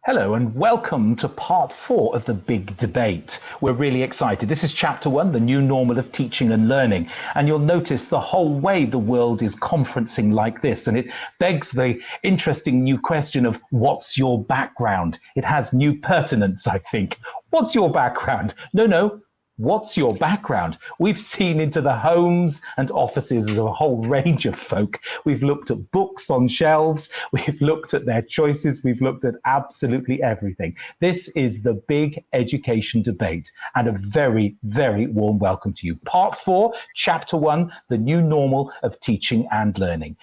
Hello and welcome to part 4 of the big debate. We're really excited. This is chapter 1, the new normal of teaching and learning. And you'll notice the whole way the world is conferencing like this. And it begs the interesting new question of what's your background? It has new pertinence, I think. What's your background? No. What's your background? We've seen into the homes and offices of a whole range of folk. We've looked at books on shelves. We've looked at their choices. We've looked at absolutely everything. This is the big education debate, and a very, very warm welcome to you. Part 4, chapter 1, the new normal of teaching and learning.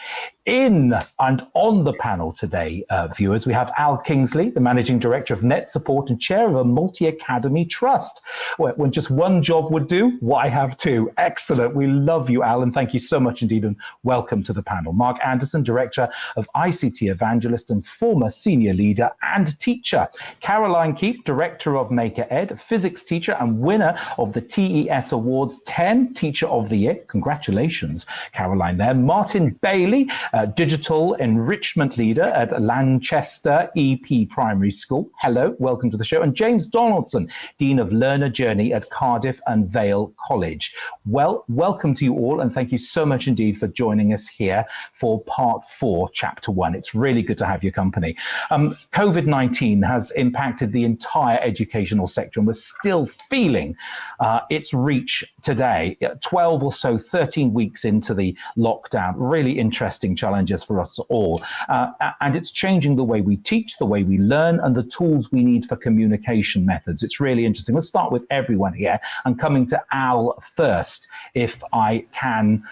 In and on the panel today, viewers, we have Al Kingsley, the Managing Director of Net Support and Chair of a Multi-Academy Trust. When just one job would do, why have two? Excellent. We love you, Al, and thank you so much indeed, and welcome to the panel. Mark Anderson, Director of ICT Evangelist and former Senior Leader and Teacher. Caroline Keep, Director of Maker Ed, Physics Teacher and winner of the TES Awards 10 Teacher of the Year. Congratulations, Caroline there. Martin Bailey, Digital Enrichment Leader at LanchesterEP Primary School. Hello, welcome to the show. And James Donaldson, Dean of Learner Journey at Cardiff and Vale College. Well, welcome to you all, and thank you so much indeed for joining us here for part 4, chapter 1. It's really good to have your company. COVID-19 has impacted the entire educational sector, and we're still feeling its reach today, 12 or so, 13 weeks into the lockdown. Really interesting challenges for us all. And it's changing the way we teach, the way we learn, and the tools we need for communication methods. It's really interesting. Let's start with everyone here. I'm coming to Al first, if I can,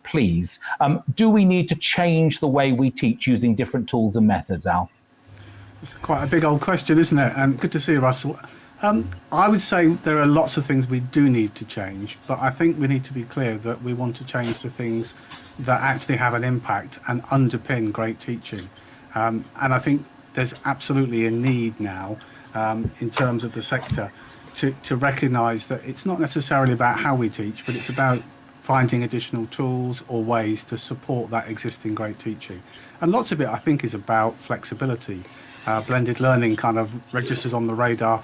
please. Do we need to change the way we teach using different tools and methods, Al? It's quite a big old question, isn't it? And good to see you, Russell. I would say there are lots of things we do need to change, but I think we need to be clear that we want to change the things that actually have an impact and underpin great teaching. And I think there's absolutely a need now in terms of the sector to recognise that it's not necessarily about how we teach, but it's about finding additional tools or ways to support that existing great teaching. And lots of it, I think, is about flexibility. Blended learning kind of registers on the radar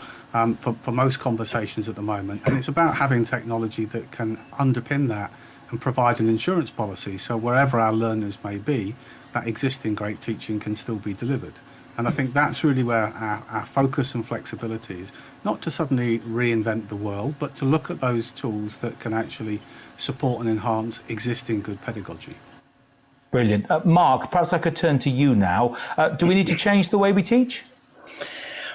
for most conversations at the moment. And it's about having technology that can underpin that and provide an insurance policy. So wherever our learners may be, that existing great teaching can still be delivered. And I think that's really where our focus and flexibility is, not to suddenly reinvent the world, but to look at those tools that can actually support and enhance existing good pedagogy. Brilliant. Mark, perhaps I could turn to you now. Do we need to change the way we teach?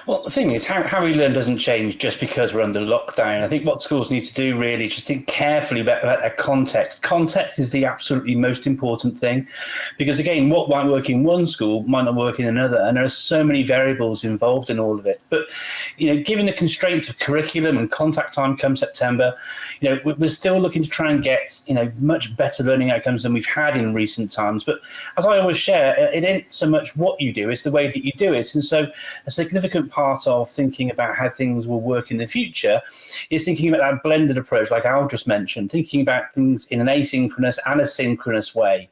Well, the thing is, how we learn doesn't change just because we're under lockdown. I think what schools need to do really is just think carefully about their context. Context is the absolutely most important thing, because again, what might work in one school might not work in another, and there are so many variables involved in all of it. But given the constraints of curriculum and contact time come September, we're still looking to try and get much better learning outcomes than we've had in recent times. But as I always share, it ain't so much what you do, it's the way that you do it. And so a significant part of thinking about how things will work in the future is thinking about that blended approach, like Al just mentioned, thinking about things in an asynchronous and a synchronous way.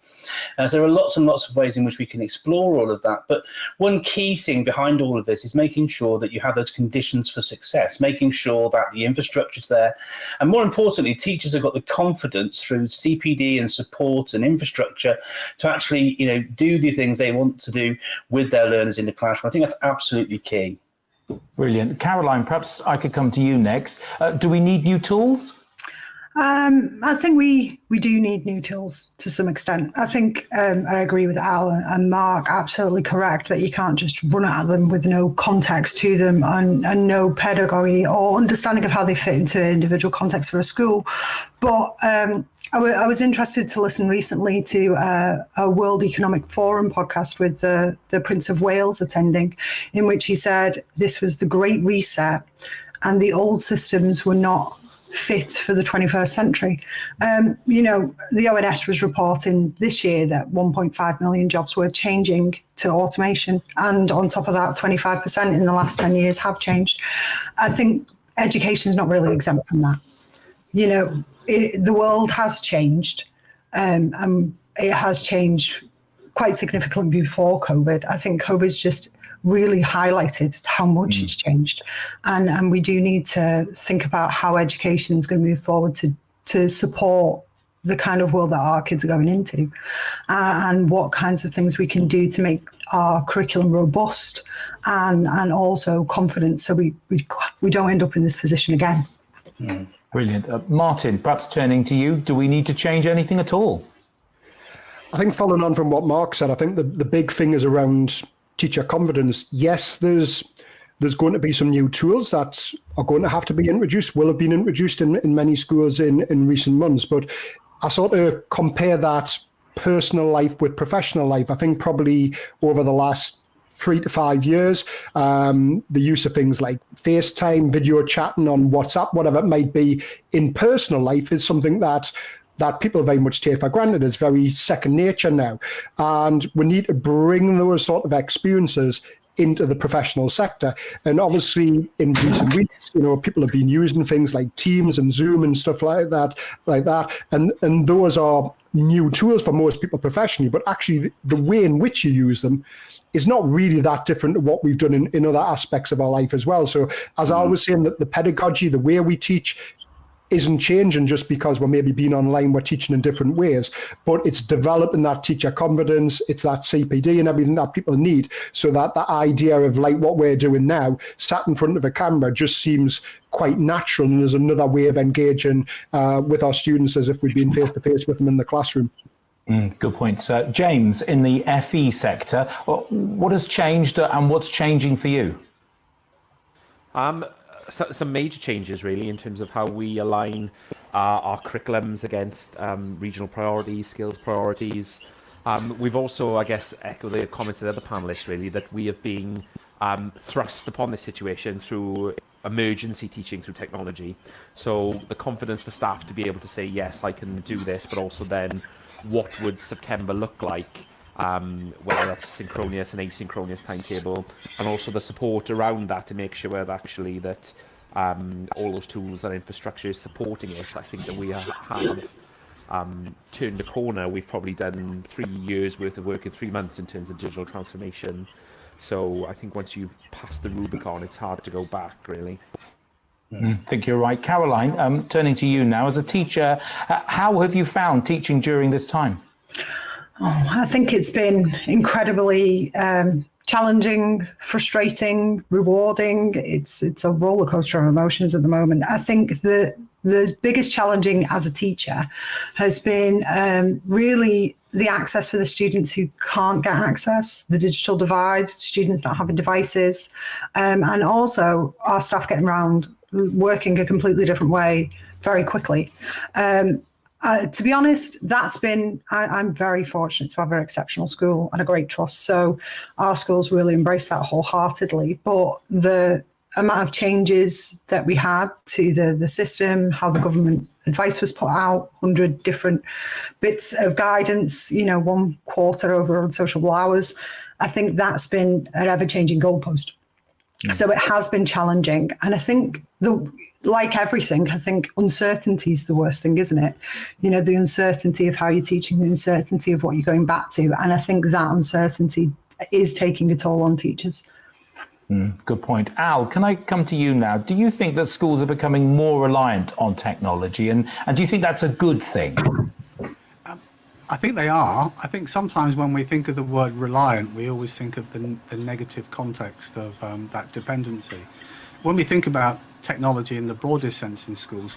So there are lots and lots of ways in which we can explore all of that. But one key thing behind all of this is making sure that you have those conditions for success, making sure that the infrastructure's there. And more importantly, teachers have got the confidence through CPD and support and infrastructure to actually, do the things they want to do with their learners in the classroom. I think that's absolutely key. Brilliant. Caroline, perhaps I could come to you next. Do we need new tools? I think we do need new tools to some extent. I think I agree with Al and Mark, absolutely correct that you can't just run at them with no context to them and no pedagogy or understanding of how they fit into individual context for a school. But I was interested to listen recently to a World Economic Forum podcast with the Prince of Wales attending, in which he said this was the Great Reset and the old systems were not fit for the 21st century. The ONS was reporting this year that 1.5 million jobs were changing to automation. And on top of that, 25% in the last 10 years have changed. I think education is not really exempt from that. The world has changed, and it has changed quite significantly before COVID. I think COVID's just really highlighted how much it's changed. And we do need to think about how education is going to move forward to support the kind of world that our kids are going into, and what kinds of things we can do to make our curriculum robust and also confident, so we don't end up in this position again. Brilliant. Martin, perhaps turning to you, do we need to change anything at all? I think following on from what Mark said, I think the big thing is around teacher confidence. Yes, there's going to be some new tools that are going to have to be introduced, will have been introduced in many schools in recent months, but I sort of compare that personal life with professional life. I think probably over the last 3 to 5 years, the use of things like FaceTime, video chatting on WhatsApp, whatever it might be, in personal life is something that people very much take for granted. It's very second nature now. And we need to bring those sort of experiences into the professional sector. And obviously in recent weeks, people have been using things like Teams and Zoom and stuff like that. And those are new tools for most people professionally, but actually the way in which you use them is not really that different to what we've done in other aspects of our life as well. So as I was saying, that the pedagogy, the way we teach, isn't changing just because we're maybe being online, we're teaching in different ways, but it's developing that teacher confidence, it's that CPD and everything that people need, so that the idea of like what we're doing now, sat in front of a camera, just seems quite natural, and there's another way of engaging with our students as if we'd been face-to-face with them in the classroom. Good point. James, in the FE sector, what has changed and what's changing for you? Some major changes really in terms of how we align our curriculums against regional priorities, skills priorities. We've also, I guess, echoed the comments of the other panelists really, that we have been thrust upon this situation through emergency teaching through technology. So the confidence for staff to be able to say, yes, I can do this, but also then what would September look like? Whether that's synchronous and asynchronous timetable, and also the support around that to make sure that actually that all those tools and infrastructure is supporting it. I think that we have turned a corner. We've probably done 3 years worth of work in 3 months in terms of digital transformation. So I think once you've passed the Rubicon, it's hard to go back, really. I think you're right. Caroline, turning to you now. As a teacher, how have you found teaching during this time? Oh, I think it's been incredibly challenging, frustrating, rewarding. It's a roller coaster of emotions at the moment. I think the biggest challenging as a teacher has been really the access for the students who can't get access, the digital divide, students not having devices, and also our staff getting around working a completely different way very quickly. To be honest, I'm very fortunate to have an exceptional school and a great trust. So our schools really embrace that wholeheartedly. But the amount of changes that we had to the system, how the government advice was put out, 100 different bits of guidance, 1 quarter over on social hours, I think that's been an ever-changing goalpost. So it has been challenging. And I think like everything, I think uncertainty is the worst thing, isn't it? The uncertainty of how you're teaching, the uncertainty of what you're going back to. And I think that uncertainty is taking a toll on teachers. Good point. Al, can I come to you now? Do you think that schools are becoming more reliant on technology? And do you think that's a good thing? I think they are. I think sometimes when we think of the word reliant, we always think of the negative context of that dependency. When we think about technology in the broadest sense in schools,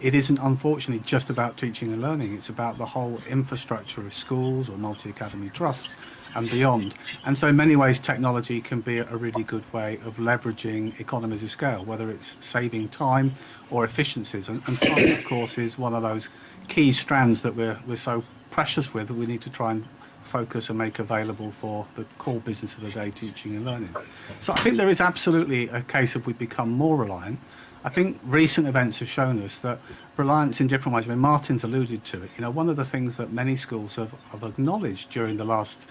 it isn't unfortunately just about teaching and learning. It's about the whole infrastructure of schools or multi-academy trusts and beyond. And so in many ways, technology can be a really good way of leveraging economies of scale, whether it's saving time or efficiencies. And time, of course, is one of those key strands that we're so precious with that we need to try and focus and make available for the core business of the day, teaching and learning. So I think there is absolutely a case of we've become more reliant. I think recent events have shown us that reliance in different ways. I mean, Martin's alluded to it. One of the things that many schools have acknowledged during the last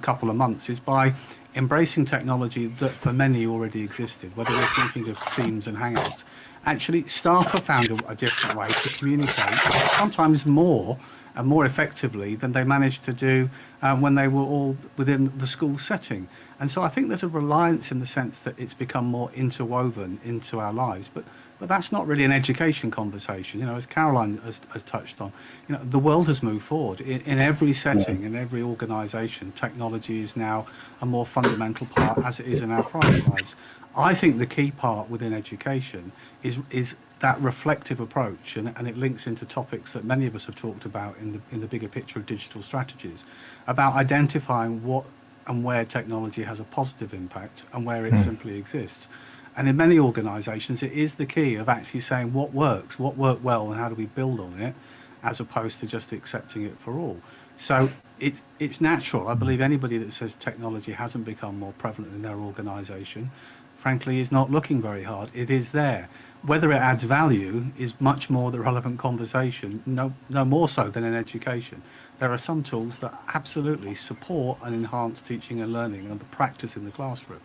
couple of months is by embracing technology that for many already existed, whether we're thinking of Teams and Hangouts. Actually, staff have found a different way to communicate, sometimes more and more effectively than they managed to do when they were all within the school setting. And so I think there's a reliance in the sense that it's become more interwoven into our lives. But that's not really an education conversation. You know, as Caroline has touched on, you know, the world has moved forward. In every setting, in every organisation, technology is now a more fundamental part, as it is in our private lives. I think the key part within education is that reflective approach, and it links into topics that many of us have talked about in the bigger picture of digital strategies, about identifying what and where technology has a positive impact and where it simply exists. And in many organisations, it is the key of actually saying what works, what worked well, and how do we build on it, as opposed to just accepting it for all. So it's natural. I believe anybody that says technology hasn't become more prevalent in their organisation, frankly, is not looking very hard. It is there. Whether it adds value is much more the relevant conversation, no more so than in education. There are some tools that absolutely support and enhance teaching and learning and the practice in the classroom.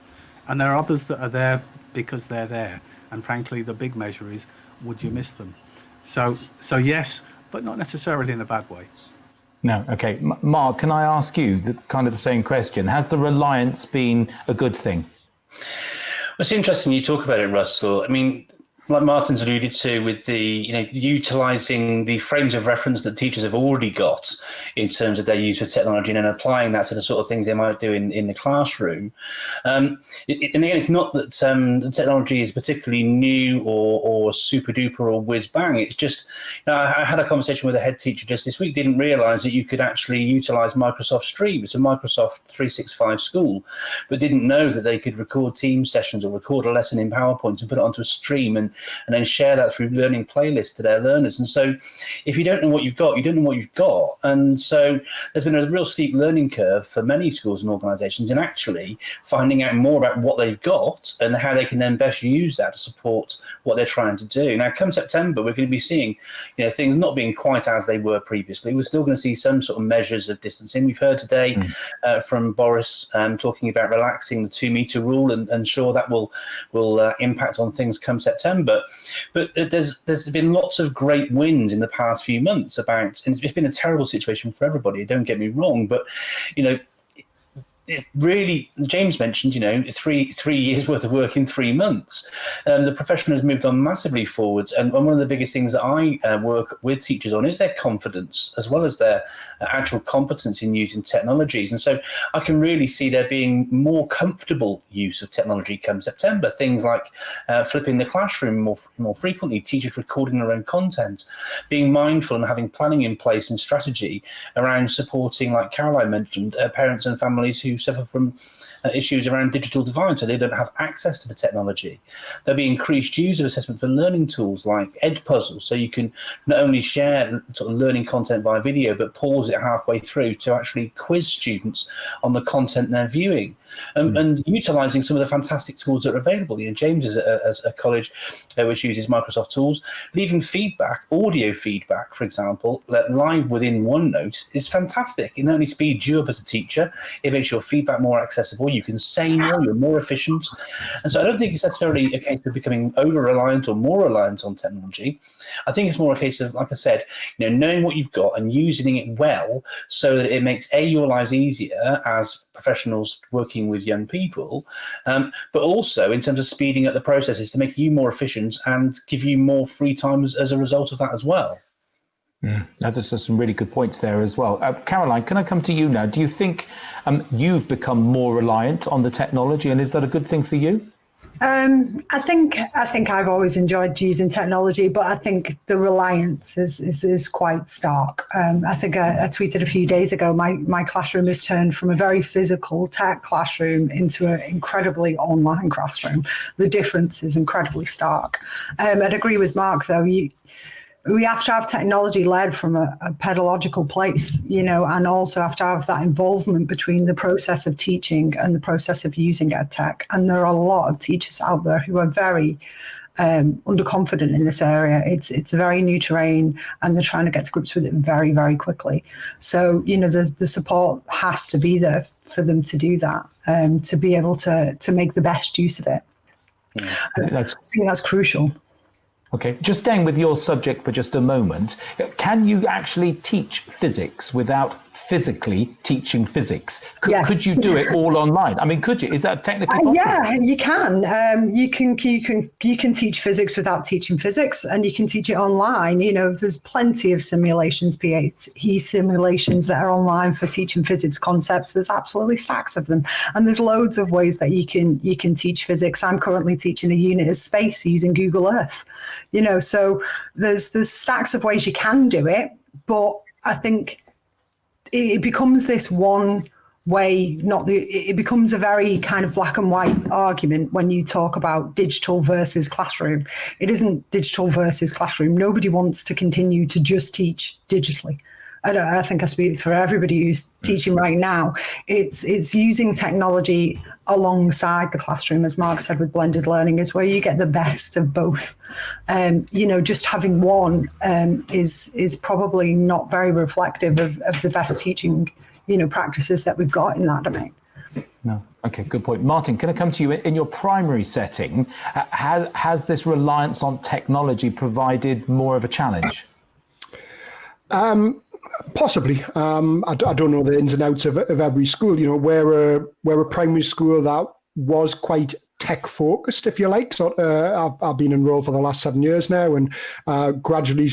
And there are others that are there because they're there. And frankly, the big measure is, would you miss them? So yes, but not necessarily in a bad way. No, okay. Mark, can I ask you kind of the same question? Has the reliance been a good thing? It's interesting you talk about it, Russell. I mean, like Martin's alluded to with the, you know, utilising the frames of reference that teachers have already got in terms of their use of technology and then applying that to the sort of things they might do in the classroom. And again, it's not that the technology is particularly new or super duper or whiz bang. It's just, you know, I had a conversation with a head teacher just this week, didn't realise that you could actually utilise Microsoft Stream. It's a Microsoft 365 school, but didn't know that they could record team sessions or record a lesson in PowerPoint and put it onto a stream and then share that through learning playlists to their learners. And so if you don't know what you've got, you don't know what you've got. And so there's been a real steep learning curve for many schools and organisations in actually finding out more about what they've got and how they can then best use that to support what they're trying to do. Now, come September, we're going to be seeing, you know, things not being quite as they were previously. We're still going to see some sort of measures of distancing. We've heard today from Boris talking about relaxing the 2-metre rule, and sure that will impact on things come September. But there's been lots of great wins in the past few months about, and it's been a terrible situation for everybody, don't get me wrong, but, you know, it really, James mentioned, you know, three years worth of work in 3 months. The profession has moved on massively forwards. And one of the biggest things that I work with teachers on is their confidence, as well as their actual competence in using technologies. And so I can really see there being more comfortable use of technology come September. Things like flipping the classroom more frequently, teachers recording their own content, being mindful and having planning in place and strategy around supporting, like Caroline mentioned, parents and families who suffer from issues around digital divide, so they don't have access to the technology. There'll be increased use of assessment for learning tools like Edpuzzle, so you can not only share sort of learning content via video, but pause it halfway through to actually quiz students on the content they're viewing. And utilising some of the fantastic tools that are available. You know, James is a college which uses Microsoft tools, but even feedback, audio feedback, for example, live within OneNote is fantastic. It not only speeds you up as a teacher, it makes your feedback more accessible. You can say more, you're more efficient. And so I don't think it's necessarily a case of becoming over-reliant or more reliant on technology. I think it's more a case of, like I said, you know, knowing what you've got and using it well so that it makes your lives easier as professionals working with young people, but also in terms of speeding up the processes to make you more efficient and give you more free time as a result of that as well. Now, there's some really good points there as well. Caroline, can I come to you now? Do you think you've become more reliant on the technology, and is that a good thing for you? I think I've always enjoyed using technology, but I think the reliance is quite stark. I think I tweeted a few days ago, my classroom has turned from a very physical tech classroom into an incredibly online classroom. The difference is incredibly stark. I'd agree with Mark, though. We have to have technology led from a pedagogical place, you know, and also have to have that involvement between the process of teaching and the process of using edtech. And there are a lot of teachers out there who are very underconfident in this area. It's a very new terrain, and they're trying to get to grips with it very, very quickly. So, you know, the support has to be there for them to do that, to be able to make the best use of it. I think that's crucial. Okay, just staying with your subject for just a moment, can you actually teach physics without physically teaching physics? Could you do it all online? I mean, could you? Is that technically possible? Yeah, you can. You can teach physics without teaching physics, and you can teach it online. You know, there's plenty of simulations, PhD simulations that are online for teaching physics concepts. There's absolutely stacks of them, and there's loads of ways that you can teach physics. I'm currently teaching a unit of space using Google Earth. You know, so there's stacks of ways you can do it, but I think it becomes this one way, it becomes a very kind of black and white argument when you talk about digital versus classroom. It isn't digital versus classroom. Nobody wants to continue to just teach digitally. I think I speak for everybody who's teaching right now. It's using technology alongside the classroom, as Mark said, with blended learning, is where you get the best of both. You know, just having one is probably not very reflective of the best teaching, you know, practices that we've got in that domain. No. Okay, good point. Martin, can I come to you? In your primary setting, has this reliance on technology provided more of a challenge? Possibly. I don't know the ins and outs of every school. You know, we're a primary school that was quite tech focused, if you like. So I've been enrolled for the last 7 years now, and gradually,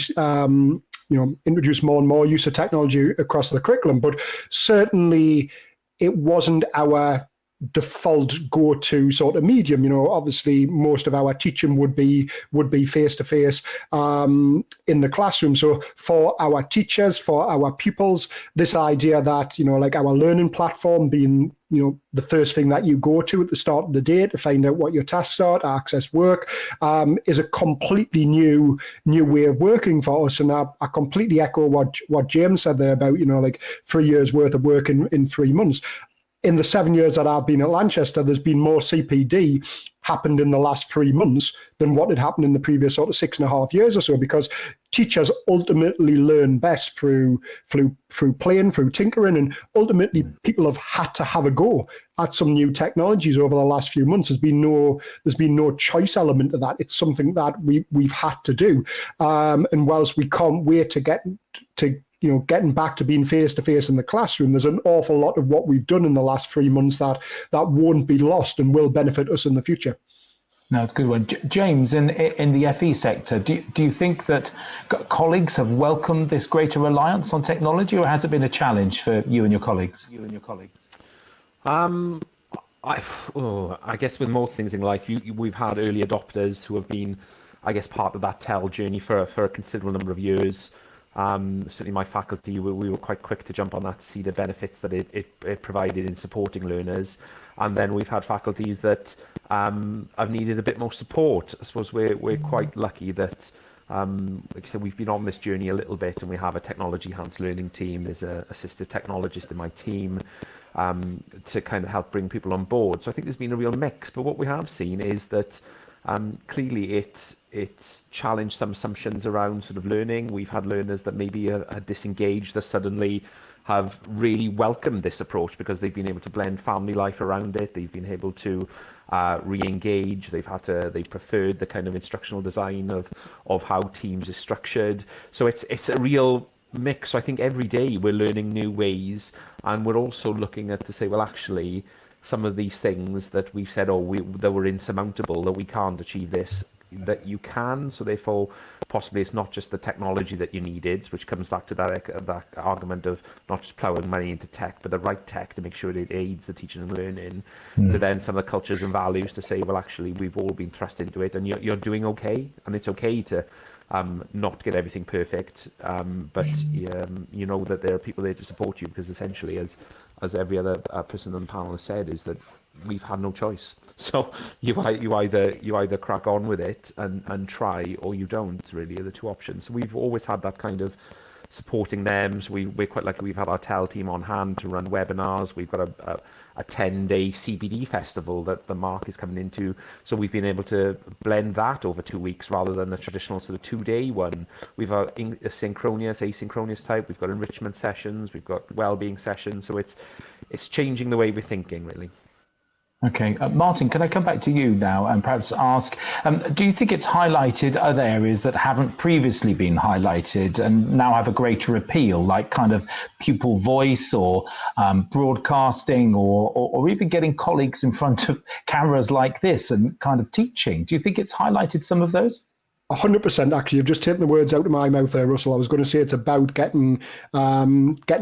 introduced more and more use of technology across the curriculum. But certainly, it wasn't our default go-to sort of medium. You know, obviously most of our teaching would be face-to-face in the classroom. So for our teachers, for our pupils, this idea that, you know, like our learning platform being, you know, the first thing that you go to at the start of the day to find out what your tasks are, to access work, is a completely new way of working for us. And I completely echo what James said there about, you know, like 3 years worth of work in 3 months. In the 7 years that I've been at Lanchester, there's been more CPD happened in the last 3 months than what had happened in the previous sort of 6.5 years or so, because teachers ultimately learn best through playing, through tinkering, and ultimately people have had to have a go at some new technologies over the last few months. There's been no choice element to that. It's something that we've had to do. And whilst we can't wait to get to getting back to being face-to-face in the classroom, there's an awful lot of what we've done in the last 3 months that won't be lost and will benefit us in the future. No, it's a good one. James, in the FE sector, do you think that colleagues have welcomed this greater reliance on technology, or has it been a challenge for you and your colleagues? I guess with most things in life, we've had early adopters who have been, I guess, part of that TEL journey for a considerable number of years. Certainly my faculty, we were quite quick to jump on that to see the benefits that it provided in supporting learners. And then we've had faculties that have needed a bit more support. I suppose we're quite lucky that, like I said, we've been on this journey a little bit, and we have a technology enhanced learning team. There's an assistive technologist in my team to kind of help bring people on board. So I think there's been a real mix. But what we have seen is that clearly it's challenged some assumptions around sort of learning. We've had learners that maybe are disengaged that suddenly have really welcomed this approach because they've been able to blend family life around it. They've been able to re-engage. They preferred the kind of instructional design of how Teams is structured. So it's a real mix. So I think every day we're learning new ways, and we're also looking at to say, well, actually, some of these things that we've said, that were insurmountable, that we can't achieve this, that you can. So therefore, possibly it's not just the technology that you needed, which comes back to that argument of not just ploughing money into tech, but the right tech to make sure it aids the teaching and learning, to then some of the cultures and values to say, well, actually, we've all been thrust into it, and you're doing okay, and it's okay to not get everything perfect, but you know that there are people there to support you, because essentially, as every other person on the panel has said, is that we've had no choice. So you either crack on with it and try, or you don't. Really, are the two options. So we've always had that kind of supporting them. So we're quite lucky. We've had our TEL team on hand to run webinars. We've got a 10-day CBD festival that the Mark is coming into. So we've been able to blend that over 2 weeks rather than a traditional sort of 2-day one. We've got synchronous, asynchronous type. We've got enrichment sessions. We've got well-being sessions. So it's changing the way we're thinking, really. Okay, Martin, can I come back to you now and perhaps ask, do you think it's highlighted other areas that haven't previously been highlighted and now have a greater appeal, like kind of pupil voice or broadcasting or even getting colleagues in front of cameras like this and kind of teaching? Do you think it's highlighted some of those? 100%. Actually, you've just taken the words out of my mouth there, Russell. I was going to say it's about getting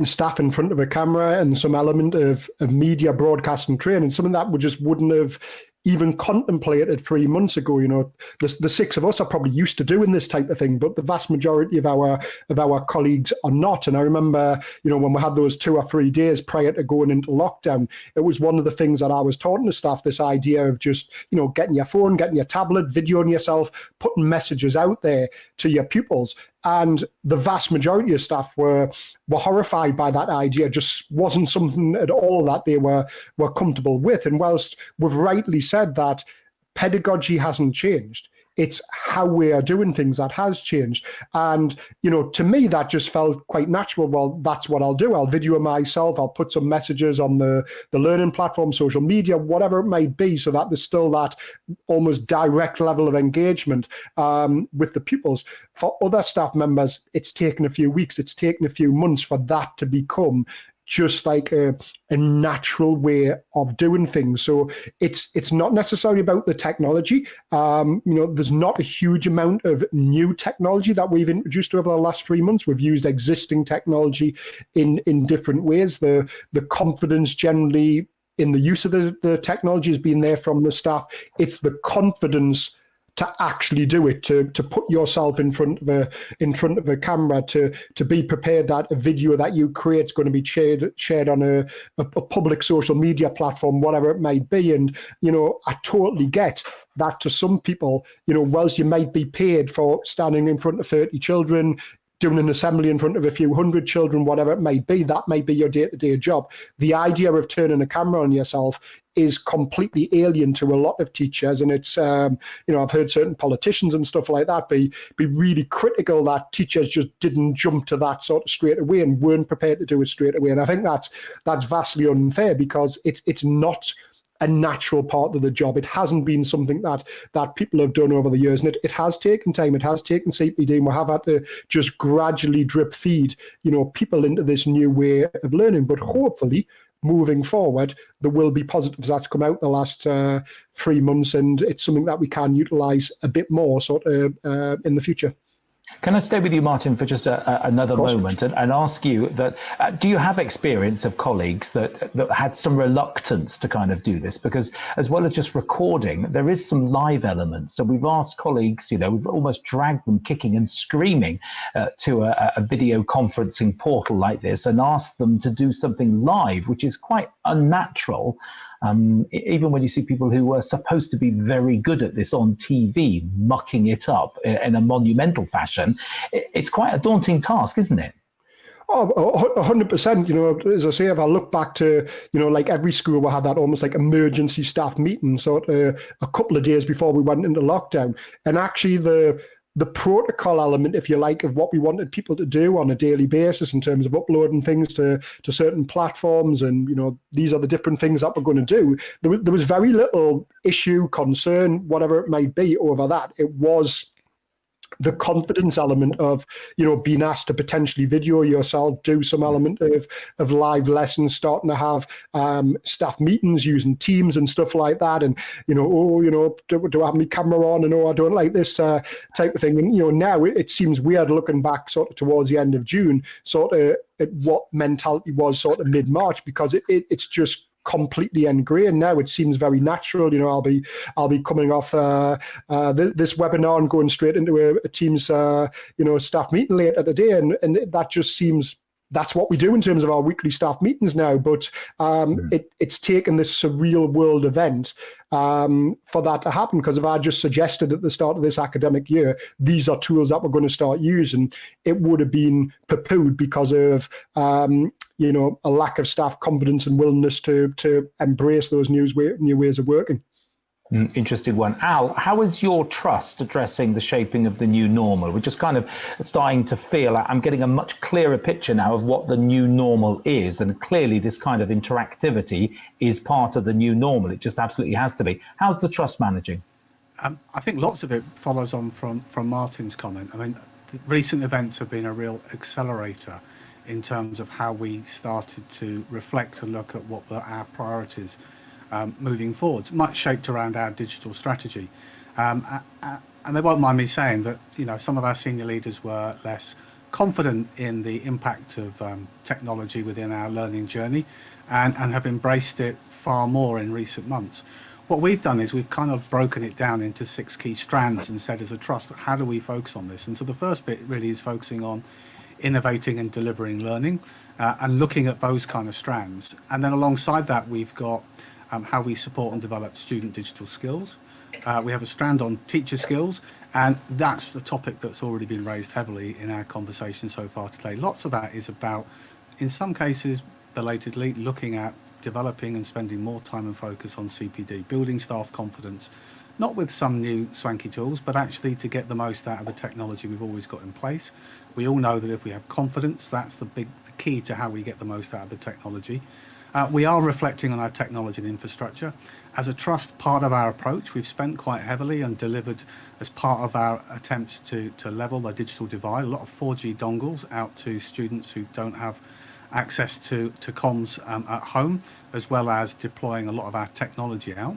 staff in front of a camera and some element of media broadcasting training, something that we just wouldn't have even contemplated 3 months ago. You know, the six of us are probably used to doing this type of thing, but the vast majority of our colleagues are not. And I remember, you know, when we had those 2 or 3 days prior to going into lockdown, it was one of the things that I was talking to staff, this idea of just, you know, getting your phone, getting your tablet, videoing yourself, putting messages out there to your pupils. And the vast majority of staff were horrified by that idea. Just wasn't something at all that they were comfortable with. And whilst we've rightly said that pedagogy hasn't changed, it's how we are doing things that has changed. And, you know, to me, that just felt quite natural. Well, that's what I'll do. I'll video myself. I'll put some messages on the learning platform, social media, whatever it might be, so that there's still that almost direct level of engagement with the pupils. For other staff members, it's taken a few weeks, it's taken a few months for that to become just like a natural way of doing things. So it's not necessarily about the technology. You know, there's not a huge amount of new technology that we've introduced over the last 3 months. We've used existing technology in different ways. The confidence generally in the use of the technology has been there from the staff. It's the confidence to actually do it, to put yourself in front of a camera, to be prepared that a video that you create is going to be shared on a public social media platform, whatever it might be. And, you know, I totally get that to some people, you know, whilst you might be paid for standing in front of 30 children, doing an assembly in front of a few hundred children, whatever it might be, that might be your day-to-day job. The idea of turning a camera on yourself is completely alien to a lot of teachers. And it's, you know, I've heard certain politicians and stuff like that be really critical that teachers just didn't jump to that sort of straight away and weren't prepared to do it straight away. And I think that's vastly unfair, because it's not a natural part of the job. It hasn't been something that people have done over the years, and it has taken time. It has taken CPD, and we have had to just gradually drip feed, you know, people into this new way of learning. But hopefully, moving forward, there will be positives that's come out the last 3 months, and it's something that we can utilise a bit more sort of in the future. Can I stay with you, Martin, for just another moment and ask you that, do you have experience of colleagues that had some reluctance to kind of do this? Because as well as just recording, there is some live elements. So we've asked colleagues, you know, we've almost dragged them kicking and screaming to a video conferencing portal like this and asked them to do something live, which is quite unnatural. Even when you see people who were supposed to be very good at this on TV, mucking it up in a monumental fashion, it's quite a daunting task, isn't it? Oh, 100%. You know, as I say, if I look back to, you know, like every school will have that almost like emergency staff meeting sort of a couple of days before we went into lockdown. And actually the protocol element, if you like, of what we wanted people to do on a daily basis in terms of uploading things to certain platforms, and, you know, these are the different things that we're going to do. There was very little issue, concern, whatever it might be over that. It was the confidence element of, you know, being asked to potentially video yourself, do some element of live lessons, starting to have staff meetings using Teams and stuff like that. And, you know, oh, you know, do I have my camera on? And, oh, I don't like this type of thing. And, you know, now it seems weird looking back sort of towards the end of June, sort of at what mentality was sort of mid-March, because it's just completely ingrained now. It seems very natural. You know, I'll be coming off this webinar and going straight into a Teams you know, staff meeting later today, and that just seems that's what we do in terms of our weekly staff meetings now. But it's taken this surreal world event for that to happen, because if I just suggested at the start of this academic year, these are tools that we're going to start using, it would have been poo-pooed because of you know, a lack of staff confidence and willingness to embrace those new ways of working. Interesting one. Al, how is your trust addressing the shaping of the new normal? We're just kind of starting to feel, I'm getting a much clearer picture now of what the new normal is. And clearly this kind of interactivity is part of the new normal. It just absolutely has to be. How's the trust managing? I think lots of it follows on from Martin's comment. I mean, recent events have been a real accelerator in terms of how we started to reflect and look at what were our priorities moving forwards, much shaped around our digital strategy. And they won't mind me saying that, you know, some of our senior leaders were less confident in the impact of technology within our learning journey and have embraced it far more in recent months. What we've done is we've kind of broken it down into 6 key strands and said as a trust, how do we focus on this? And so the first bit really is focusing on innovating and delivering learning and looking at those kind of strands. And then alongside that, we've got how we support and develop student digital skills. We have a strand on teacher skills, and that's the topic that's already been raised heavily in our conversation so far today. Lots of that is about, in some cases, belatedly looking at developing and spending more time and focus on CPD, building staff confidence, not with some new swanky tools, but actually to get the most out of the technology we've always got in place. We all know that if we have confidence, that's the key to how we get the most out of the technology. We are reflecting on our technology and infrastructure. As a trust, part of our approach, we've spent quite heavily and delivered as part of our attempts to level the digital divide, a lot of 4G dongles out to students who don't have access to comms at home, as well as deploying a lot of our technology out.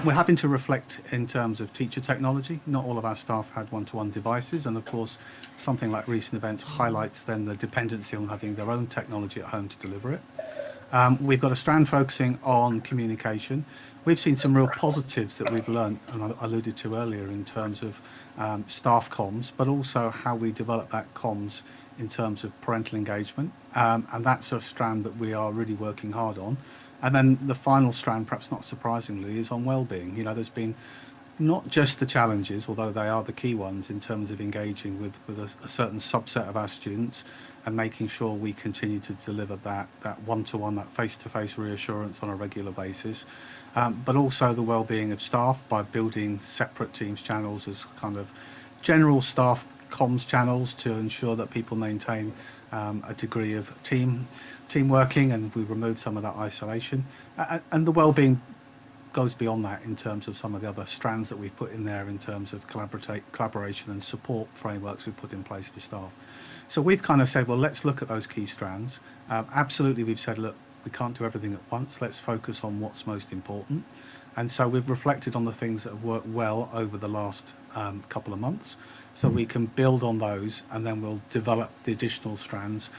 We're having to reflect in terms of teacher technology. Not all of our staff had one-to-one devices, and of course something like recent events highlights then the dependency on having their own technology at home to deliver it. We've got a strand focusing on communication. We've seen some real positives that we've learned, and I alluded to earlier, in terms of staff comms, but also how we develop that comms in terms of parental engagement. And that's a strand that we are really working hard on. And then the final strand, perhaps not surprisingly, is on well-being. You know, there's been not just the challenges, although they are the key ones in terms of engaging with a certain subset of our students and making sure we continue to deliver that one-to-one, that face-to-face reassurance on a regular basis, but also the well-being of staff by building separate Teams channels as kind of general staff comms channels to ensure that people maintain a degree of team working, and we've removed some of that isolation. And the well-being goes beyond that in terms of some of the other strands that we've put in there in terms of collaboration and support frameworks we've put in place for staff. So we've kind of said, well, let's look at those key strands. Absolutely, we've said, look, we can't do everything at once. Let's focus on what's most important. And so we've reflected on the things that have worked well over the last couple of months, so we can build on those, and then we'll develop the additional strands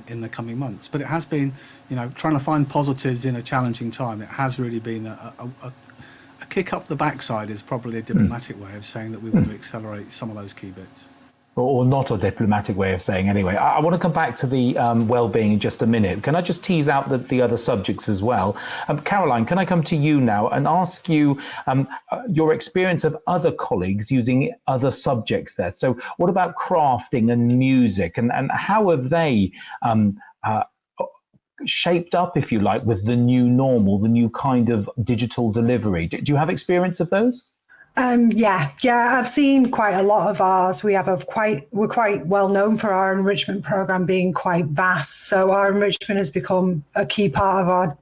in the coming months. But it has been, you know, trying to find positives in a challenging time. It has really been a kick up the backside, is probably a diplomatic way of saying that we want to accelerate some of those key bits. Or not a diplomatic way of saying anyway. I want to come back to the well-being in just a minute. Can I just tease out the other subjects as well? Caroline, can I come to you now and ask you your experience of other colleagues using other subjects there? So what about crafting and music, and how have they shaped up, if you like, with the new normal, the new kind of digital delivery? Do you have experience of those? Yeah, I've seen quite a lot of ours. We're quite well known for our enrichment program being quite vast. So our enrichment has become a key part of our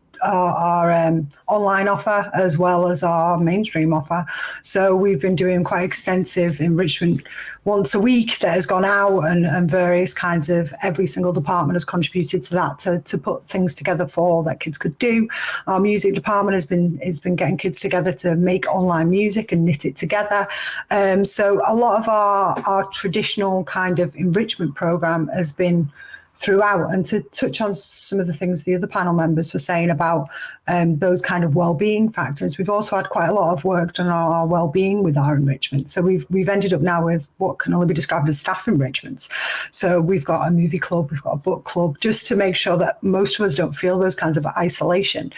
online offer as well as our mainstream offer. So we've been doing quite extensive enrichment once a week that has gone out, and various kinds of, every single department has contributed to that to put things together for all that kids could do. Our music department has been getting kids together to make online music and knit it together. So a lot of our traditional kind of enrichment program has been throughout. And to touch on some of the things the other panel members were saying about those kind of well-being factors, we've also had quite a lot of work done on our well-being with our enrichment. So we've ended up now with what can only be described as staff enrichments. So we've got a movie club, we've got a book club, just to make sure that most of us don't feel those kinds of isolation.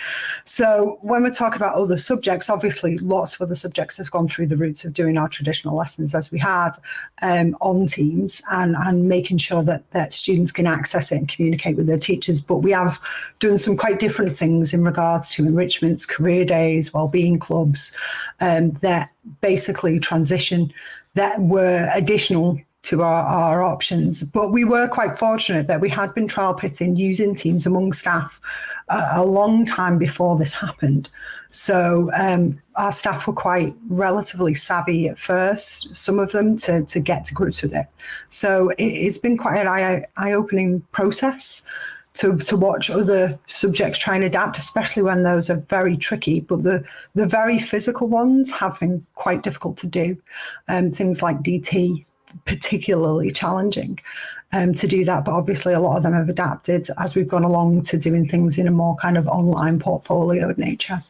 So when we're talking about other subjects, obviously lots of other subjects have gone through the routes of doing our traditional lessons as we had on Teams, and making sure that students can access it and communicate with their teachers. But we have done some quite different things in regards regards to enrichments, career days, wellbeing clubs, that basically transition that were additional to our options. But we were quite fortunate that we had been trial pitting using Teams among staff a long time before this happened. So our staff were quite relatively savvy at first, some of them, to get to grips with it. So it's been quite an eye-opening process to watch other subjects try and adapt, especially when those are very tricky. But the very physical ones have been quite difficult to do. Things like DT, particularly challenging to do that. But obviously a lot of them have adapted as we've gone along to doing things in a more kind of online portfolio nature.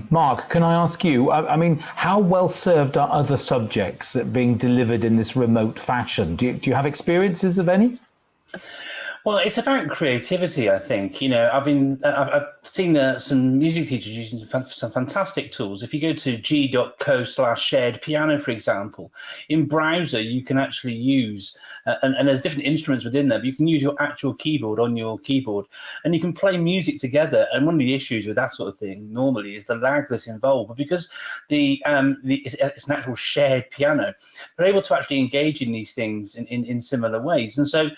Mark, can I ask you, I mean, how well served are other subjects that being delivered in this remote fashion? Do you have experiences of any? Well, it's about creativity, I think. You know, I've seen some music teachers using some fantastic tools. If you go to g.co/shared piano, for example, in browser, you can actually use, and there's different instruments within there, but you can use your actual keyboard on your keyboard, and you can play music together. And one of the issues with that sort of thing normally is the lag that's involved. But because it's an actual shared piano, they're able to actually engage in these things in similar ways. And so,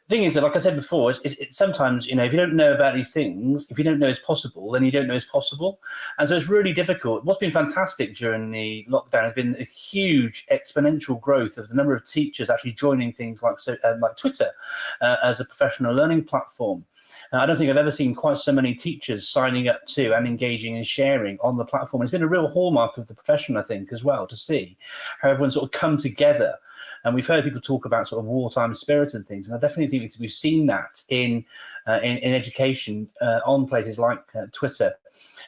the thing is that, like I said before, it's sometimes, you know, if you don't know about these things, if you don't know it's possible, then you don't know it's possible. And so it's really difficult. What's been fantastic during the lockdown has been a huge exponential growth of the number of teachers actually joining things like Twitter as a professional learning platform. I don't think I've ever seen quite so many teachers signing up to and engaging and sharing on the platform. It's been a real hallmark of the profession, I think, as well, to see how everyone sort of come together. And we've heard people talk about sort of wartime spirit and things, and I definitely think we've seen that in education on places like Twitter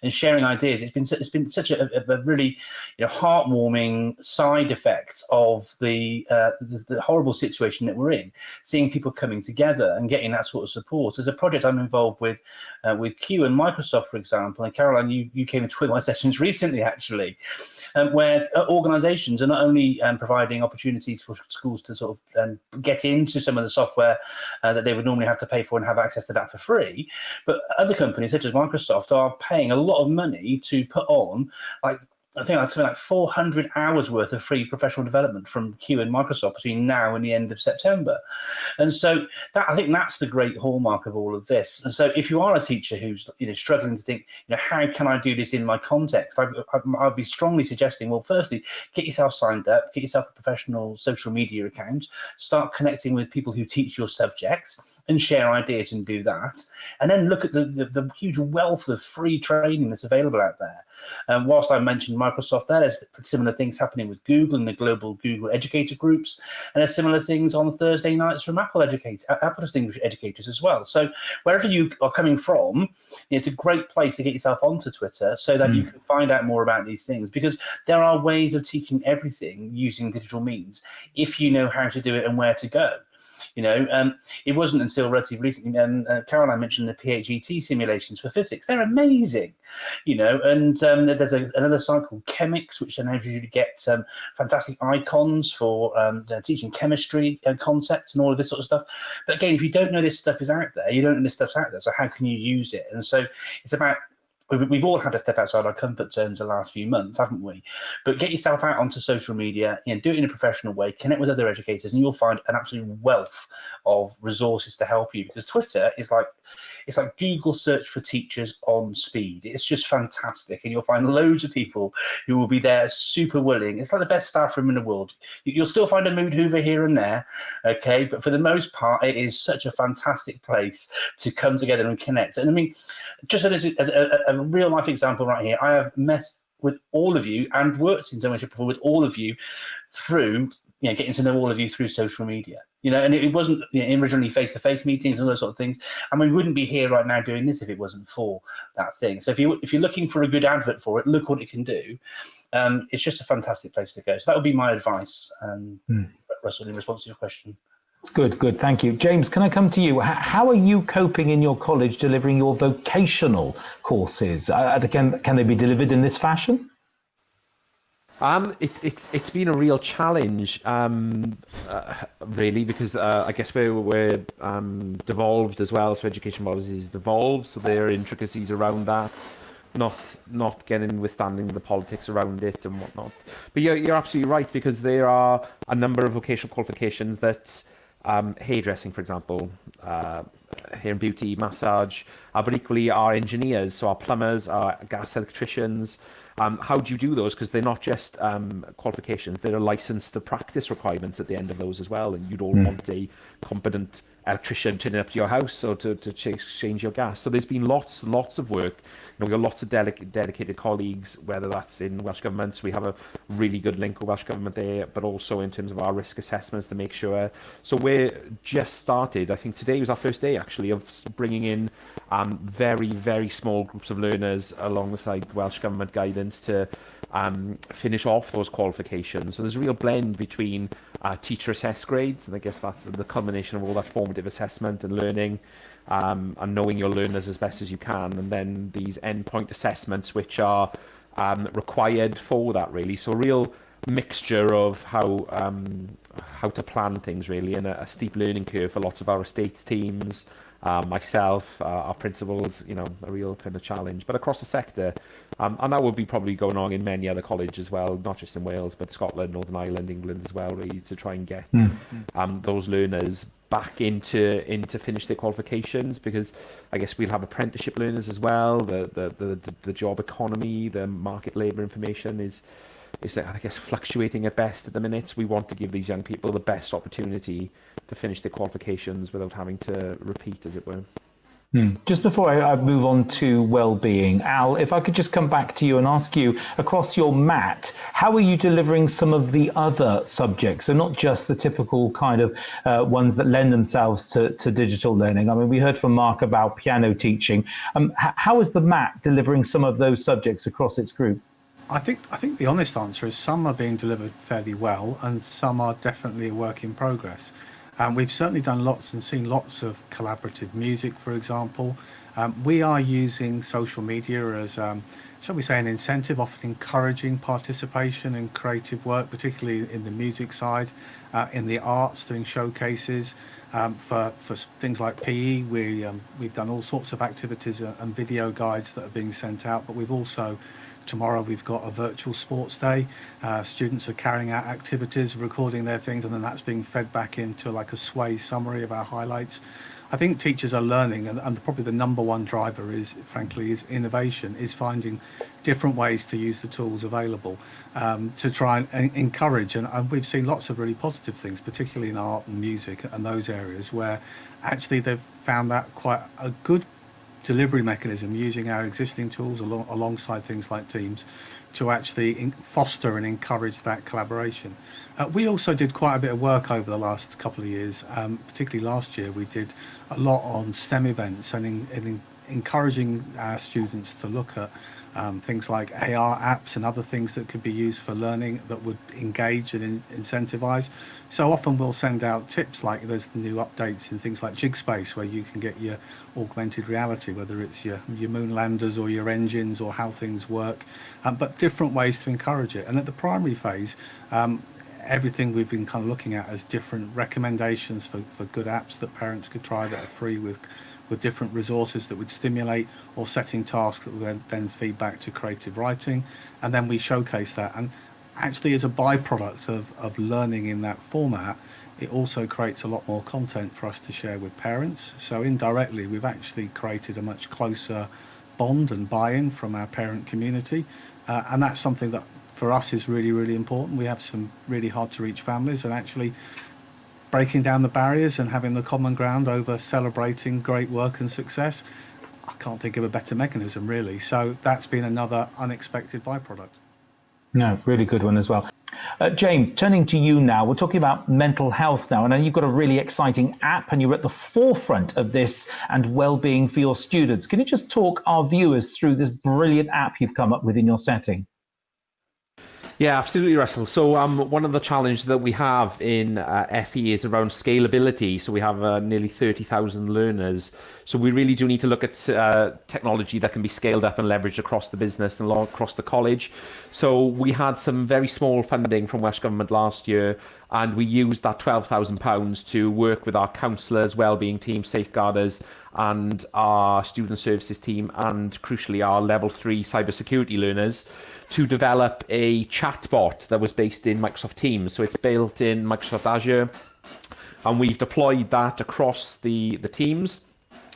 and sharing ideas. It's been such a really, you know, heartwarming side effect of the horrible situation that we're in. Seeing people coming together and getting that sort of support. There's a project I'm involved with Q and Microsoft, for example. And Caroline, you came into my sessions recently, actually, where organisations are not only providing opportunities for schools to sort of get into some of the software that they would normally have to pay for and have access to that for free, but other companies such as Microsoft are paying a lot of money to put on, like, I think something like 400 hours worth of free professional development from Q and Microsoft between now and the end of September. And so I think that's the great hallmark of all of this. And so if you are a teacher who's, you know, struggling to think, you know, how can I do this in my context? I'd be strongly suggesting, well, firstly, get yourself signed up, get yourself a professional social media account, start connecting with people who teach your subject and share ideas and do that. And then look at the huge wealth of free training that's available out there. Whilst I mentioned Microsoft there's similar things happening with Google and the global Google educator groups, and there's similar things on Thursday nights from Apple distinguished educators as well. So wherever you are coming from, it's a great place to get yourself onto Twitter so that you can find out more about these things, because there are ways of teaching everything using digital means if you know how to do it and where to go. You know, it wasn't until relatively recently, Caroline mentioned the PHET simulations for physics. They're amazing, you know, and there's another site called Chemix, which enables you to get fantastic icons for teaching chemistry concepts and all of this sort of stuff. But again, if you don't know this stuff is out there, you don't know this stuff's out there, so how can you use it? And so it's about, we've all had to step outside our comfort zones the last few months, haven't we? But get yourself out onto social media, you know, do it in a professional way, connect with other educators, and you'll find an absolute wealth of resources to help you. Because Twitter is like, it's like Google search for teachers on speed. It's just fantastic. And you'll find loads of people who will be there super willing. It's like the best staff room in the world. You'll still find a mood hoover here and there, okay? But for the most part, it is such a fantastic place to come together and connect. And I mean, just as a real life example right here, I have met with all of you and worked in so much before with all of you through, you know, getting to know all of you through social media. You know, and it wasn't, you know, originally face-to-face meetings and all those sort of things. And we wouldn't be here right now doing this if it wasn't for that thing. So if you're looking for a good advert for it, look what it can do. It's just a fantastic place to go. So that would be my advice, Russell, in response to your question. It's good. Thank you. James, can I come to you? How are you coping in your college delivering your vocational courses? Can they be delivered in this fashion? It's been a real challenge, really, because I guess we're devolved as well. So education policies devolved, so there are intricacies around that, not getting withstanding the politics around it and whatnot. But you're absolutely right, because there are a number of vocational qualifications that hairdressing, for example, hair and beauty, massage, but equally our engineers, so our plumbers, our gas electricians. How do you do those? Because they're not just qualifications, there are license to practice requirements at the end of those as well. And you'd all want a competent electrician turning up to your house or to exchange your gas. So there's been lots of work. We've got lots of dedicated colleagues, whether that's in Welsh Government, so we have a really good link with Welsh Government there, but also in terms of our risk assessments to make sure. So we're just started, I think today was our first day actually, of bringing in very, very small groups of learners alongside Welsh Government guidance to finish off those qualifications. So there's a real blend between teacher assessed grades, and I guess that's the culmination of all that formative assessment and learning, and knowing your learners as best as you can, and then these endpoint assessments which are required for that, really. So a real mixture of how to plan things, really, and a steep learning curve for lots of our estates teams, myself, our principals, a real kind of challenge, but across the sector. And that will be probably going on in many other colleges as well, not just in Wales, but Scotland, Northern Ireland, England as well, really, to try and get those learners back into finish their qualifications, because I guess we'll have apprenticeship learners as well. The job economy, the market labour information is I guess fluctuating at best at the minute. So we want to give these young people the best opportunity to finish their qualifications without having to repeat, as it were. Just before I move on to well-being, Al, if I could just come back to you and ask you, across your mat, how are you delivering some of the other subjects? So not just the typical kind of ones that lend themselves to digital learning. I mean, we heard from Mark about piano teaching. How is the mat delivering some of those subjects across its group? I think the honest answer is some are being delivered fairly well, and some are definitely a work in progress. We've certainly done lots and seen lots of collaborative music, for example. We are using social media as, shall we say, an incentive, often encouraging participation in creative work, particularly in the music side, in the arts, doing showcases. For things like PE, we've done all sorts of activities and video guides that are being sent out, but we've also, tomorrow we've got a virtual sports day. Students are carrying out activities, recording their things, and then that's being fed back into like a sway summary of our highlights. I think teachers are learning, and probably the number one driver is innovation, is finding different ways to use the tools available to try and encourage. And we've seen lots of really positive things, particularly in art and music and those areas, where actually they've found that quite a good delivery mechanism, using our existing tools alongside things like Teams to actually foster and encourage that collaboration. We also did quite a bit of work over the last couple of years, particularly last year. We did a lot on STEM events and encouraging our students to look at things like AR apps and other things that could be used for learning that would engage and incentivize. So often we'll send out tips, like there's new updates in things like Jigspace, where you can get your augmented reality, whether it's your moon landers or your engines or how things work, but different ways to encourage it. And at the primary phase, everything we've been kind of looking at as different recommendations for good apps that parents could try that are free with different resources that would stimulate, or setting tasks that would then feed back to creative writing. And then we showcase that. And actually, as a byproduct of learning in that format, it also creates a lot more content for us to share with parents. So indirectly, we've actually created a much closer bond and buy-in from our parent community. And that's something that for us is really, really important. We have some really hard to reach families, and actually breaking down the barriers and having the common ground over celebrating great work and success, I can't think of a better mechanism, really. So that's been another unexpected byproduct. No, really good one as well. James, turning to you now, we're talking about mental health now, and I know you've got a really exciting app and you're at the forefront of this and well-being for your students. Can you just talk our viewers through this brilliant app you've come up with in your setting? Yeah, absolutely, Russell. So one of the challenges that we have in FE is around scalability. So we have nearly 30,000 learners. So we really do need to look at technology that can be scaled up and leveraged across the business and across the college. So we had some very small funding from Welsh Government last year, and we used that £12,000 to work with our counsellors, wellbeing team, safeguarders, and our student services team, and crucially our level 3 cybersecurity learners, to develop a chatbot that was based in Microsoft Teams. So it's built in Microsoft Azure, and we've deployed that across the teams.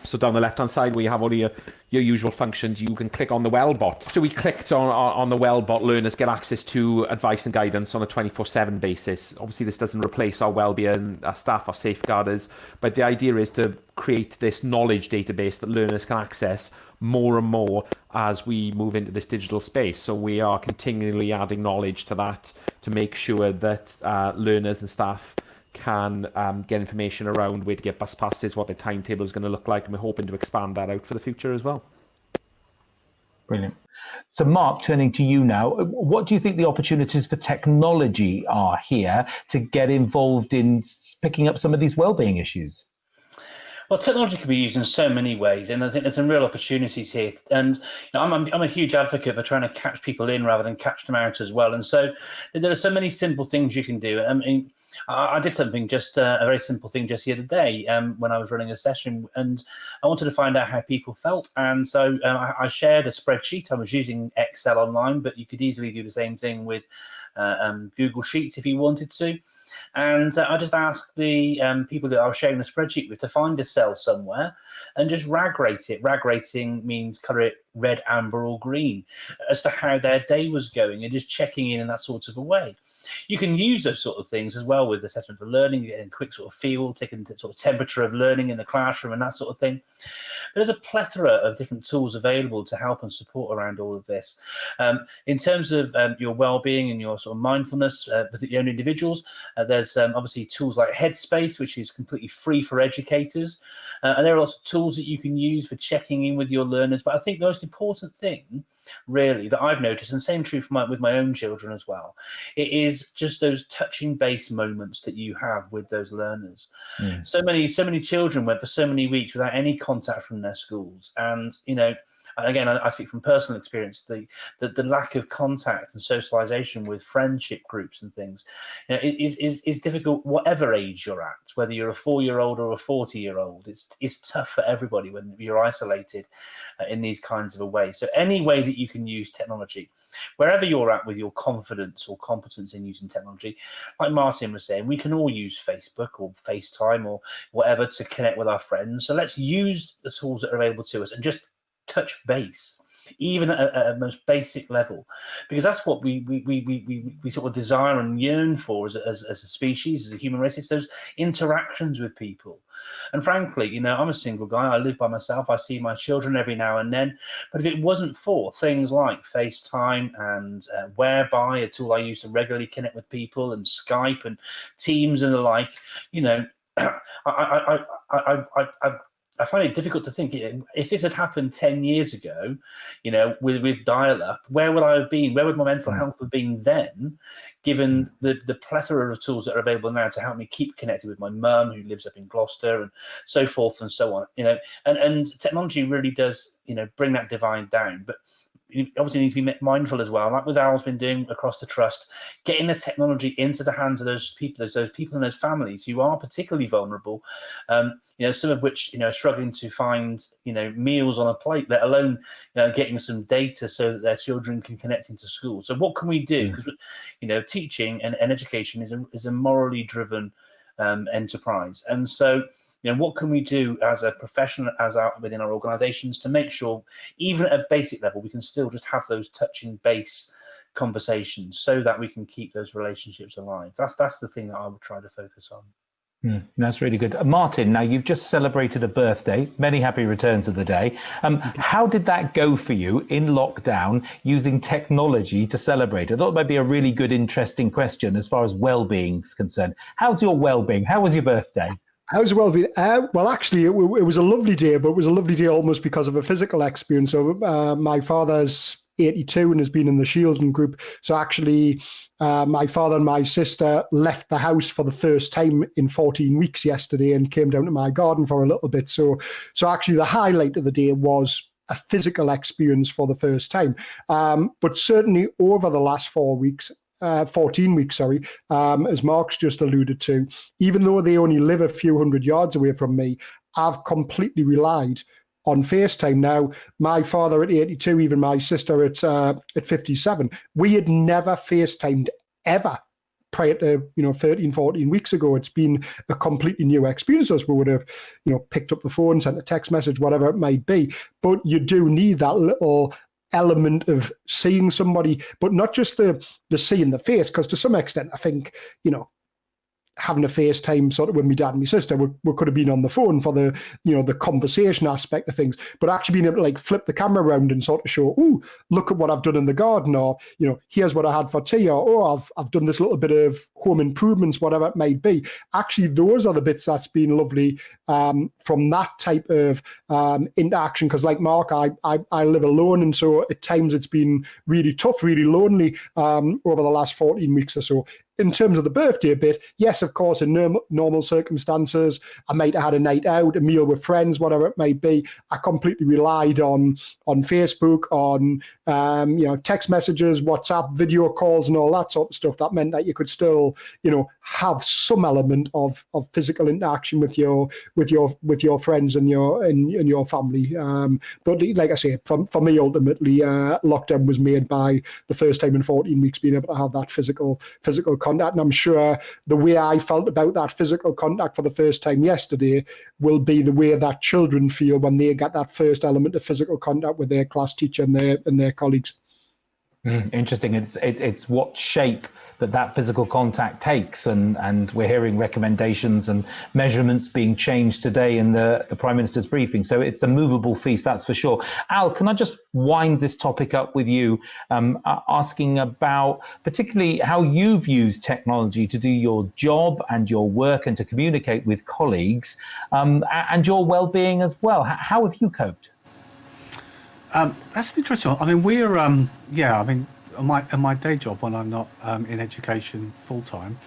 So down the left-hand side, where you have all your usual functions, you can click on the Wellbot. After we clicked on the Wellbot, learners get access to advice and guidance on a 24/7 basis. Obviously, this doesn't replace our wellbeing, our staff, our safeguarders, but the idea is to create this knowledge database that learners can access more and more as we move into this digital space. So we are continually adding knowledge to that to make sure that learners and staff can get information around where to get bus passes, what their timetable is going to look like, and we're hoping to expand that out for the future as well. Brilliant. So Mark, turning to you now, what do you think the opportunities for technology are here to get involved in picking up some of these wellbeing issues? Well, technology can be used in so many ways, and I think there's some real opportunities here. And I'm a huge advocate for trying to catch people in rather than catch them out as well. And so there are so many simple things you can do. I mean, I did something a very simple thing just the other day when I was running a session, and I wanted to find out how people felt. And so I shared a spreadsheet. I was using Excel online, but you could easily do the same thing with Google Sheets if you wanted to. And I just asked the people that I was sharing the spreadsheet with to find a cell somewhere and just rag rate it. Rag rating means colour it red, amber or green as to how their day was going, and just checking in that sort of a way. You can use those sort of things as well with assessment for learning, getting a quick sort of feel, taking the sort of temperature of learning in the classroom and that sort of thing. There's a plethora of different tools available to help and support around all of this. In terms of your well-being and your sort of mindfulness with your own individuals, there's obviously tools like Headspace, which is completely free for educators. And there are lots of tools that you can use for checking in with your learners. But I think the most important thing, really, that I've noticed, and same true for with my own children as well, it is just those touching base moments that you have with those learners. So many children went for so many weeks without any contact from their schools, and again, I speak from personal experience, the lack of contact and socialization with friendship groups and things is difficult whatever age you're at, whether you're a 4-year-old or a 40-year-old. It's tough for everybody when you're isolated in these kinds of a way. So any way that you can use technology, wherever you're at with your confidence or competence in using technology, like Martin was saying, we can all use Facebook or FaceTime or whatever to connect with our friends. So let's use the tools that are available to us and just touch base, even at a most basic level, because that's what we sort of desire and yearn for as a species, as a human race. It's those interactions with people. And frankly, I'm a single guy. I live by myself. I see my children every now and then. But if it wasn't for things like FaceTime and Whereby, a tool I use to regularly connect with people, and Skype and Teams and the like, I find it difficult to think if this had happened 10 years ago, with dial-up, where would I have been? Where would my mental health have been then, given the plethora of tools that are available now to help me keep connected with my mum who lives up in Gloucester and so forth and so on, and technology really does, bring that divide down. But you obviously need to be mindful as well, like with Al's been doing across the trust, getting the technology into the hands of those people and those families who are particularly vulnerable, some of which are struggling to find meals on a plate, let alone getting some data so that their children can connect into school. So what can we do? Because teaching and education is a morally driven enterprise, and so what can we do as a profession, within our organisations, to make sure, even at a basic level, we can still just have those touching base conversations, so that we can keep those relationships alive. That's the thing that I would try to focus on. That's really good. Martin, now you've just celebrated a birthday. Many happy returns of the day. How did that go for you in lockdown, using technology to celebrate? I thought it might be a really good, interesting question as far as well-being is concerned. How's your well-being? How was your birthday? How's it well been? Well, actually, it was a lovely day, but it was a lovely day almost because of a physical experience. So my father's 82 and has been in the Shielding group. So actually, my father and my sister left the house for the first time in 14 weeks yesterday and came down to my garden for a little bit. So actually the highlight of the day was a physical experience for the first time. But certainly over the last 14 weeks, sorry, as Mark's just alluded to, even though they only live a few hundred yards away from me, I've completely relied on FaceTime. Now, my father at 82, even my sister at 57, we had never FaceTimed ever prior to 13, 14 weeks ago. It's been a completely new experience to us. We would have picked up the phone, sent a text message, whatever it might be. But you do need that little element of seeing somebody, but not just the seeing the face, because to some extent I think having a FaceTime sort of with my dad and my sister, we could have been on the phone for the the conversation aspect of things, but actually being able to like flip the camera around and sort of show, oh, look at what I've done in the garden, or here's what I had for tea, or oh, I've done this little bit of home improvements, whatever it might be. Actually, those are the bits that's been lovely from that type of interaction. Because like Mark, I live alone, and so at times it's been really tough, really lonely over the last 14 weeks or so. In terms of the birthday bit, yes, of course, in normal circumstances, I might have had a night out, a meal with friends, whatever it might be. I completely relied on Facebook, on text messages, WhatsApp, video calls, and all that sort of stuff. That meant that you could still, have some element of physical interaction with your friends and your family. But like I say, for me, ultimately, lockdown was made by the first time in 14 weeks being able to have that physical contact. And I'm sure the way I felt about that physical contact for the first time yesterday will be the way that children feel when they get that first element of physical contact with their class teacher and their colleagues. Interesting. It's what shape that physical contact takes, and we're hearing recommendations and measurements being changed today in the Prime Minister's briefing. So it's a movable feast, that's for sure. Al, can I just wind this topic up with you, asking about particularly how you've used technology to do your job and your work and to communicate with colleagues, and your well-being as well. How have you coped? That's interesting. I mean, we're in my day job when I'm not in education full time,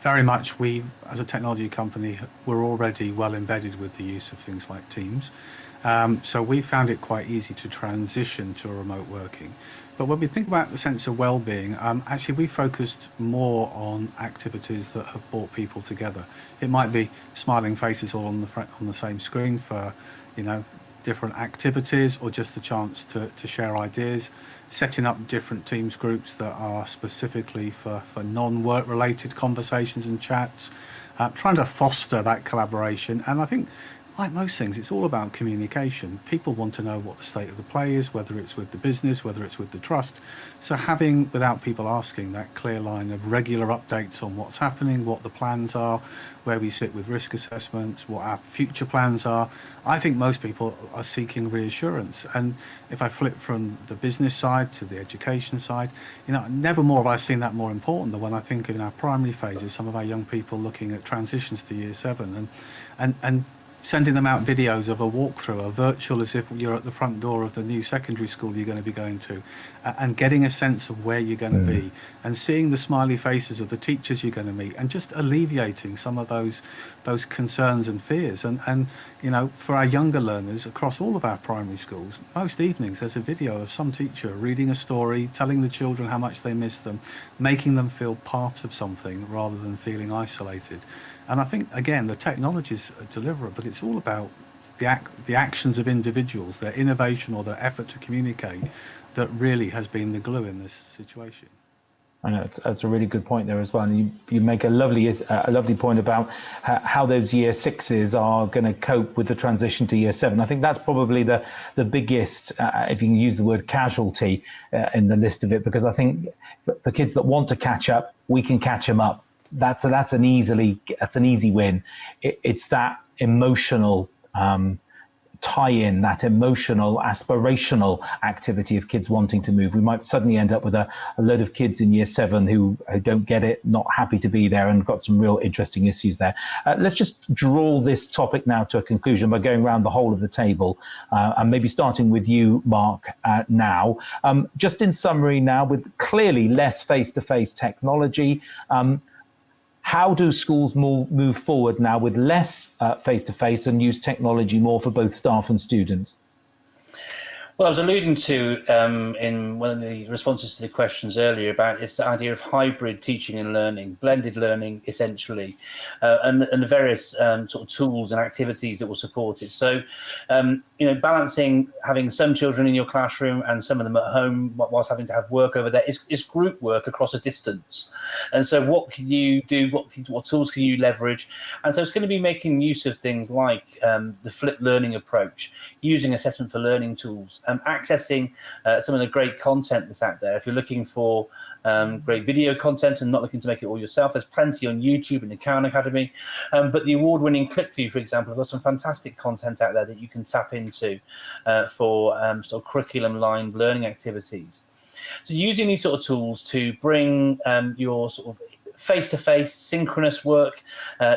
very much we, as a technology company, we're already well embedded with the use of things like Teams. So we found it quite easy to transition to a remote working. But when we think about the sense of well-being, actually we focused more on activities that have brought people together. It might be smiling faces all on the same screen for, different activities, or just the chance to share ideas, setting up different Teams groups that are specifically for non-work related conversations and chats, trying to foster that collaboration. And I think, like most things, it's all about communication. People want to know what the state of the play is, whether it's with the business, whether it's with the trust. So having, without people asking, that clear line of regular updates on what's happening, what the plans are, where we sit with risk assessments, what our future plans are. I think most people are seeking reassurance. And if I flip from the business side to the education side, never more have I seen that more important than when I think in our primary phases, some of our young people looking at transitions to year 7 and sending them out videos of a walkthrough, a virtual, as if you're at the front door of the new secondary school you're going to be going to, and getting a sense of where you're going to be, and seeing the smiley faces of the teachers you're going to meet, and just alleviating some of those concerns and fears. And for our younger learners across all of our primary schools, most evenings there's a video of some teacher reading a story, telling the children how much they miss them, making them feel part of something rather than feeling isolated. And I think, again, the technologies deliver it, but it's all about the actions of individuals, their innovation or their effort to communicate, that really has been the glue in this situation. I know that's a really good point there as well, and you make a lovely point about how those year 6s are going to cope with the transition to year 7. I think that's probably the biggest, if you can use the word casualty in the list of it, because I think for kids that want to catch up, we can catch them up. That's an easy win. It's that emotional tie in that emotional, aspirational activity of kids wanting to move. We might suddenly end up with a load of kids in year 7 who don't get it, not happy to be there, and got some real interesting issues there. Let's just draw this topic now to a conclusion by going around the whole of the table, and maybe starting with you, Mark, now. Just in summary now, with clearly less face-to-face technology, how do schools move forward now with less face-to-face and use technology more for both staff and students? Well, I was alluding to in one of the responses to the questions earlier about it's the idea of hybrid teaching and learning, blended learning, essentially, and the various sort of tools and activities that will support it. So, balancing having some children in your classroom and some of them at home whilst having to have work over there is group work across a distance. And so what can you do? What tools can you leverage? And so it's going to be making use of things like the flipped learning approach, using assessment for learning tools, accessing some of the great content that's out there. If you're looking for great video content and not looking to make it all yourself, there's plenty on YouTube and the Khan Academy. But the award-winning ClickView, for example, have got some fantastic content out there that you can tap into for sort of curriculum-lined learning activities. So using these sort of tools to bring your sort of face-to-face synchronous work,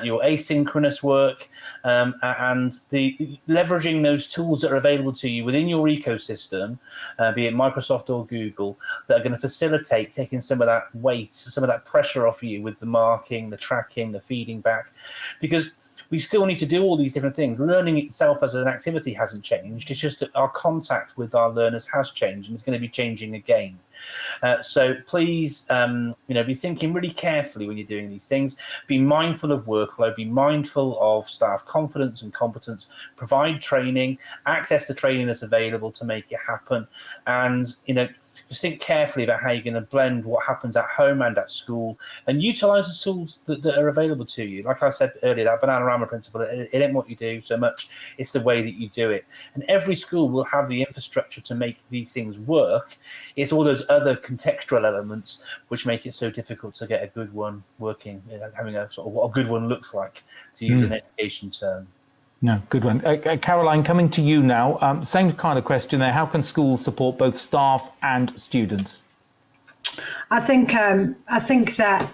your asynchronous work, and the leveraging those tools that are available to you within your ecosystem, be it Microsoft or Google, that are going to facilitate taking some of that weight, some of that pressure off you with the marking, the tracking, the feeding back, because we still need to do all these different things. Learning itself as an activity hasn't changed. It's just that our contact with our learners has changed, and it's going to be changing again. So please, be thinking really carefully when you're doing these things. Be mindful of workload. Be mindful of staff confidence and competence. Provide training. Access the training that's available to make it happen. And just think carefully about how you're going to blend what happens at home and at school, and utilize the tools that are available to you. Like I said earlier, that Bananarama principle, it ain't what you do so much, it's the way that you do it. And every school will have the infrastructure to make these things work. It's all those other contextual elements which make it so difficult to get a good one working, having a sort of what a good one looks like, to use an education term. No, good one. Caroline, coming to you now. Same kind of question there. How can schools support both staff and students? I think that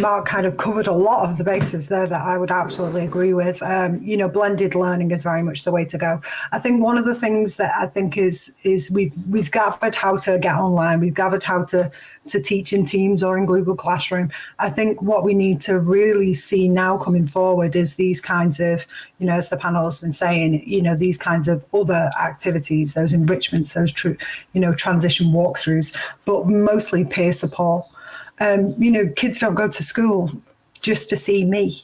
Mark kind of covered a lot of the bases there that I would absolutely agree with. Blended learning is very much the way to go. I think one of the things that I think is we've gathered how to get online. We've gathered how to teach in Teams or in Google Classroom. I think what we need to really see now coming forward is these kinds of, as the panel has been saying, these kinds of other activities, those enrichments, those transition walkthroughs, but mostly peer support. Kids don't go to school just to see me.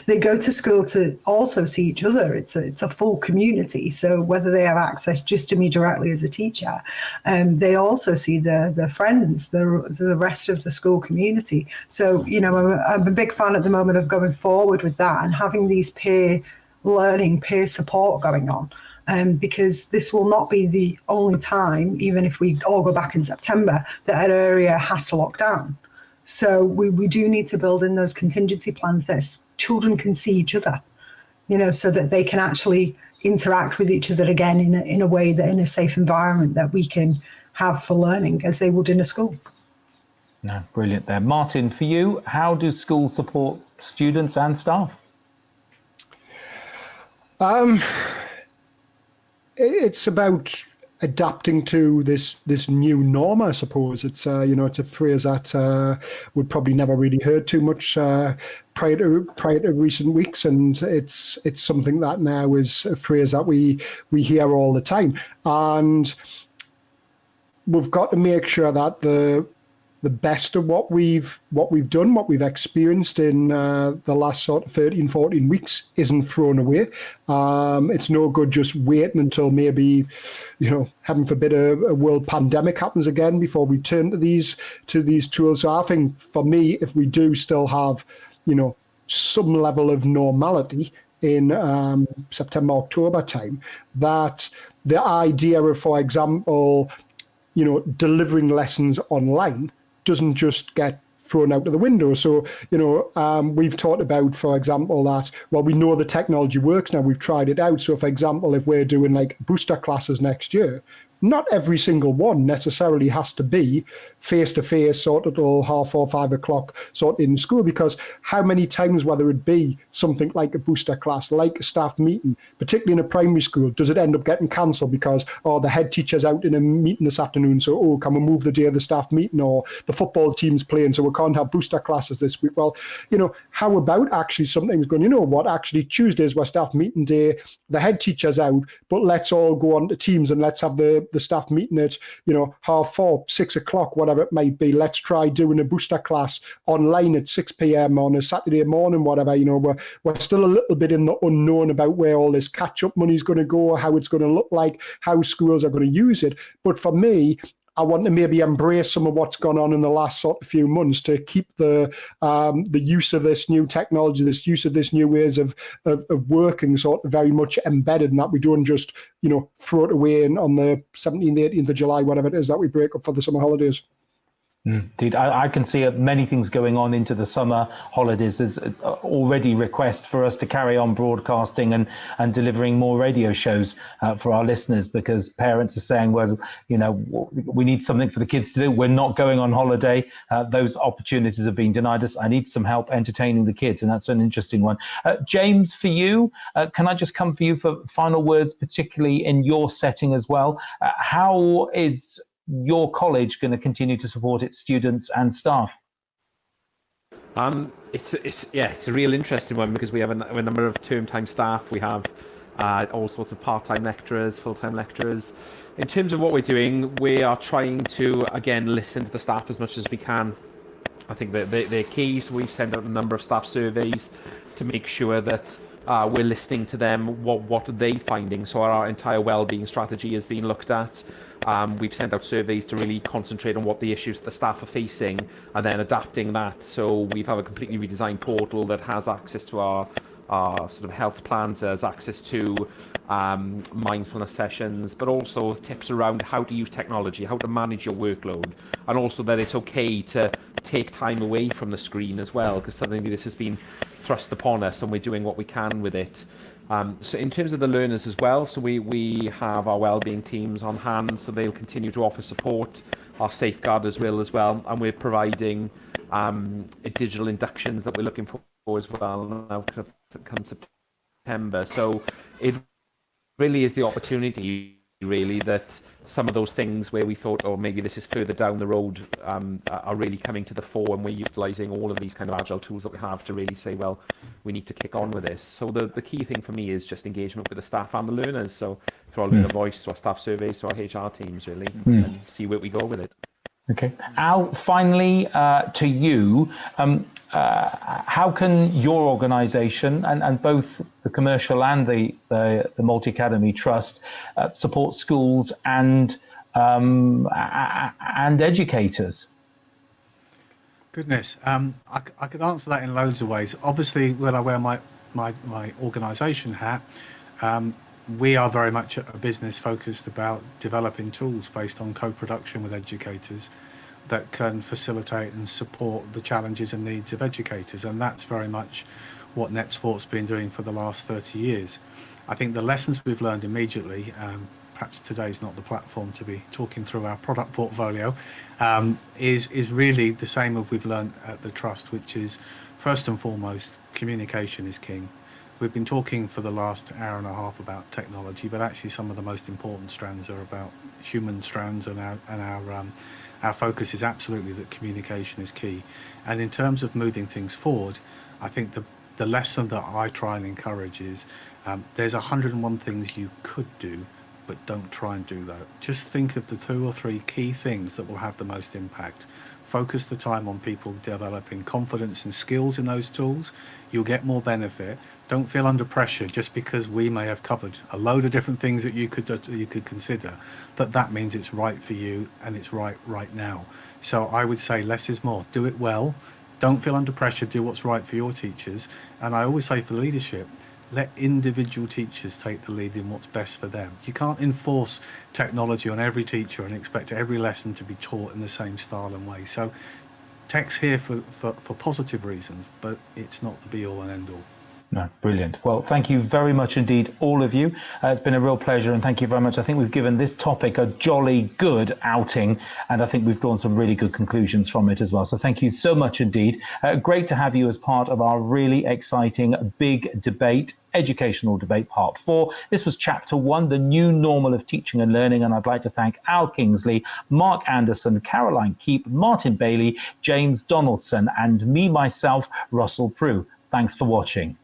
They go to school to also see each other. It's a full community. So whether they have access just to me directly as a teacher, they also see their friends, the rest of the school community. So, I'm a big fan at the moment of going forward with that and having these peer learning, peer support going on. Because this will not be the only time, even if we all go back in September, that an area has to lock down. So we do need to build in those contingency plans that children can see each other, so that they can actually interact with each other again in a way that in a safe environment that we can have for learning as they would in a school. No, brilliant there. Martin, for you, how do schools support students and staff? It's about adapting to this new norm, I suppose. It's it's a phrase that we'd probably never really heard too much prior to recent weeks, and it's something that now is a phrase that we hear all the time. And we've got to make sure that the best of what we've done, what we've experienced in the last sort of 13, 14 weeks isn't thrown away. It's no good just waiting until maybe, heaven forbid, a world pandemic happens again before we turn to these tools. So I think for me, if we do still have, some level of normality in September, October time, that the idea of, for example, delivering lessons online doesn't just get thrown out of the window. So, we've talked about, for example, that, well, we know the technology works now, we've tried it out. So, for example, if we're doing like booster classes next year, not every single one necessarily has to be face-to-face, sort of till 4:30, 5 o'clock, sort of in school, because how many times, whether it be something like a booster class, like a staff meeting, particularly in a primary school, does it end up getting cancelled because, the head teacher's out in a meeting this afternoon, so, can we move the day of the staff meeting, or the football team's playing, so we can't have booster classes this week. Well, how about actually sometimes going, actually Tuesday's our staff meeting day, the head teacher's out, but let's all go on to Teams and let's have the staff meeting at 4:30, 6 o'clock, whatever it might be. Let's try doing a booster class online at 6 p.m. on a Saturday morning, whatever. We're still a little bit in the unknown about where all this catch-up money is going to go, how it's going to look like, how schools are going to use it. But for me, I want to maybe embrace some of what's gone on in the last sort of few months to keep the use of this new technology, this use of this new ways of working sort of very much embedded, and that we don't just, throw it away on the 17th, 18th of July, whatever it is that we break up for the summer holidays. Indeed, I can see many things going on into the summer holidays. There's already requests for us to carry on broadcasting and delivering more radio shows for our listeners, because parents are saying, well, we need something for the kids to do. We're not going on holiday. Those opportunities have been denied us. I need some help entertaining the kids, and that's an interesting one. James, for you, can I just come for you for final words, particularly in your setting as well? How is your college going to continue to support its students and staff? It's a real interesting one, because we have a number of term-time staff. We have all sorts of part-time lecturers, full-time lecturers. In terms of what we're doing, we are trying to, again, listen to the staff as much as we can. I think that they're key, so we've sent out a number of staff surveys to make sure that we're listening to them. What are they finding? So our entire well-being strategy is being looked at. We've sent out surveys to really concentrate on what the issues the staff are facing, and then adapting that. So we have a completely redesigned portal that has access to our sort of health plans, has access to mindfulness sessions, but also tips around how to use technology, how to manage your workload, and also that it's okay to take time away from the screen as well, because suddenly this has been thrust upon us and we're doing what we can with it. So in terms of the learners as well, so we have our wellbeing teams on hand, so they'll continue to offer support. Our safeguarders will as well, and we're providing digital inductions that we're looking for as well now come September. So it really is the opportunity, really, that some of those things where we thought, oh, maybe this is further down the road, are really coming to the fore, and we're utilising all of these kind of agile tools that we have to really say, well, we need to kick on with this. So the key thing for me is just engagement with the staff and the learners. So through our learner voice, through our staff surveys, through our HR teams, really, and see where we go with it. Okay. Al, finally, to you, how can your organisation and both the commercial and the Multi-Academy Trust support schools and educators? Goodness, I could answer that in loads of ways. Obviously, when I wear my organisation hat, we are very much a business focused about developing tools based on co-production with educators that can facilitate and support the challenges and needs of educators, and that's very much what NetSport's been doing for the last 30 years. I think the lessons we've learned immediately, perhaps today's not the platform to be talking through our product portfolio, is really the same as we've learned at the Trust, which is, first and foremost, communication is king. We've been talking for the last hour and a half about technology, but actually some of the most important strands are about human strands, and our focus is absolutely that communication is key. And in terms of moving things forward, I think the lesson that I try and encourage is there's 101 things you could do, but don't try and do that. Just think of the 2 or 3 key things that will have the most impact. Focus the time on people developing confidence and skills in those tools. You'll get more benefit. Don't feel under pressure just because we may have covered a load of different things that you could consider, that means it's right for you and it's right now. So I would say less is more. Do it well. Don't feel under pressure. Do what's right for your teachers. And I always say for leadership, let individual teachers take the lead in what's best for them. You can't enforce technology on every teacher and expect every lesson to be taught in the same style and way. So tech's here for positive reasons, but it's not the be all and end all. No, brilliant. Well, thank you very much indeed, all of you. It's been a real pleasure, and thank you very much. I think we've given this topic a jolly good outing, and I think we've drawn some really good conclusions from it as well. So thank you so much indeed. Great to have you as part of our really exciting big debate, educational debate part 4. This was chapter 1, the new normal of teaching and learning, and I'd like to thank Al Kingsley, Mark Anderson, Caroline Keep, Martin Bailey, James Donaldson, and me, myself, Russell Prue. Thanks for watching.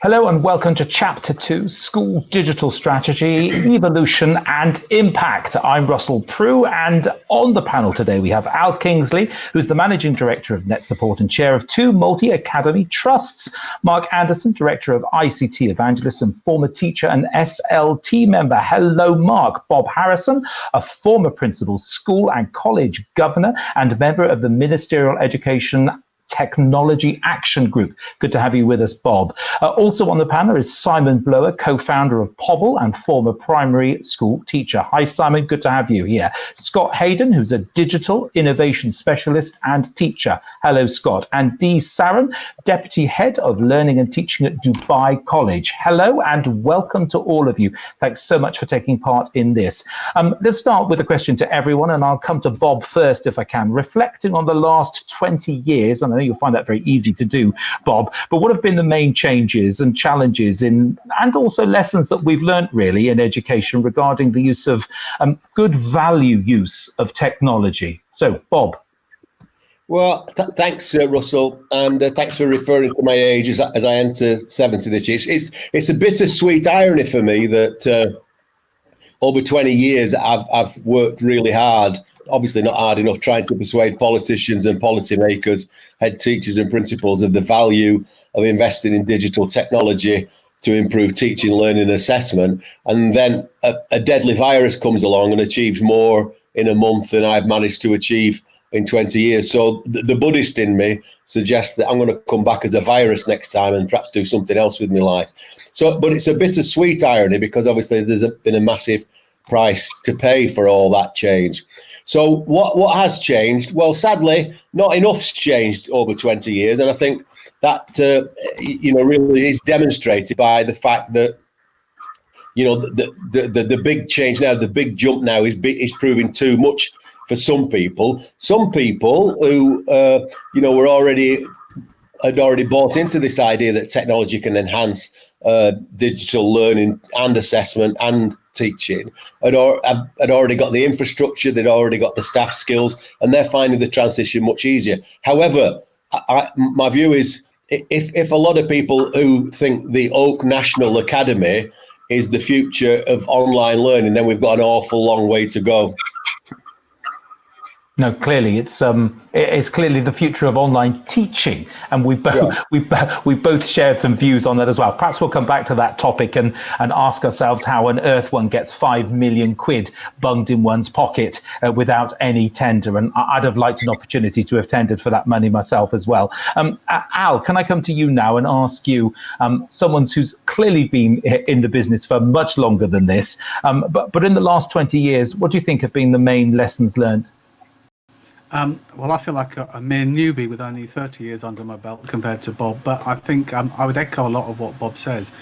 Hello and welcome to Chapter 2, School Digital Strategy, Evolution and Impact. I'm Russell Prue, and on the panel today we have Al Kingsley, who's the Managing Director of Net Support and Chair of 2 multi-academy trusts, Mark Anderson, Director of ICT Evangelist and former teacher and SLT member. Hello, Mark. Bob Harrison, a former principal, school and college governor and member of the Ministerial Education Technology Action Group. Good to have you with us, Bob. Also on the panel is Simon Blower, co-founder of Pobble and former primary school teacher. Hi, Simon. Good to have you here. Scott Hayden, who's a digital innovation specialist and teacher. Hello, Scott. And Dee Saran, deputy head of learning and teaching at Dubai College. Hello and welcome to all of you. Thanks so much for taking part in this. Let's start with a question to everyone, and I'll come to Bob first if I can. Reflecting on the last 20 years, and I know you'll find that very easy to do, Bob, but what have been the main changes and challenges and also lessons that we've learnt really in education regarding the use of good value use of technology? So, Bob. Well, thanks, Russell, and thanks for referring to my age as I enter 70 this year. It's a bittersweet irony for me that over 20 years I've worked really hard, obviously not hard enough, trying to persuade politicians and policymakers, head teachers and principals of the value of investing in digital technology to improve teaching, learning and assessment. And then a deadly virus comes along and achieves more in a month than I've managed to achieve in 20 years. So the Buddhist in me suggests that I'm going to come back as a virus next time and perhaps do something else with my life. So, but it's a bittersweet irony because obviously there's been a massive price to pay for all that change. So what has changed? Well, sadly, not enough's changed over 20 years. And I think that, really is demonstrated by the fact that, the big change now, the big jump now is proving too much for some people. Some people who, had already bought into this idea that technology can enhance digital learning and assessment and teaching, had already got the infrastructure, they'd already got the staff skills, and they're finding the transition much easier. However, my view is if a lot of people who think the Oak National Academy is the future of online learning, then we've got an awful long way to go. No, clearly it's clearly the future of online teaching, and we both shared some views on that as well. Perhaps we'll come back to that topic and ask ourselves how on earth one gets 5 million quid bunged in one's pocket without any tender. And I'd have liked an opportunity to have tendered for that money myself as well. Al, can I come to you now and ask you, someone who's clearly been in the business for much longer than this, but in the last 20 years, what do you think have been the main lessons learned? Well, I feel like a mere newbie with only 30 years under my belt compared to Bob, but I think I would echo a lot of what Bob says.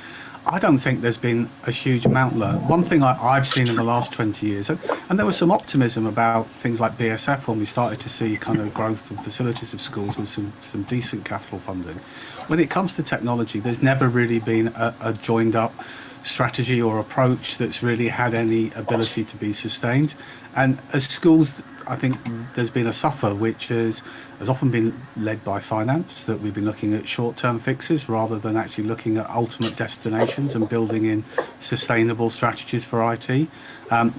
I don't think there's been a huge amount learned. One thing I've seen in the last 20 years, and there was some optimism about things like BSF when we started to see kind of growth and facilities of schools with some decent capital funding. When it comes to technology, there's never really been a joined up strategy or approach that's really had any ability to be sustained. And as schools, I think there's been a suffer which has often been led by finance, that we've been looking at short-term fixes rather than actually looking at ultimate destinations and building in sustainable strategies for IT.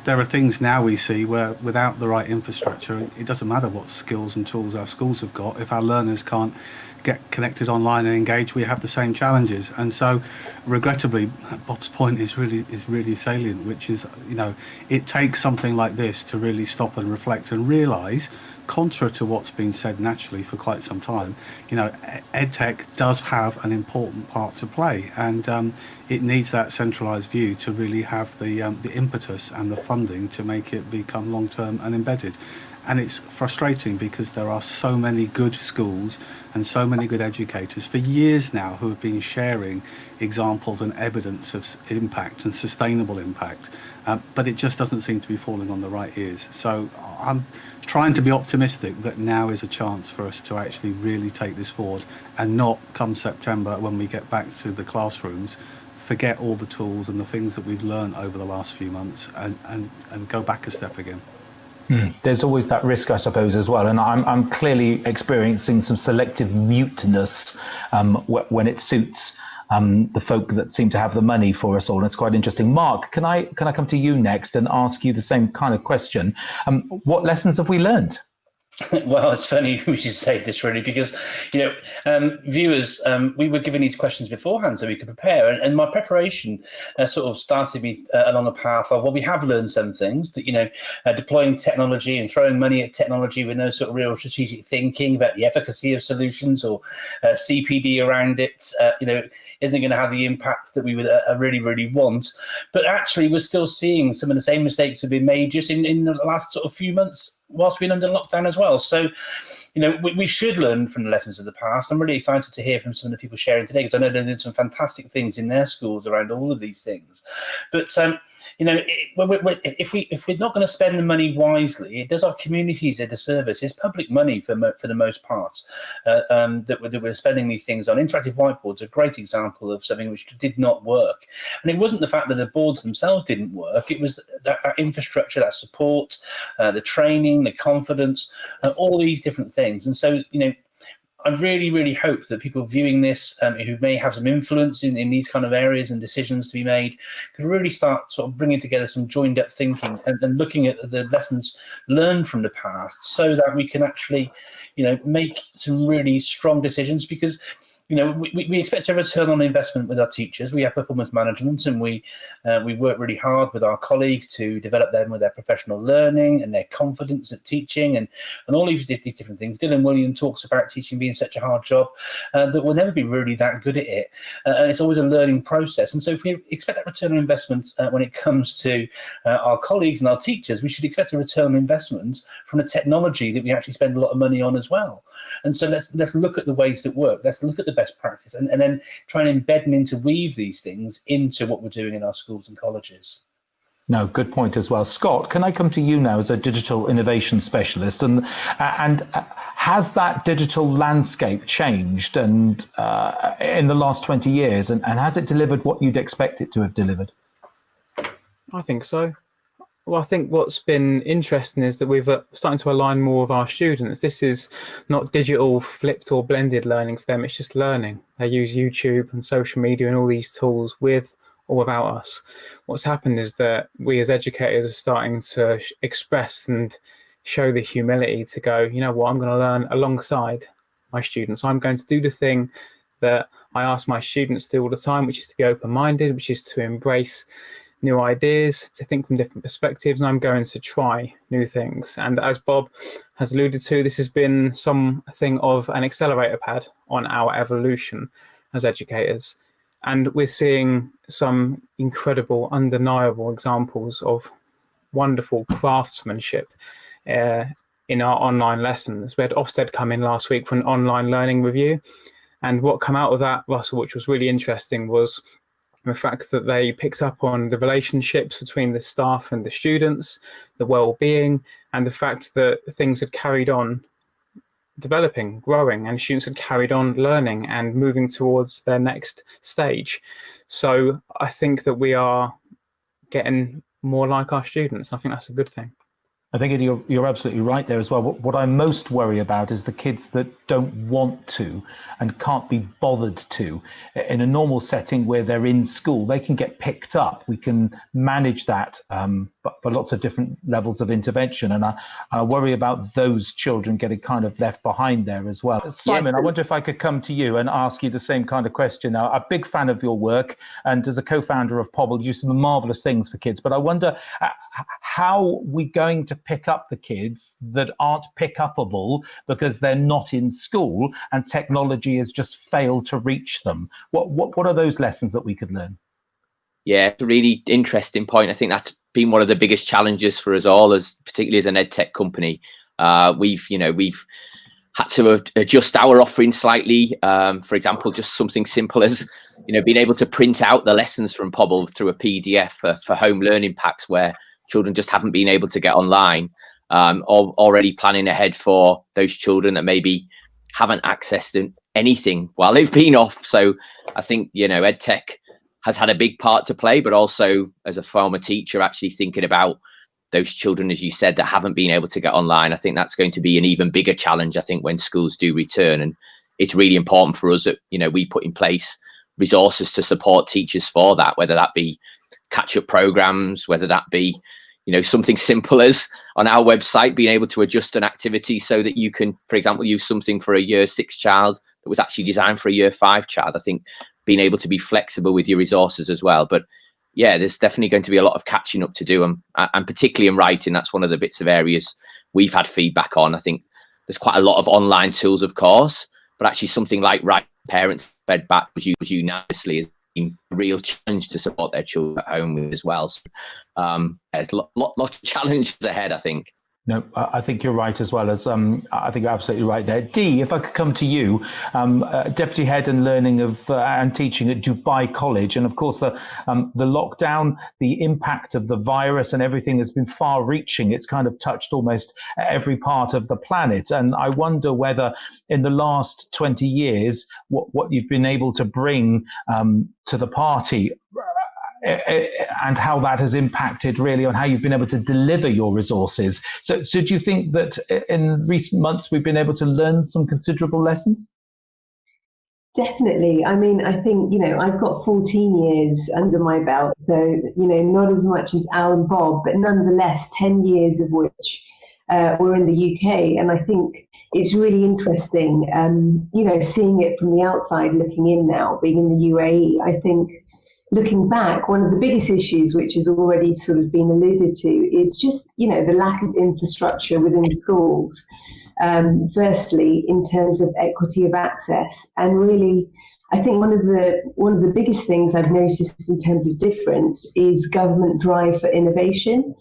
There are things now we see where without the right infrastructure, it doesn't matter what skills and tools our schools have got. If our learners can't get connected online and engage, we have the same challenges. And so regrettably, Bob's point is really salient, which is, you know, it takes something like this to really stop and reflect and realise, contrary to what's been said naturally for quite some time, you know, edtech does have an important part to play, and it needs that centralised view to really have the impetus and the funding to make it become long-term and embedded. And it's frustrating because there are so many good schools and so many good educators for years now who have been sharing examples and evidence of impact and sustainable impact, but it just doesn't seem to be falling on the right ears. So I'm trying to be optimistic that now is a chance for us to actually really take this forward, and not come September when we get back to the classrooms, forget all the tools and the things that we've learned over the last few months and go back a step again. There's always that risk, I suppose, as well. And I'm clearly experiencing some selective muteness when it suits the folk that seem to have the money for us all. And it's quite interesting. Mark, can I come to you next and ask you the same kind of question? What lessons have we learned? Well, it's funny we should say this, really, because, you know, viewers, we were given these questions beforehand so we could prepare, and my preparation sort of started me along a path of, well, we have learned some things that, you know, deploying technology and throwing money at technology with no sort of real strategic thinking about the efficacy of solutions or CPD around it, you know, isn't going to have the impact that we would really want. But actually, we're still seeing some of the same mistakes have been made just in the last sort of few months whilst we're under lockdown as well. So, you know, we should learn from the lessons of the past. I'm really excited to hear from some of the people sharing today, because I know they're doing some fantastic things in their schools around all of these things. But, you know, if we're not going to spend the money wisely, it does our communities a disservice. It's public money for the most part that we're spending these things on. Interactive whiteboards are a great example of something which did not work. And it wasn't the fact that the boards themselves didn't work. It was that infrastructure, that support, the training, the confidence, all these different things. And so, you know, I really hope that people viewing this who may have some influence in these kind of areas and decisions to be made could really start sort of bringing together some joined up thinking and looking at the lessons learned from the past, so that we can actually, you know, make some really strong decisions. Because, you know, we expect a return on investment with our teachers. We have performance management, and we work really hard with our colleagues to develop them with their professional learning and their confidence at teaching and all these different things. Dylan William talks about teaching being such a hard job that we'll never be really that good at it. And it's always a learning process. And so if we expect that return on investment when it comes to our colleagues and our teachers, we should expect a return on investment from the technology that we actually spend a lot of money on as well. And so let's look at the ways that work. Let's look at the best practice and then try and embed and interweave these things into what we're doing in our schools and colleges. No, good point as well. Scott, can I come to you now as a digital innovation specialist? And has that digital landscape changed and in the last 20 years, and has it delivered what you'd expect it to have delivered? I think so. Well, I think what's been interesting is that we've starting to align more of our students. This is not digital, flipped or blended learning to them. It's just learning. They use YouTube and social media and all these tools with or without us. What's happened is that we as educators are starting to express and show the humility to go, you know what, I'm going to learn alongside my students. I'm going to do the thing that I ask my students to do all the time, which is to be open-minded, which is to embrace new ideas, to think from different perspectives, and I'm going to try new things. And as Bob has alluded to, this has been something of an accelerator pad on our evolution as educators. And we're seeing some incredible, undeniable examples of wonderful craftsmanship in our online lessons. We had Ofsted come in last week for an online learning review. And what came out of that, Russell, which was really interesting, was the fact that they picked up on the relationships between the staff and the students, the well-being, and the fact that things had carried on developing, growing, and students had carried on learning and moving towards their next stage. So I think that we are getting more like our students. I think that's a good thing. I think you're absolutely right there as well. What I most worry about is the kids that don't want to and can't be bothered to. In a normal setting where they're in school, they can get picked up. We can manage that for lots of different levels of intervention. And I worry about those children getting kind of left behind there as well. Simon, I wonder if I could come to you and ask you the same kind of question. Now, I'm a big fan of your work, and as a co-founder of Pobble, you do some marvelous things for kids. But I wonder how we're going to pick up the kids that aren't pick-upable because they're not in school and technology has just failed to reach them. What are those lessons that we could learn? Yeah, it's a really interesting point. I think that's been one of the biggest challenges for us all, particularly as an edtech company. We've had to adjust our offering slightly. For example, just something simple as being able to print out the lessons from Pobble through a PDF for home learning packs where children just haven't been able to get online. Already planning ahead for those children that maybe haven't accessed anything while they've been off. So I think edtech has had a big part to play, but also as a former teacher, actually thinking about those children, as you said, that haven't been able to get online. I think that's going to be an even bigger challenge, I think, when schools do return. And it's really important for us that, we put in place resources to support teachers for that, whether that be catch-up programs, whether that be, something simple as on our website, being able to adjust an activity so that you can, for example, use something for a year 6 child that was actually designed for a year 5 child. I think being able to be flexible with your resources as well. But yeah, there's definitely going to be a lot of catching up to do, and particularly in writing. That's one of the bits of areas we've had feedback on. I think there's quite a lot of online tools, of course, but actually something like Wright Parents Fed Back was unanimously as being a real challenge to support their children at home with as well. So there's a lot of challenges ahead, I think. No, I think you're right as well. As I think you're absolutely right there. Dee, if I could come to you, Deputy Head and Learning and Teaching at Dubai College, and of course the lockdown, the impact of the virus and everything has been far-reaching. It's kind of touched almost every part of the planet, and I wonder whether in the last 20 years, what you've been able to bring to the party and how that has impacted really on how you've been able to deliver your resources. So do you think that in recent months we've been able to learn some considerable lessons? Definitely. I mean, I think, I've got 14 years under my belt, so, not as much as Al and Bob, but nonetheless, 10 years of which were in the UK. And I think it's really interesting, seeing it from the outside looking in now, being in the UAE. I think looking back, one of the biggest issues, which has already sort of been alluded to, is just, the lack of infrastructure within schools. Firstly, in terms of equity of access, and really, I think one of the biggest things I've noticed in terms of difference is government drive for innovation.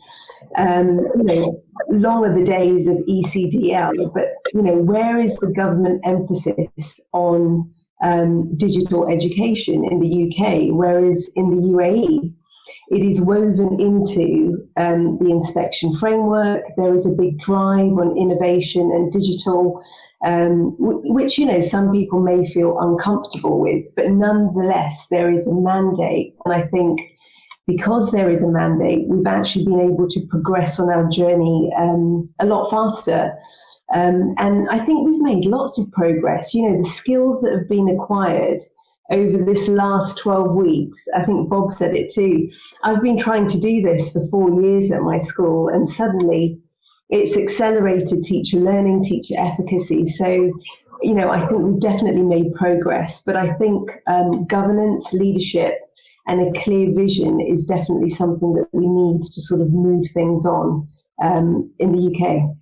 Long are the days of ECDL, but where is the government emphasis on digital education in the UK, whereas in the UAE, it is woven into the inspection framework. There is a big drive on innovation and digital, which, some people may feel uncomfortable with, but nonetheless, there is a mandate. And I think because there is a mandate, we've actually been able to progress on our journey a lot faster. And I think we've made lots of progress. The skills that have been acquired over this last 12 weeks, I think Bob said it too. I've been trying to do this for 4 years at my school, and suddenly it's accelerated teacher learning, teacher efficacy. So, I think we've definitely made progress, but I think governance, leadership, and a clear vision is definitely something that we need to sort of move things on in the UK.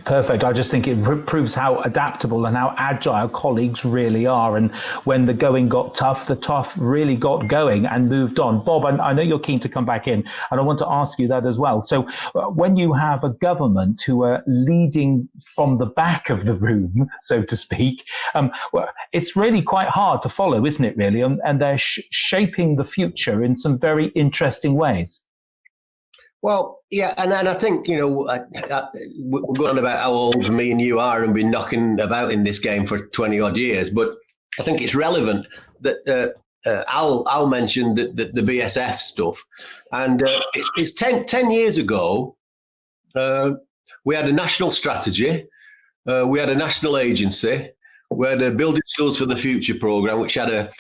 Perfect. I just think it proves how adaptable and how agile colleagues really are. And when the going got tough, the tough really got going and moved on. Bob, I know you're keen to come back in, and I want to ask you that as well. So when you have a government who are leading from the back of the room, so to speak, well, it's really quite hard to follow, isn't it, really? And they're shaping the future in some very interesting ways. Well, yeah, and I think, we're going on about how old me and you are and been knocking about in this game for 20 odd years, but I think it's relevant that Al mentioned the BSF stuff, and it's 10 years ago, We had a national strategy. We had a national agency. We had a Building Schools for the Future programme, which had a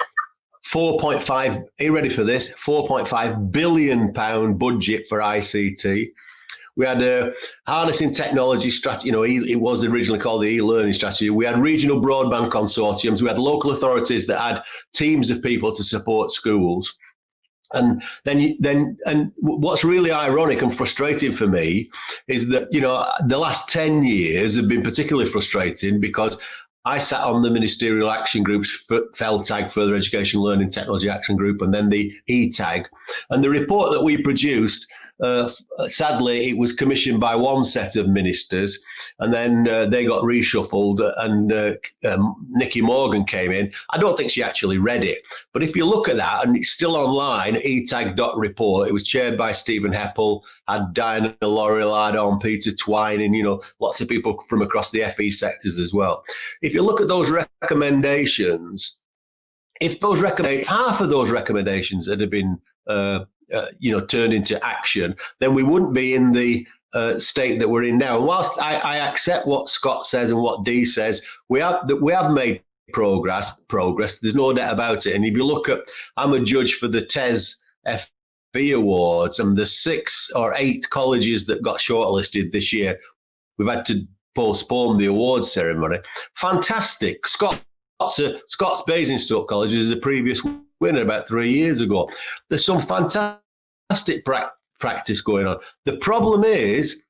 4.5, are you ready for this? £4.5 billion budget for ICT. We had a harnessing technology strategy, it was originally called the e-learning strategy. We had regional broadband consortiums. We had local authorities that had teams of people to support schools. And then what's really ironic and frustrating for me is that, the last 10 years have been particularly frustrating because I sat on the Ministerial Action Group's FELTAG, Further Education Learning Technology Action Group, and then the ETAG. And the report that we produced, sadly, it was commissioned by one set of ministers, and then they got reshuffled, and Nikki Morgan came in. I don't think she actually read it. But if you look at that, and it's still online, etag.report, it was chaired by Stephen Heppel, had Diana Laurel on, Peter Twining, lots of people from across the FE sectors as well. If you look at those recommendations, if half of those recommendations had been turned into action, then we wouldn't be in the state that we're in now. And whilst I accept what Scott says and what Dee says, we have made progress. There's no doubt about it. And if you look at, I'm a judge for the TES FE Awards, and the 6 or 8 colleges that got shortlisted this year, we've had to postpone the awards ceremony. Fantastic. Scott's Basingstoke College is a previous winner about 3 years ago. There's some fantastic practice going on. The problem is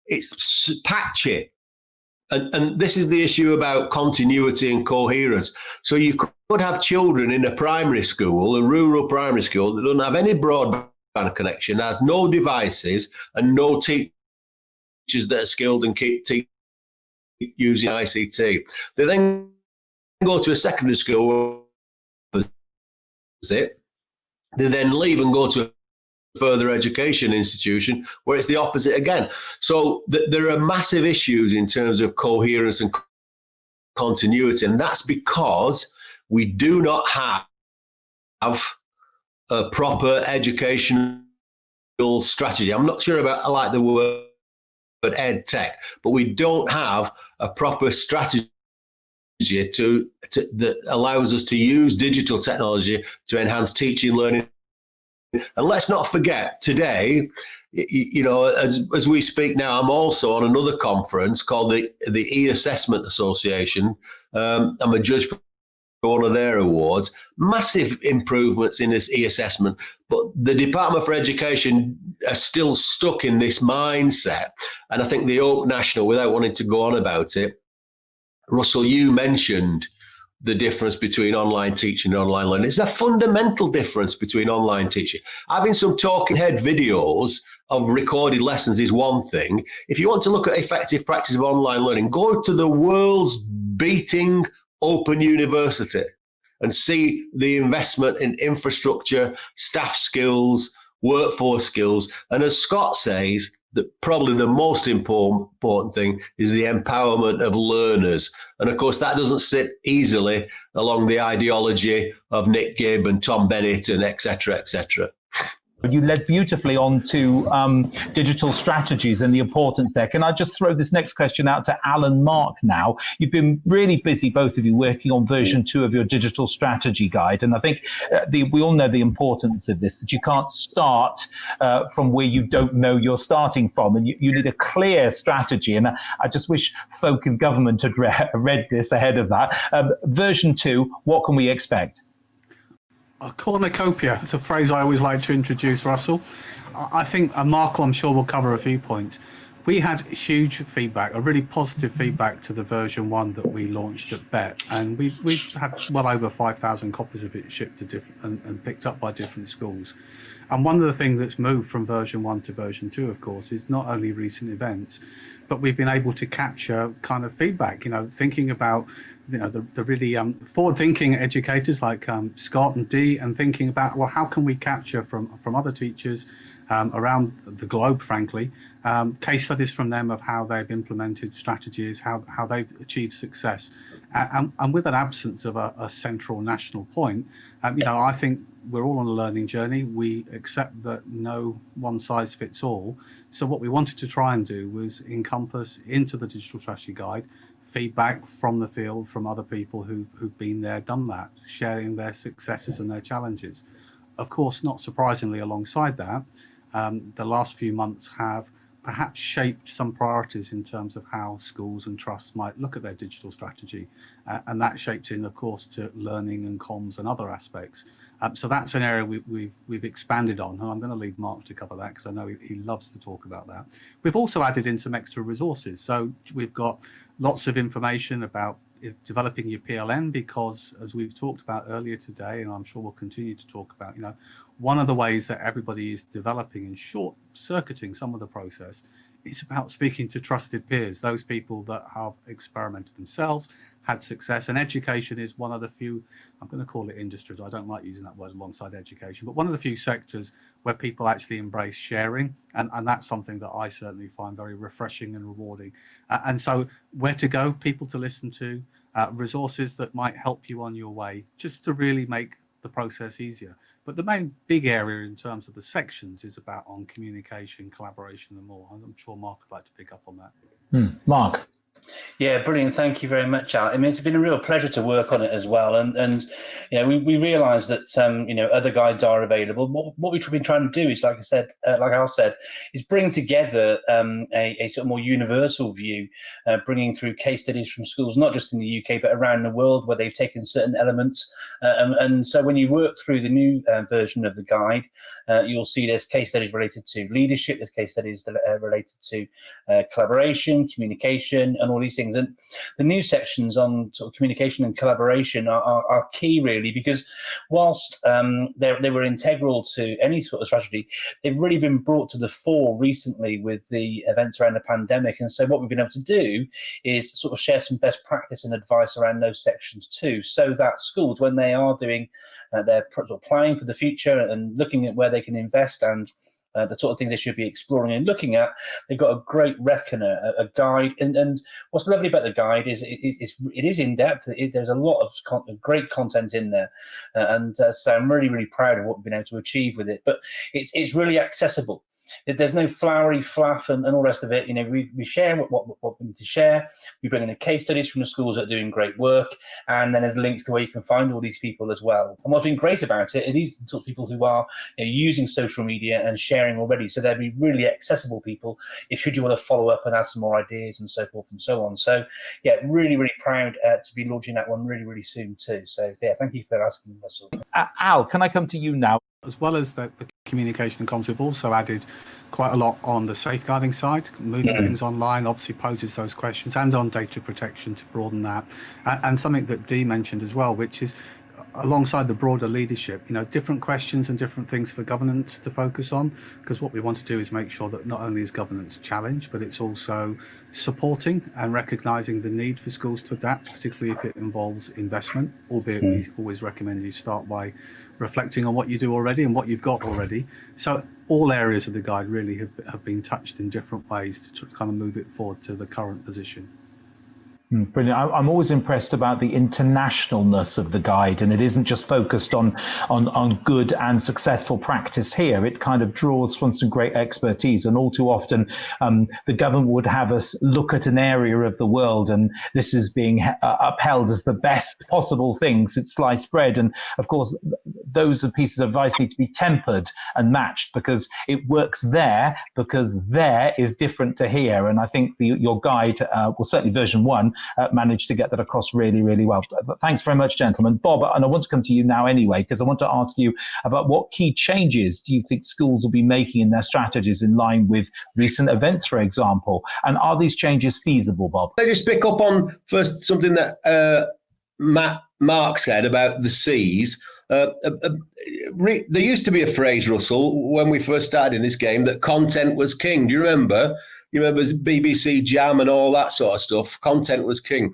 it's patchy. And this is the issue about continuity and coherence. So you could have children in a primary school, a rural primary school, that don't have any broadband connection, has no devices and no teachers that are skilled and keep using ICT. They then go to a secondary school, they then leave and go to a further education institution where it's the opposite again. So there are massive issues in terms of coherence and continuity, and that's because we do not have a proper educational strategy. I'm not sure I like the word edtech, but we don't have a proper strategy that allows us to use digital technology to enhance teaching, learning. And let's not forget, today, as we speak now, I'm also on another conference called the E-Assessment Association. I'm a judge for one of their awards. Massive improvements in this e-assessment, but the Department for Education are still stuck in this mindset. And I think the Oak National, without wanting to go on about it, Russell, you mentioned the difference between online teaching and online learning. It's a fundamental difference between online teaching. Having some talking head videos of recorded lessons is one thing. If you want to look at effective practice of online learning, go to the world's beating Open University and see the investment in infrastructure, staff skills, workforce skills. And as Scott says, that probably the most important thing is the empowerment of learners. And of course, that doesn't sit easily along the ideology of Nick Gibb and Tom Bennett and et cetera, et cetera. You led beautifully on to digital strategies and the importance there. Can I just throw this next question out to Alan Mark now? You've been really busy, both of you, working on version 2 of your digital strategy guide. And I think we all know the importance of this, that you can't start from where you don't know you're starting from. And you need a clear strategy. And I just wish folk in government had read this ahead of that. Version 2, what can we expect? A cornucopia. It's a phrase I always like to introduce, Russell. I think Mark, I'm sure, will cover a few points. We had huge feedback, a really positive feedback to the version 1 that we launched at BET, and we've had well over 5,000 copies of it shipped to different and picked up by different schools. And one of the things that's moved from version 1 to version 2, of course, is not only recent events, but we've been able to capture kind of feedback, thinking about, the really forward-thinking educators like Scott and Dee, and thinking about, well, how can we capture from other teachers around the globe, frankly, case studies from them of how they've implemented strategies, how they've achieved success. And with an absence of a central national point, I think we're all on a learning journey. We accept that no one size fits all. So what we wanted to try and do was encompass into the digital strategy guide feedback from the field, from other people who've been there, done that, sharing their successes and their challenges. Of course, not surprisingly, alongside that, the last few months have perhaps shaped some priorities in terms of how schools and trusts might look at their digital strategy. And that shapes in, of course, to learning and comms and other aspects. So that's an area we've expanded on, and I'm going to leave Mark to cover that because I know he loves to talk about that. We've also added in some extra resources. So we've got lots of information about developing your PLN, because as we've talked about earlier today, and I'm sure we'll continue to talk about, one of the ways that everybody is developing and short-circuiting some of the process is about speaking to trusted peers, those people that have experimented themselves, had success. And education is one of the few, I'm going to call it industries, I don't like using that word alongside education, but one of the few sectors where people actually embrace sharing. And that's something that I certainly find very refreshing and rewarding. And so where to go, people to listen to, resources that might help you on your way, just to really make the process easier. But the main big area in terms of the sections is about on communication, collaboration and more. I'm sure Mark would like to pick up on that. Mark. Yeah, brilliant. Thank you very much, Al. I mean, it's been a real pleasure to work on it as well. And we realise that, other guides are available. What we've been trying to do is, like I said, like Al said, is bring together a sort of more universal view, bringing through case studies from schools, not just in the UK, but around the world where they've taken certain elements. And so when you work through the new version of the guide, you'll see there's case studies related to leadership, there's case studies that are related to collaboration, communication, and all these things. And the new sections on sort of communication and collaboration are key, really, because whilst they were integral to any sort of strategy, they've really been brought to the fore recently with the events around the pandemic. And so what we've been able to do is sort of share some best practice and advice around those sections too, so that schools, when they are doing their sort of planning for the future and looking at where they can invest and the sort of things they should be exploring and looking at, they've got a great reckoner, a guide. And what's lovely about the guide is it is in depth. There's a lot of great content in there, so I'm really, really proud of what we've been able to achieve with it. But it's really accessible. There's no flowery fluff and all the rest of it. We share what we need to share. We bring in the case studies from the schools that are doing great work, and then there's links to where you can find all these people as well. And what's been great about it are these sorts of people who are using social media and sharing already. So they'll be really accessible people should you want to follow up and add some more ideas and so forth and so on. So yeah, really, really proud to be launching that one really, really soon too. So yeah, thank you for asking, Russell. Al, can I come to you now? As well as the communication and comms, we've also added quite a lot on the safeguarding side. Moving things online obviously poses those questions, and on data protection to broaden that. And something that Dee mentioned as well, which is alongside the broader leadership, different questions and different things for governance to focus on, because what we want to do is make sure that not only is governance challenged, but it's also supporting and recognising the need for schools to adapt, particularly if it involves investment, albeit we always recommend you start by reflecting on what you do already and what you've got already. So all areas of the guide really have been touched in different ways to kind of move it forward to the current position. Brilliant. I'm always impressed about the internationalness of the guide, and it isn't just focused on good and successful practice here. It kind of draws from some great expertise, and all too often the government would have us look at an area of the world, and this is being upheld as the best possible things. It's sliced bread, and of course those pieces of advice need to be tempered and matched, because it works there, because there is different to here. And I think your guide, well, certainly version 1, managed to get that across really, really well. But thanks very much, gentlemen. Bob, and I want to come to you now anyway, because I want to ask you about what key changes do you think schools will be making in their strategies in line with recent events, for example? And are these changes feasible, Bob? Let me just pick up on first something that Mark said about the C's. There used to be a phrase, Russell, when we first started in this game, that content was king. Do you remember? You remember BBC Jam and all that sort of stuff? Content was king.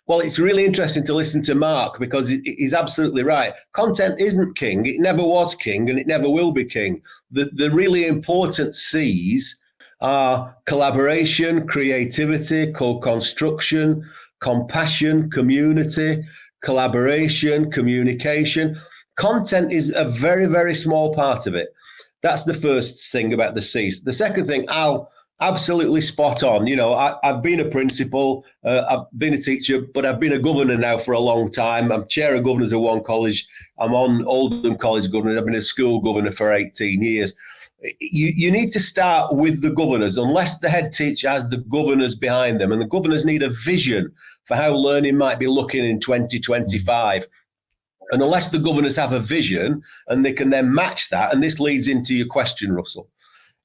Well, it's really interesting to listen to Mark, because he's absolutely right. Content isn't king. It never was king, and it never will be king. The really important C's are collaboration, creativity, co-construction, compassion, community, collaboration, communication. Content is a very, very small part of it. That's the first thing about the C's. The second thing, Al, absolutely spot on. You know, I've been a principal, I've been a teacher, but I've been a governor now for a long time. I'm chair of governors of one college. I'm on Oldham College governor. I've been a school governor for 18 years. You need to start with the governors, unless the head teacher has the governors behind them. And the governors need a vision for how learning might be looking in 2025. And unless the governors have a vision and they can then match that, and this leads into your question, Russell,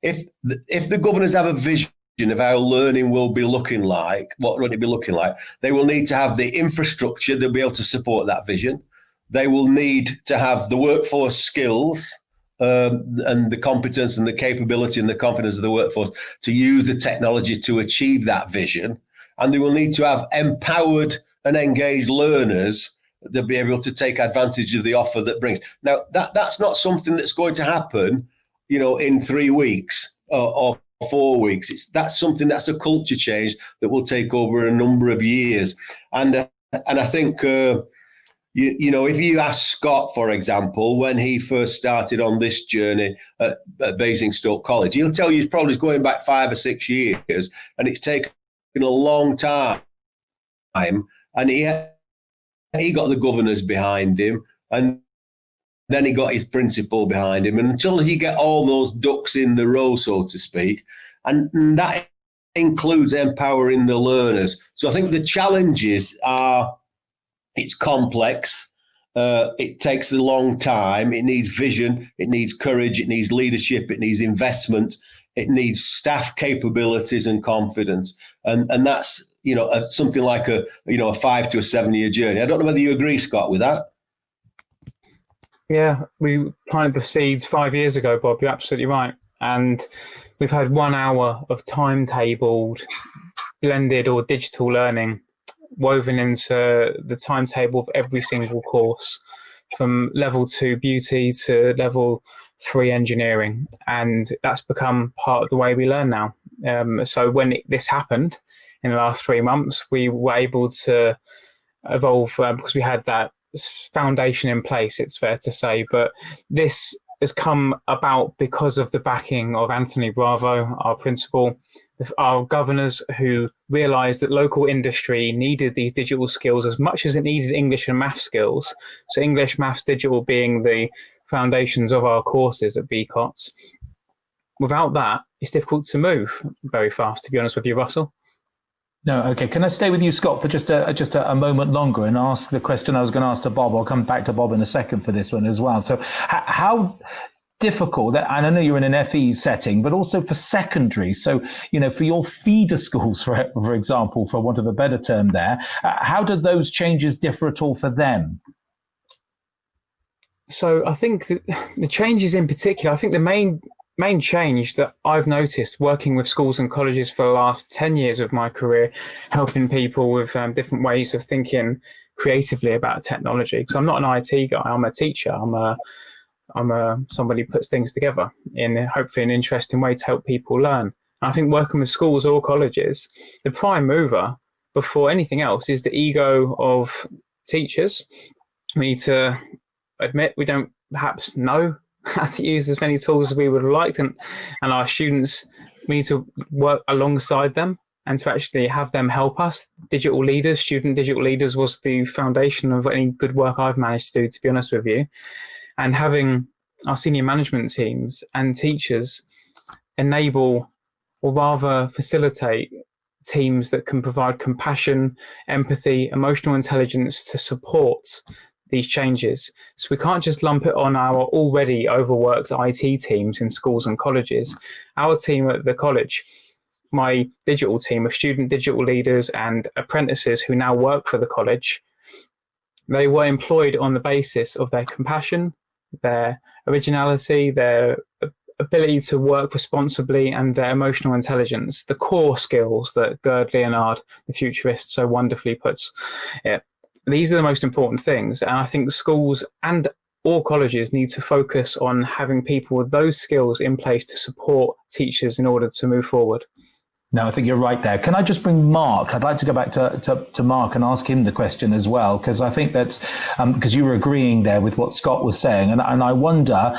if the governors have a vision of how learning will be looking like, what will it be looking like, they will need to have the infrastructure. They'll be able to support that vision. They will need to have the workforce skills and the competence and the capability and the confidence of the workforce to use the technology to achieve that vision. And they will need to have empowered and engaged learners. They'll be able to take advantage of the offer that brings. Now, that's not something that's going to happen, you know, in 3 weeks or 4 weeks. That's something that's a culture change that will take over a number of years. And I think, you know, if you ask Scott, for example, when he first started on this journey at Basingstoke College, he'll tell you it's probably going back 5 or 6 years, and it's taken a long time. And he got the governors behind him, and then he got his principal behind him. And until he get all those ducks in the row, so to speak, and that includes empowering the learners. So I think the challenges are, it's complex, it takes a long time, it needs vision, it needs courage, it needs leadership, it needs investment, it needs staff capabilities and confidence. And that's, you know, something like a 5 to 7 year journey. I don't know whether you agree, Scott, with that. Yeah, we planted the seeds 5 years ago, Bob. You're absolutely right. And we've had 1 hour of timetabled, blended or digital learning woven into the timetable of every single course, from level 2 beauty to level 3 engineering. And that's become part of the way we learn now. So when this happened in the last 3 months, we were able to evolve because we had that foundation in place, it's fair to say. But this has come about because of the backing of Anthony Bravo, our principal, our governors, who realised that local industry needed these digital skills as much as it needed English and maths skills. So English, maths, digital being the foundations of our courses at BCOTS. Without that, it's difficult to move very fast, to be honest with you, Russell. No, okay. Can I stay with you, Scott, for just a moment longer and ask the question I was going to ask to Bob? I'll come back to Bob in a second for this one as well. So how difficult, and I know you're in an FE setting, but also for secondary. So, you know, for your feeder schools, for example, for want of a better term there, how do those changes differ at all for them? So I think the changes in particular, I think the main change that I've noticed working with schools and colleges for the last 10 years of my career, helping people with different ways of thinking creatively about technology, because I'm not an IT guy, I'm a teacher, I'm somebody who puts things together in hopefully an interesting way to help people learn. And I think working with schools or colleges, the prime mover before anything else is the ego of teachers. We need to admit we don't perhaps know how to use as many tools as we would have liked, and our students, we need to work alongside them and to actually have them help us. Digital leaders, student digital leaders, was the foundation of any good work I've managed to do, to be honest with you. And having our senior management teams and teachers enable, or rather facilitate, teams that can provide compassion, empathy, emotional intelligence to support these changes. So we can't just lump it on our already overworked IT teams in schools and colleges. Our team at the college, my digital team of student digital leaders and apprentices who now work for the college, they were employed on the basis of their compassion, their originality, their ability to work responsibly, and their emotional intelligence, the core skills that Gerd Leonhard, the futurist, so wonderfully puts it. These are the most important things, and I think schools and all colleges need to focus on having people with those skills in place to support teachers in order to move forward. No, I think you're right there. Can I just bring Mark? I'd like to go back to Mark and ask him the question as well, because I think that's because you were agreeing there with what Scott was saying, and I wonder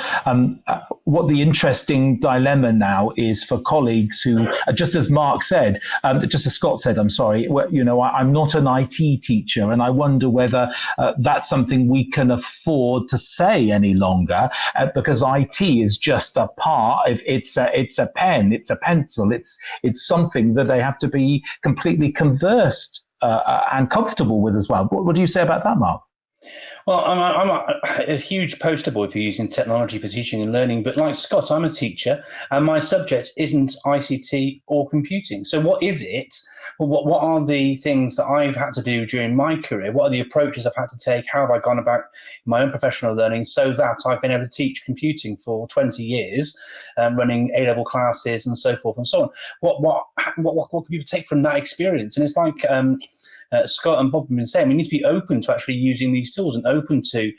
what the interesting dilemma now is for colleagues who, just as Mark said, just as Scott said, I'm sorry, I'm not an IT teacher, and I wonder whether that's something we can afford to say any longer, because IT is just a part. It's a pen, it's a pencil, it's something that they have to be completely conversed and comfortable with as well. What do you say about that, Mark? Well, I'm a huge poster boy for using technology for teaching and learning, but like Scott, I'm a teacher and my subject isn't ICT or computing. So what is it? Well, what are the things that I've had to do during my career? What are the approaches I've had to take? How have I gone about my own professional learning so that I've been able to teach computing for 20 years, running A-level classes and so forth and so on? What can people take from that experience? And it's like Scott and Bob have been saying, we need to be open to actually using these tools and open to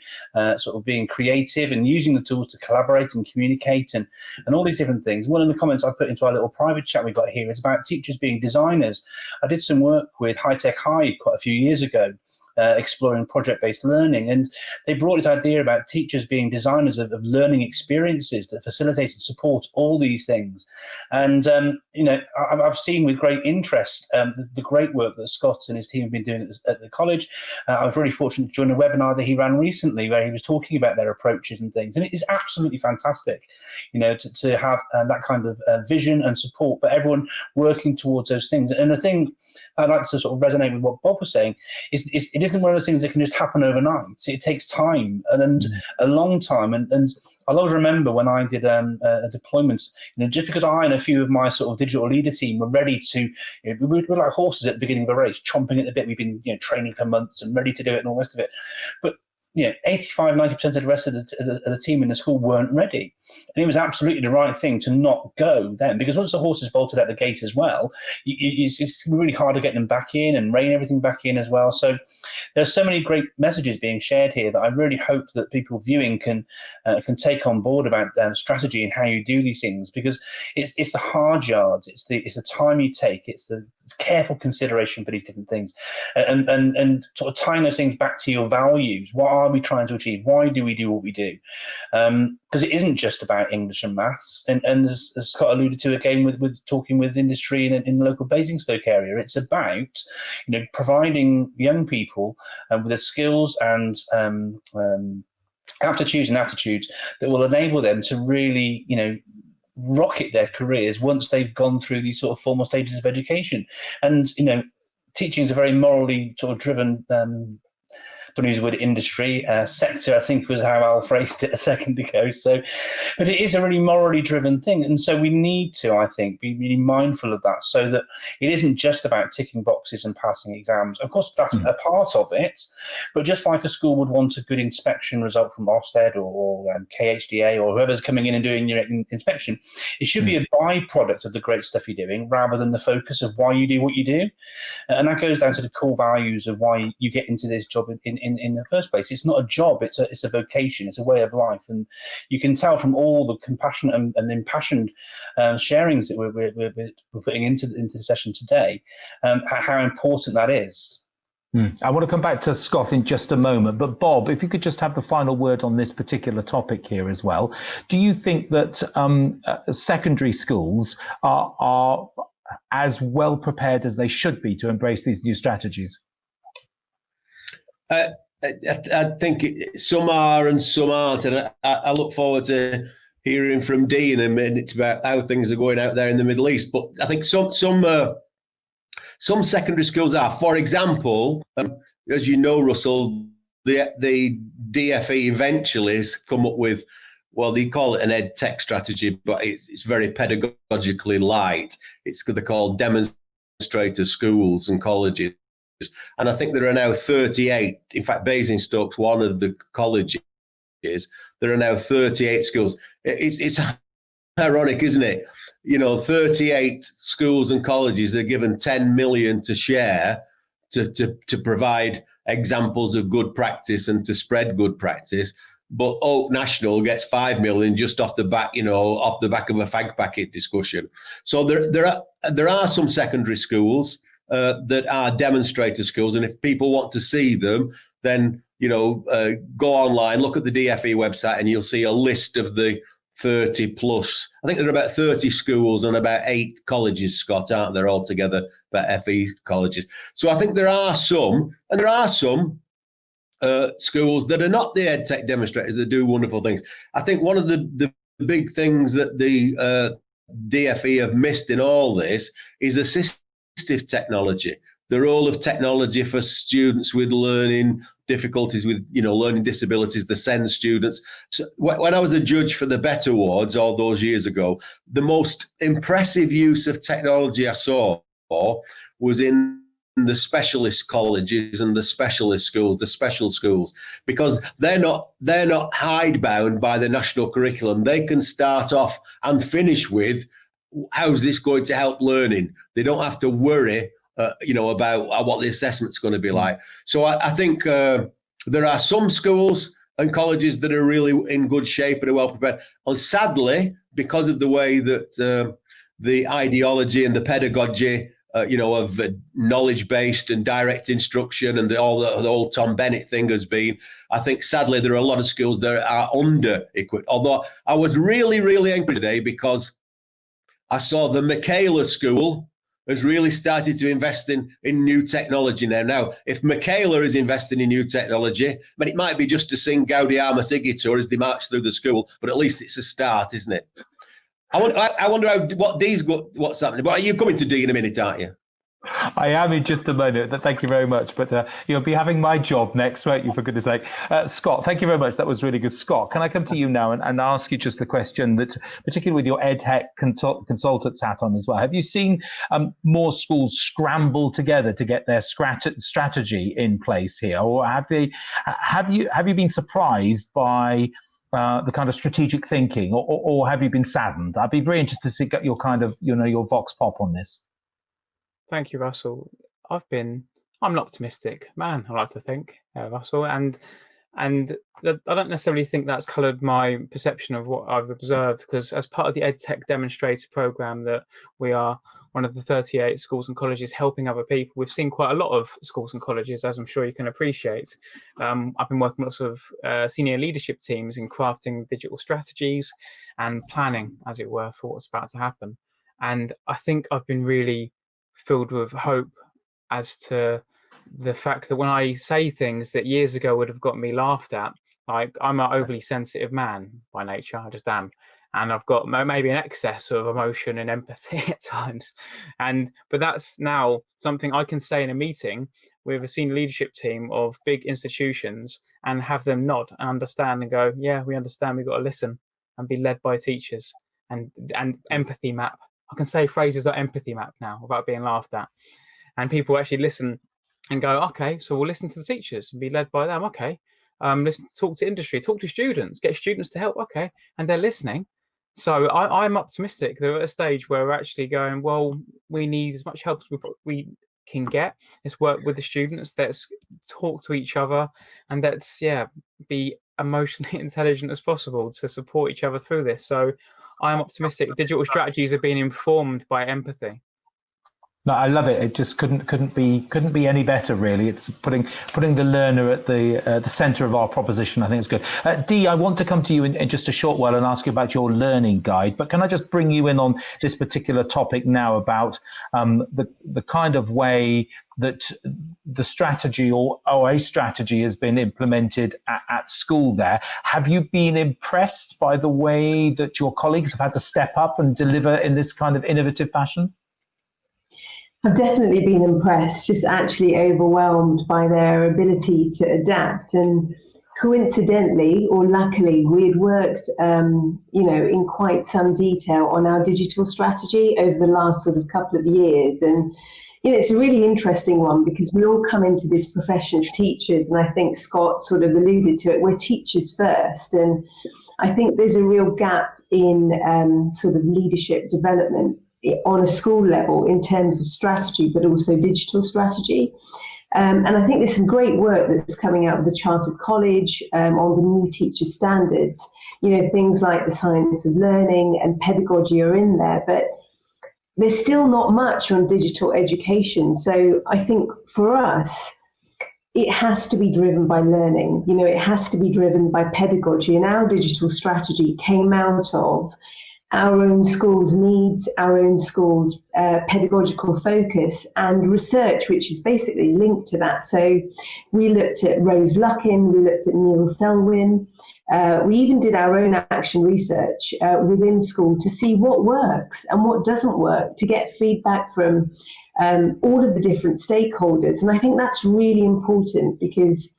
sort of being creative and using the tools to collaborate and communicate and all these different things. One of the comments I put into our little private chat we got here is about teachers being designers. I did some work with High Tech High quite a few years ago, exploring project-based learning, and they brought this idea about teachers being designers of learning experiences that facilitate and support all these things. And I've seen with great interest the great work that Scott and his team have been doing at the college. I was really fortunate to join a webinar that he ran recently where he was talking about their approaches and things, and it is absolutely fantastic, to have that kind of vision and support, but everyone working towards those things. And the thing I'd like to sort of resonate with what Bob was saying is it isn't one of those things that can just happen overnight. It takes time and a long time. And I'll always remember when I did a deployment, just because I and a few of my sort of digital leader team were ready to, we were like horses at the beginning of a race, chomping at the bit. We've been training for months and ready to do it and all the rest of it. But 85-90% of the rest of the team in the school weren't ready. And it was absolutely the right thing to not go then, because once the horse is bolted out the gate as well, it's really hard to get them back in and rein everything back in as well. So there's so many great messages being shared here that I really hope that people viewing can take on board about strategy and how you do these things, because it's the hard yards, it's the time you take, it's the careful consideration for these different things, and sort of tying those things back to your values. What are we trying to achieve? Why do we do what we do? Because it isn't just about English and maths. And as Scott alluded to again with talking with industry in the local Basingstoke area, it's about providing young people with the skills and aptitudes and attitudes that will enable them to really rocket their careers once they've gone through these sort of formal stages of education. And teaching is a very morally sort of driven don't use the word industry, sector, I think was how Al phrased it a second ago. So, but it is a really morally driven thing. And so we need to, I think, be really mindful of that, so that it isn't just about ticking boxes and passing exams. Of course, that's a part of it, but just like a school would want a good inspection result from Ofsted or KHDA or whoever's coming in and doing your inspection, it should be a byproduct of the great stuff you're doing rather than the focus of why you do what you do. And that goes down to the core values of why you get into this job in the first place. It's not a job, it's a vocation, it's a way of life. And you can tell from all the compassionate and impassioned sharings that we're putting into the session today how important that is. I want to come back to Scott in just a moment, but Bob, if you could just have the final word on this particular topic here as well. Do you think that secondary schools are as well prepared as they should be to embrace these new strategies? I think some are and some aren't, and I look forward to hearing from Dee in a minute about how things are going out there in the Middle East. But I think some secondary schools are. For example, as you know, Russell, the DFE eventually has come up with, well, they call it an edtech strategy, but it's very pedagogically light. They're called demonstrator schools and colleges. And I think there are now 38. In fact, Basingstoke's one of the colleges. There are now 38 schools. It's ironic, isn't it? 38 schools and colleges are given 10 million to share to provide examples of good practice and to spread good practice. but Oak National gets 5 million just off the back, off the back of a fag packet discussion. So there are some secondary schools that are demonstrator schools, and if people want to see them, then go online, look at the DFE website, and you'll see a list of the 30 plus. I think there are about 30 schools and about 8 colleges, Scott, aren't there altogether, about FE colleges. So I think there are some, and there are some schools that are not the EdTech demonstrators that do wonderful things. I think one of the big things that the DFE have missed in all this is assistive technology. The role of technology for students with learning difficulties, with learning disabilities, the SEND students. So when I was a judge for the BET Awards all those years ago, the most impressive use of technology I saw was in the specialist colleges and the specialist schools, the special schools, because they're not hidebound by the national curriculum. They can start off and finish with, how's this going to help learning? They don't have to worry about what the assessment's going to be like. So I think there are some schools and colleges that are really in good shape and are well prepared. And sadly, because of the way that the ideology and the pedagogy, of knowledge-based and direct instruction and the whole Tom Bennett thing has been, I think sadly there are a lot of schools that are under-equipped. Although I was really, really angry today because I saw the Michaela School has really started to invest in new technology now. Now, if Michaela is investing in new technology, it might be just to sing Gaudium Igitur as they march through the school, but at least it's a start, isn't it? I wonder what's happening. But you're coming to D in a minute, aren't you? I am in just a moment. Thank you very much. But you'll be having my job next, won't you, for goodness sake? Scott, thank you very much. That was really good. Scott, can I come to you now and ask you just the question that, particularly with your EdTech consultant's hat on as well, have you seen more schools scramble together to get their strategy in place here? Or have you been surprised by the kind of strategic thinking, or have you been saddened? I'd be very interested to see your kind of, your vox pop on this. Thank you, Russell. I'm an optimistic man, I like to think, Russell, and I don't necessarily think that's coloured my perception of what I've observed, because as part of the EdTech demonstrator programme that we are one of the 38 schools and colleges helping other people, we've seen quite a lot of schools and colleges, as I'm sure you can appreciate. I've been working with lots of senior leadership teams in crafting digital strategies and planning, as it were, for what's about to happen. And I think I've been really filled with hope as to the fact that when I say things that years ago would have got me laughed at, like I'm an overly sensitive man by nature, I just am, and I've got maybe an excess of emotion and empathy at times, but that's now something I can say in a meeting with a senior leadership team of big institutions and have them nod and understand and go, yeah, we understand, we've got to listen and be led by teachers and empathy map. I can say phrases like empathy map now without being laughed at. And people actually listen and go, okay, so we'll listen to the teachers and be led by them. Okay. Talk to industry, talk to students, get students to help. Okay. And they're listening. So I'm optimistic that we're at a stage where we're actually going, well, we need as much help as we can get. Let's work with the students. Let's talk to each other, and let's, be emotionally intelligent as possible to support each other through this. So I'm optimistic. Digital strategies are being informed by empathy. No, I love it. It just couldn't be any better, really. It's putting the learner at the centre of our proposition. I think it's good. Dee, I want to come to you in just a short while and ask you about your learning guide. But can I just bring you in on this particular topic now about the kind of way that the strategy or a strategy has been implemented at school there? Have you been impressed by the way that your colleagues have had to step up and deliver in this kind of innovative fashion? I've definitely been impressed, just actually overwhelmed by their ability to adapt. And coincidentally, or luckily, we had worked, in quite some detail on our digital strategy over the last sort of couple of years. And, it's a really interesting one because we all come into this profession as teachers. And I think Scott sort of alluded to it. We're teachers first. And I think there's a real gap in sort of leadership development on a school level in terms of strategy, but also digital strategy. And I think there's some great work that's coming out of the Chartered College on the new teacher standards. Things like the science of learning and pedagogy are in there, but there's still not much on digital education. So I think for us, it has to be driven by learning. It has to be driven by pedagogy. And our digital strategy came out of our own school's needs, our own school's pedagogical focus and research, which is basically linked to that. So we looked at Rose Luckin, we looked at Neil Selwyn. We even did our own action research within school to see what works and what doesn't work, to get feedback from all of the different stakeholders. And I think that's really important because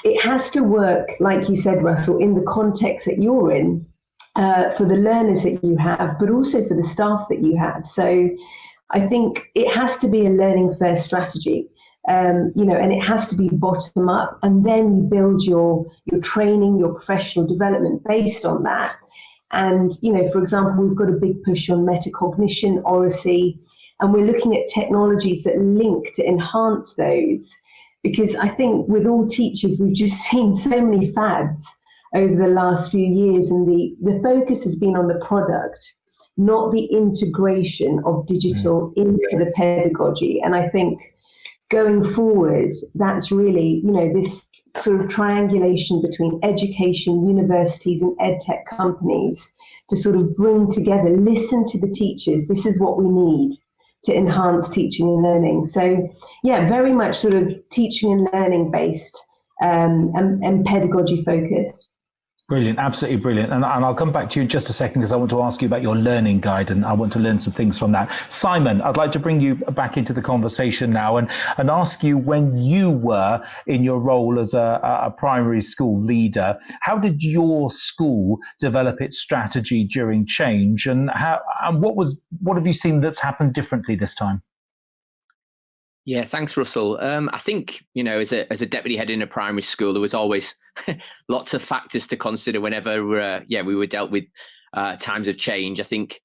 it has to work, like you said, Russell, in the context that you're in, for the learners that you have, but also for the staff that you have. So I think it has to be a learning first strategy. And it has to be bottom up, and then you build your training, your professional development based on that. And, for example, we've got a big push on metacognition, oracy, and we're looking at technologies that link to enhance those. Because I think with all teachers, we've just seen so many fads over the last few years, and the focus has been on the product, not the integration of digital into the pedagogy. And I think going forward, that's really, this sort of triangulation between education, universities and edtech companies to sort of bring together, listen to the teachers. This is what we need to enhance teaching and learning. So yeah, very much sort of teaching and learning based and pedagogy focused. Brilliant, absolutely brilliant. And I'll come back to you in just a second because I want to ask you about your learning guide and I want to learn some things from that. Simon, I'd like to bring you back into the conversation now and ask you, when you were in your role as a primary school leader, how did your school develop its strategy during change, and what have you seen that's happened differently this time? Yeah, thanks, Russell. I think, as a deputy head in a primary school, there was always lots of factors to consider whenever we were dealt with times of change. I think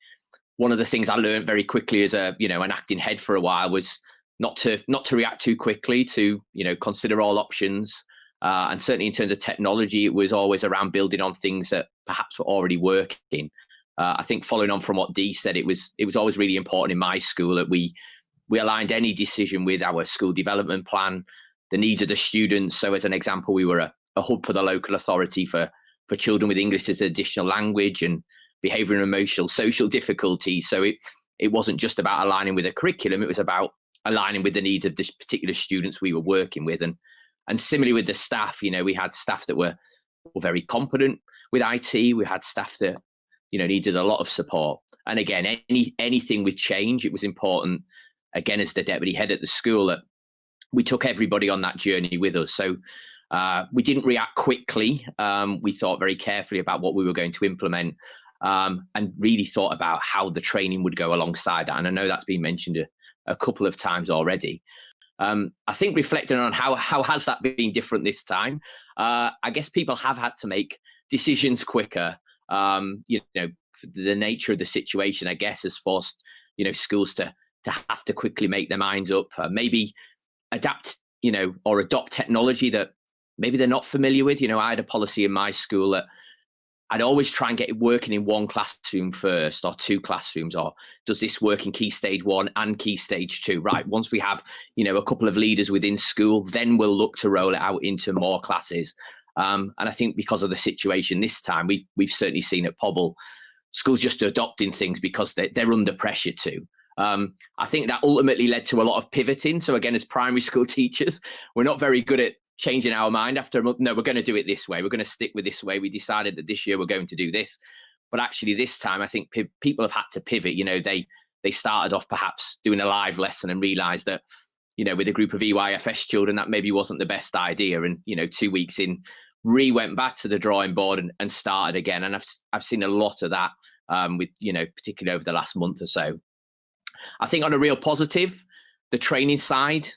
one of the things I learned very quickly as an acting head for a while was not to react too quickly, to consider all options. And certainly in terms of technology, it was always around building on things that perhaps were already working. I think following on from what Dee said, it was always really important in my school that we aligned any decision with our school development plan, the needs of the students. So as an example, we were a hub for the local authority for children with English as an additional language and behavioural and emotional social difficulties. So it wasn't just about aligning with a curriculum, it was about aligning with the needs of this particular students we were working with. And similarly with the staff, we had staff that were very competent with IT. We had staff that, needed a lot of support. And again, anything with change, it was important, again, as the deputy head at the school, that we took everybody on that journey with us. So we didn't react quickly. We thought very carefully about what we were going to implement and really thought about how the training would go alongside that. And I know that's been mentioned a couple of times already. I think reflecting on how has that been different this time, I guess people have had to make decisions quicker. The nature of the situation, I guess, has forced, schools to have to quickly make their minds up, maybe adapt, or adopt technology that maybe they're not familiar with. I had a policy in my school that I'd always try and get it working in one classroom first, or two classrooms, or does this work in Key Stage 1 and Key Stage 2? Right, once we have, a couple of leaders within school, then we'll look to roll it out into more classes. And I think because of the situation this time, we've certainly seen at Pobble, schools just adopting things because they're under pressure to. I think that ultimately led to a lot of pivoting. So again, as primary school teachers, we're not very good at changing our mind after a month. No, we're going to do it this way. We're going to stick with this way. We decided that this year we're going to do this. But actually this time, I think people have had to pivot. They started off perhaps doing a live lesson and realized that, with a group of EYFS children, that maybe wasn't the best idea. And, 2 weeks in, went back to the drawing board and started again. And I've seen a lot of that with, particularly over the last month or so. I think on a real positive, the training side,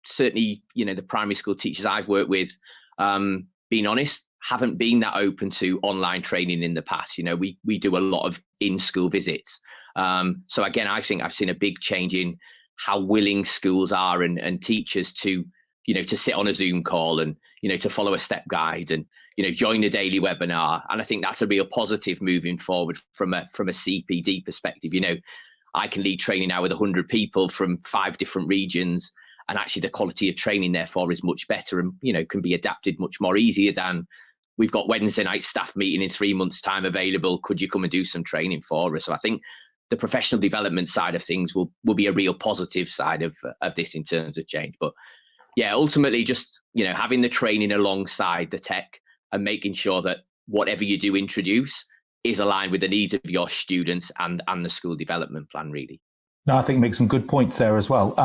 certainly, the primary school teachers I've worked with, being honest, haven't been that open to online training in the past. We do a lot of in-school visits. So again, I think I've seen a big change in how willing schools are and teachers to, to sit on a Zoom call and, to follow a step guide and, join a daily webinar. And I think that's a real positive moving forward from a CPD perspective. I can lead training now with 100 people from 5 different regions, and actually the quality of training therefore is much better and, can be adapted much more easier than we've got Wednesday night staff meeting in 3 months' time available. Could you come and do some training for us? So I think the professional development side of things will be a real positive side of this in terms of change. But yeah, ultimately just, having the training alongside the tech and making sure that whatever you do introduce is aligned with the needs of your students and the school development plan, really. No, I think make some good points there as well.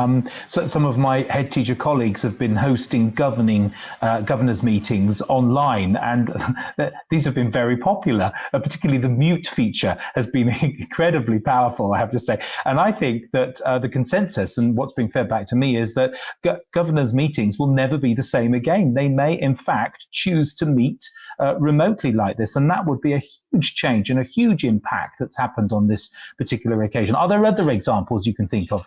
So some of my head teacher colleagues have been hosting governors meetings online, and these have been very popular. Particularly the mute feature has been incredibly powerful, I have to say. And I think that the consensus and what's been fed back to me is that governors meetings will never be the same again. They may, in fact, choose to meet remotely like this, and that would be a huge change and a huge impact that's happened on this particular occasion. Are there other examples you can think of?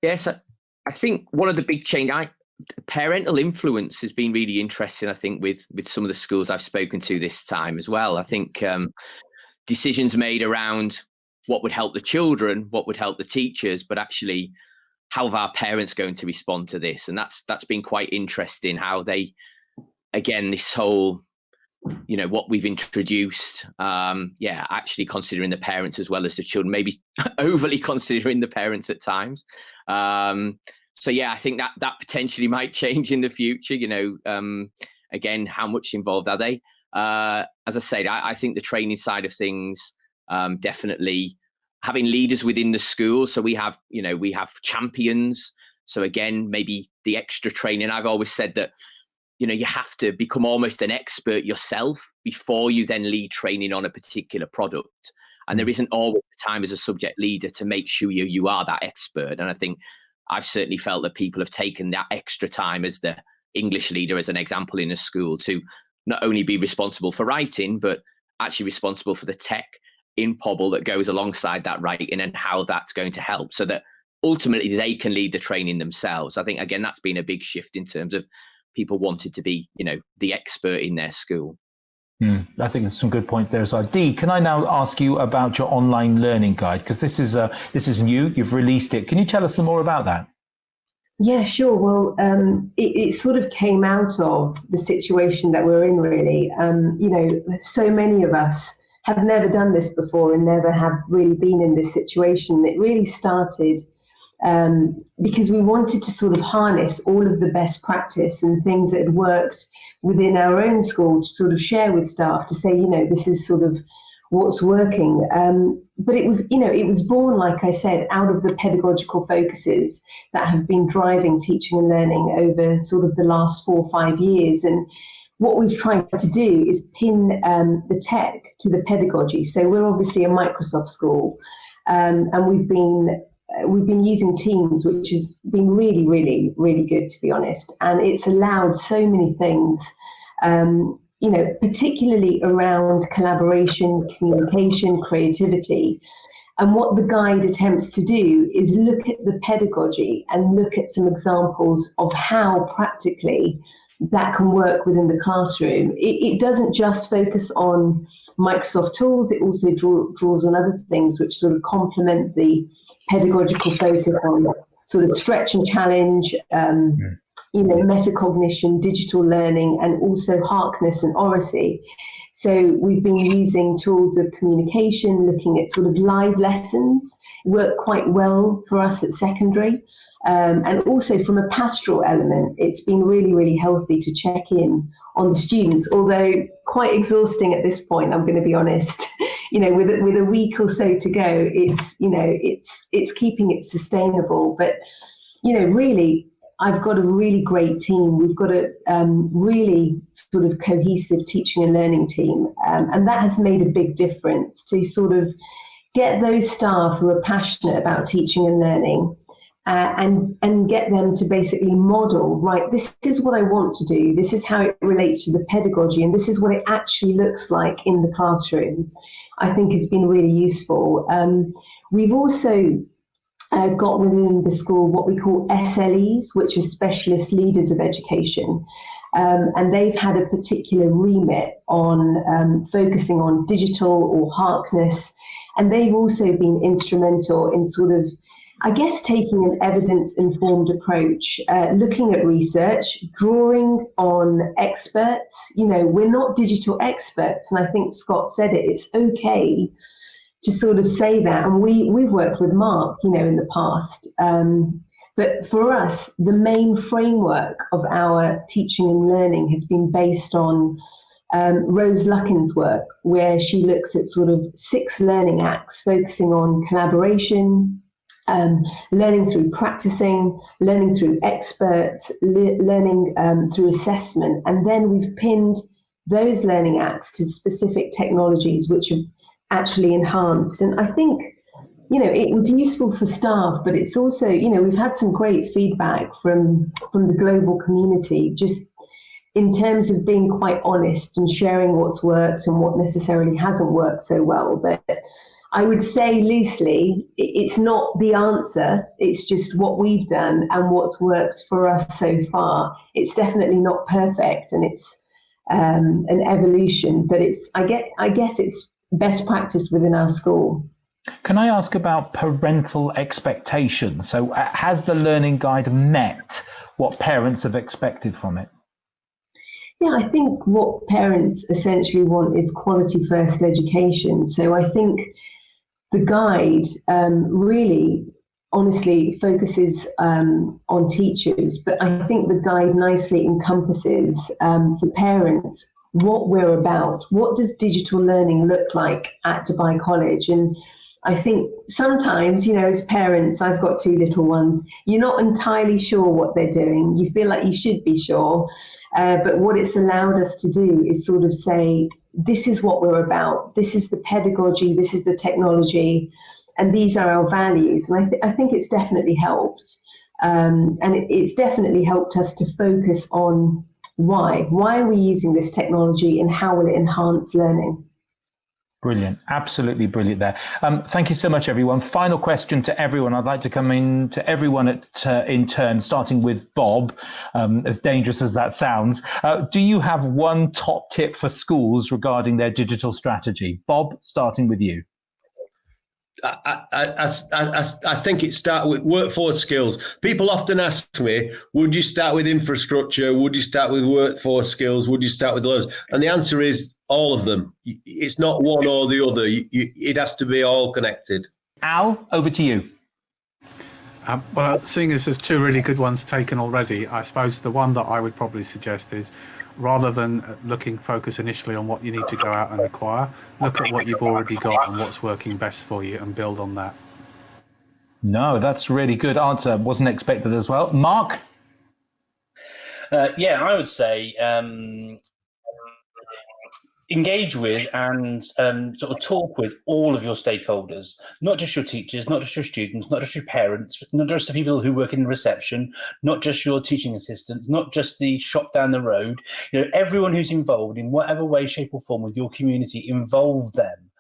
Yes, I think one of the big change, parental influence has been really interesting, I think, with some of the schools I've spoken to this time as well. I think decisions made around what would help the children, what would help the teachers, but actually how are our parents going to respond to this? And that's been quite interesting, how they, again, this whole, what we've introduced, actually considering the parents as well as the children, maybe overly considering the parents at times. So yeah, I think that potentially might change in the future, again, how much involved are they? As I said, I think the training side of things, definitely having leaders within the school. So we have champions. So again, maybe the extra training. I've always said that, you have to become almost an expert yourself before you then lead training on a particular product. And there isn't always the time as a subject leader to make sure you are that expert. And I think I've certainly felt that people have taken that extra time as the English leader, as an example, in a school, to not only be responsible for writing, but actually responsible for the tech in Pobble that goes alongside that writing and how that's going to help, so that ultimately they can lead the training themselves. I think, again, that's been a big shift in terms of people wanted to be, the expert in their school. I think there's some good points there as well. Dee, can I now ask you about your online learning guide? Because this is new, you've released it. Can you tell us some more about that? Yeah, sure. Well, it sort of came out of the situation that we're in, really. So many of us have never done this before and never have really been in this situation. It really started because we wanted to sort of harness all of the best practice and things that had worked within our own school to sort of share with staff, to say, this is sort of what's working. But it was born, like I said, out of the pedagogical focuses that have been driving teaching and learning over sort of the last 4 or 5 years. And what we've tried to do is pin the tech to the pedagogy. So we're obviously a Microsoft school, and we've been using Teams, which has been really, really, really good, to be honest. And it's allowed so many things, particularly around collaboration, communication, creativity. And what the guide attempts to do is look at the pedagogy and look at some examples of how practically that can work within the classroom. It doesn't just focus on Microsoft tools, it also draws on other things which sort of complement the pedagogical focus on sort of stretch and challenge, metacognition, digital learning, and also Harkness and oracy. So we've been using tools of communication, looking at sort of live lessons, work quite well for us at secondary. And also from a pastoral element, it's been really, really healthy to check in on the students, although quite exhausting at this point, I'm going to be honest. With a week or so to go, it's keeping it sustainable. But, really, I've got a really great team. We've got a really sort of cohesive teaching and learning team. And that has made a big difference to sort of get those staff who are passionate about teaching and learning and get them to basically model, right, this is what I want to do. This is how it relates to the pedagogy. And this is what it actually looks like in the classroom. I think has been really useful. We've also got within the school what we call SLEs, which are specialist leaders of education. And they've had a particular remit on focusing on digital or Harkness. And they've also been instrumental in sort of, I guess, taking an evidence-informed approach, looking at research, drawing on experts. You know, we're not digital experts, and I think Scott said it. It's okay to sort of say that, and we've worked with Mark, you know, in the past. But for us, the main framework of our teaching and learning has been based on Rose Luckin's work, where she looks at sort of 6 learning acts, focusing on collaboration, learning through practicing, learning through experts, learning through assessment. And then we've pinned those learning acts to specific technologies which have actually enhanced. And I think, you know, it was useful for staff, but it's also, you know, we've had some great feedback from the global community, just in terms of being quite honest and sharing what's worked and what necessarily hasn't worked so well. But I would say loosely, it's not the answer. It's just what we've done and what's worked for us so far. It's definitely not perfect, and it's an evolution, but it's, I guess it's best practice within our school. Can I ask about parental expectations? So has the learning guide met what parents have expected from it? Yeah, I think what parents essentially want is quality first education. So I think the guide really honestly focuses on teachers, but I think the guide nicely encompasses for parents what we're about. What does digital learning look like at Dubai College? And I think sometimes, you know, as parents, I've got 2 little ones, you're not entirely sure what they're doing. You feel like you should be sure. But what it's allowed us to do is sort of say, this is what we're about. This is the pedagogy. This is the technology. And these are our values. And I think it's definitely helped. And it's definitely helped us to focus on why. Why are we using this technology, and how will it enhance learning? Brilliant. Absolutely brilliant there. Thank you so much, everyone. Final question to everyone. I'd like to come in to everyone in turn, starting with Bob, as dangerous as that sounds. Do you have one top tip for schools regarding their digital strategy? Bob, starting with you. I think it starts with workforce skills. People often ask me, would you start with infrastructure? Would you start with workforce skills? Would you start with others? And the answer is all of them. It's not one or the other. It has to be all connected. Al, over to you. Well, seeing as there's 2 really good ones taken already, I suppose the one that I would probably suggest is, rather than focus initially on what you need to go out and acquire, look at what you've already got and what's working best for you and build on that. No, that's a really good answer. Wasn't expected as well. Mark? Yeah, I would say engage with and sort of talk with all of your stakeholders, not just your teachers, not just your students, not just your parents, not just the people who work in reception, not just your teaching assistants, not just the shop down the road. You know, everyone who's involved in whatever way, shape or form with your community, involve them.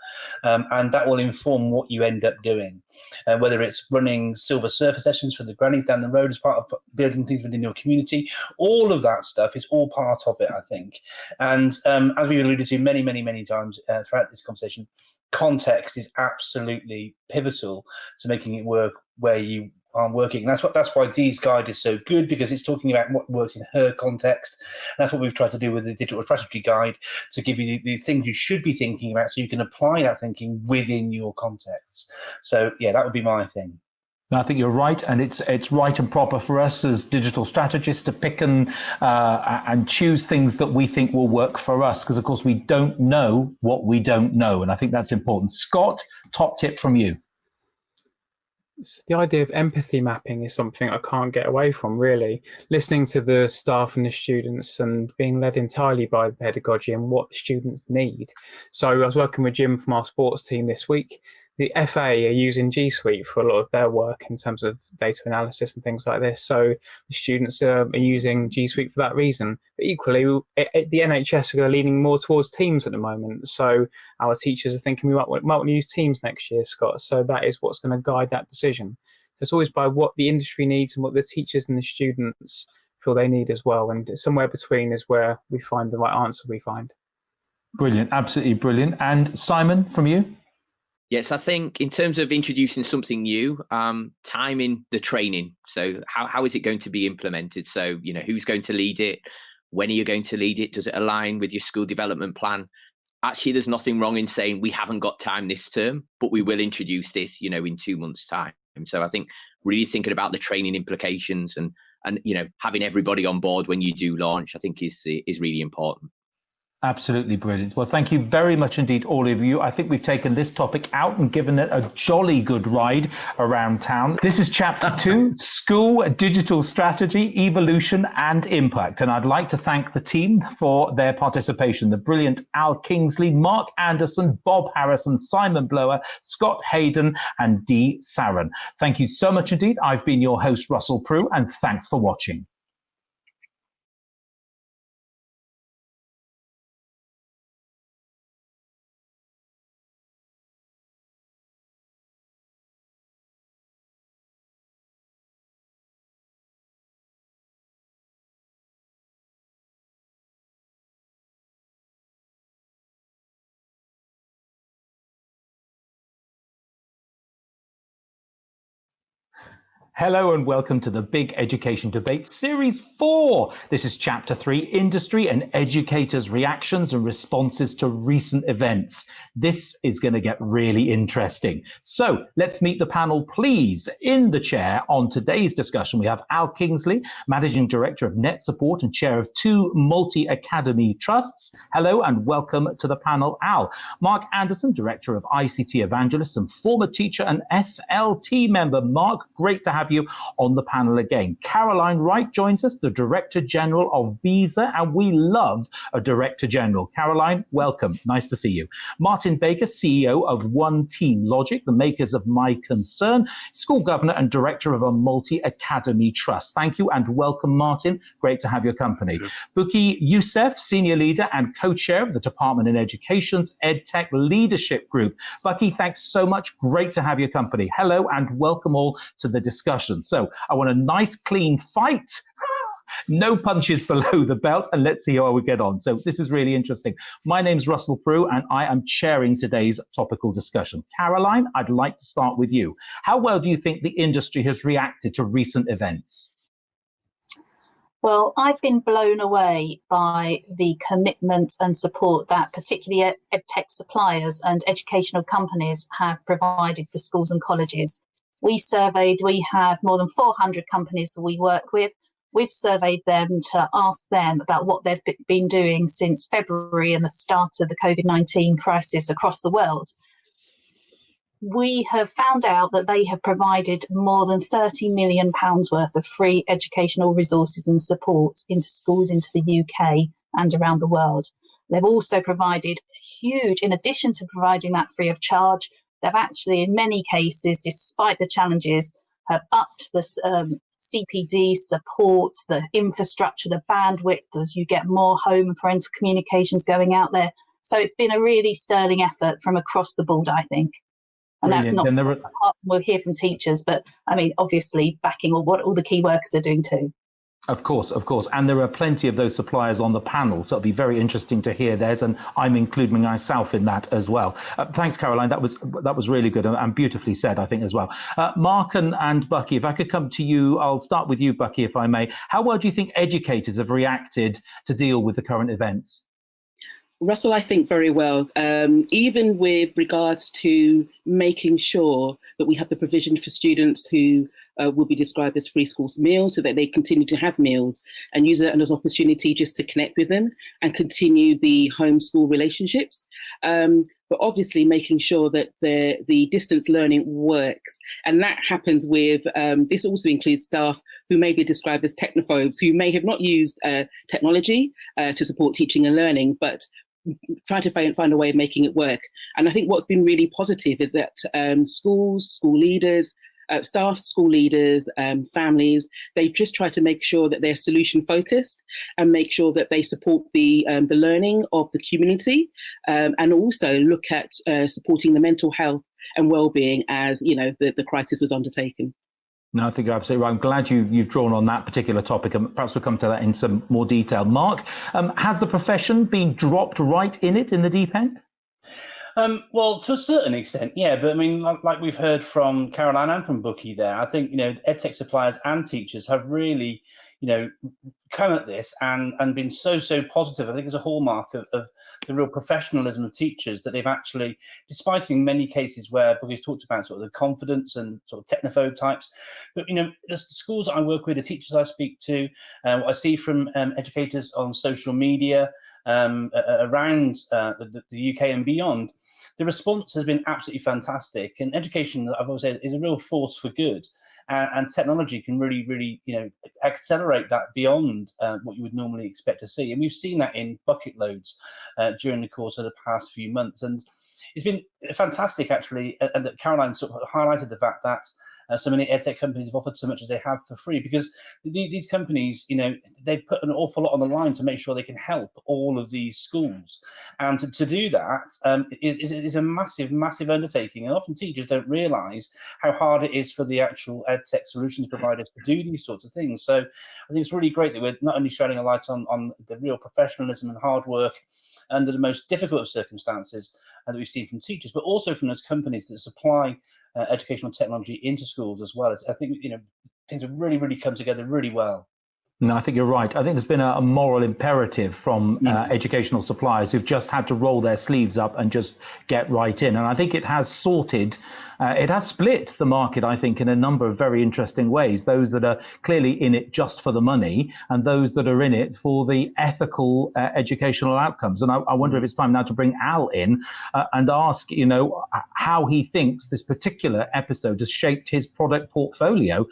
And that will inform what you end up doing, whether it's running silver surfer sessions for the grannies down the road as part of building things within your community. All of that stuff is all part of it, I think. And as we've alluded to many times throughout this conversation, context is absolutely pivotal to making it work where you are working. And that's why Dee's guide is so good, because it's talking about what works in her context. And that's what we've tried to do with the digital strategy guide, to give you the things you should be thinking about so you can apply that thinking within your context. So yeah, that would be my thing. I think you're right, and it's right and proper for us as digital strategists to pick and choose things that we think will work for us, because of course we don't know what we don't know, and I think that's important. Scott, top tip from you. So the idea of empathy mapping is something I can't get away from, really. Listening to the staff and the students and being led entirely by the pedagogy and what the students need. So I was working with Jim from our sports team this week. The FA are using G Suite for a lot of their work in terms of data analysis and things like this. So the students are using G Suite for that reason. But equally, the NHS are leaning more towards Teams at the moment. So our teachers are thinking we might want to use Teams next year, Scott. So that is what's going to guide that decision. So It's always by what the industry needs and what the teachers and the students feel they need as well. And somewhere between is where we find the right answer, we find. Brilliant, absolutely brilliant. And Simon, from you? Yes, I think in terms of introducing something new, timing the training. So how is it going to be implemented? So, who's going to lead it? When are you going to lead it? Does it align with your school development plan? Actually, there's nothing wrong in saying we haven't got time this term, but we will introduce this, in 2 months' time. So I think really thinking about the training implications and having everybody on board when you do launch, I think is really important. Absolutely brilliant. Well, thank you very much indeed, all of you. I think we've taken this topic out and given it a jolly good ride around town. This is Chapter 2, School Digital Strategy, Evolution and Impact. And I'd like to thank the team for their participation. The brilliant Al Kingsley, Mark Anderson, Bob Harrison, Simon Blower, Scott Hayden and Dee Saran. Thank you so much indeed. I've been your host, Russell Prue, and thanks for watching. Hello and welcome to the Big Education Debate Series 4. This is Chapter 3, Industry and Educators' Reactions and Responses to Recent Events. This is going to get really interesting. So let's meet the panel, please. In the chair on today's discussion, we have Al Kingsley, Managing Director of Net Support and Chair of 2 multi-academy trusts. Hello and welcome to the panel, Al. Mark Anderson, Director of ICT Evangelist and former teacher and SLT member. Mark, great to have you on the panel again. Caroline Wright joins us, the Director General of Visa, and we love a Director General. Caroline, welcome. Nice to see you. Martin Baker, CEO of One Team Logic, the makers of My Concern, School Governor and Director of a Multi-Academy Trust. Thank you and welcome, Martin. Great to have your company. Bukky, Yusuf, Senior Leader and Co-Chair of the Department in Education's EdTech Leadership Group. Bukky, thanks so much. Great to have your company. Hello and welcome all to the discussion. So I want a nice clean fight, no punches below the belt, and let's see how we get on. So this is really interesting. My name's Russell Prue and I am chairing today's topical discussion. Caroline, I'd like to start with you. How well do you think the industry has reacted to recent events? Well, I've been blown away by the commitment and support that particularly edtech suppliers and educational companies have provided for schools and colleges. We have more than 400 companies that we work with. We've surveyed them to ask them about what they've been doing since February and the start of the COVID-19 crisis across the world. We have found out that they have provided more than £30 million worth of free educational resources and support into schools into the UK and around the world. They've also provided huge, in addition to providing that free of charge, they've actually, in many cases, despite the challenges, have upped the CPD support, the infrastructure, the bandwidth, as you get more home and parental communications going out there. So it's been a really sterling effort from across the board, I think. And Brilliant. That's not just apart from we'll hear from teachers, but I mean, obviously backing what all the key workers are doing too. Of course. And there are plenty of those suppliers on the panel, so it'll be very interesting to hear theirs, and I'm including myself in that as well. Thanks, Caroline. That was really good and beautifully said, I think, as well. Mark and Bukky, if I could come to you, I'll start with you, Bukky, if I may. How well do you think educators have reacted to deal with the current events? Russell, I think very well, even with regards to making sure that we have the provision for students who will be described as free schools meals so that they continue to have meals and use it as an opportunity just to connect with them and continue the homeschool relationships. But obviously making sure that the distance learning works. And that happens with, this also includes staff who may be described as technophobes, who may have not used technology to support teaching and learning, but try to find a way of making it work. And I think what's been really positive is that schools, school leaders, staff, school leaders, families, they just try to make sure that they're solution focused and make sure that they support the learning of the community, and also look at supporting the mental health and well-being as the crisis was undertaken. No, I think you're absolutely right. I'm glad you've drawn on that particular topic, and perhaps we'll come to that in some more detail. Mark, has the profession been dropped right in the deep end? Well, to a certain extent, yeah. But I mean, like we've heard from Caroline and from Bukky there, I think, edtech suppliers and teachers have really, come at this and been so positive. I think it's a hallmark of the real professionalism of teachers that they've actually, despite in many cases where Bukky's talked about sort of the confidence and sort of technophobe types, but the schools that I work with, the teachers I speak to, what I see from educators on social media around the UK and beyond, the response has been absolutely fantastic. And education, I've always said, is a real force for good. And technology can really, accelerate that beyond what you would normally expect to see. And we've seen that in bucket loads during the course of the past few months. And it's been fantastic, actually. And that Caroline sort of highlighted the fact that so many edtech companies have offered so much as they have for free, because these companies, they put an awful lot on the line to make sure they can help all of these schools. And to do that is a massive undertaking. And often teachers don't realise how hard it is for the actual edtech solutions providers to do these sorts of things. So I think it's really great that we're not only shining a light on the real professionalism and hard work under the most difficult of circumstances that we've seen from teachers, but also from those companies that supply educational technology into schools as well. I think things have really come together really well. No, I think you're right. I think there's been a moral imperative from educational suppliers who've just had to roll their sleeves up and just get right in. And I think it has it has split the market, I think, in a number of very interesting ways. Those that are clearly in it just for the money, and those that are in it for the ethical educational outcomes. And I wonder if it's time now to bring Al in and ask, how he thinks this particular episode has shaped his product portfolio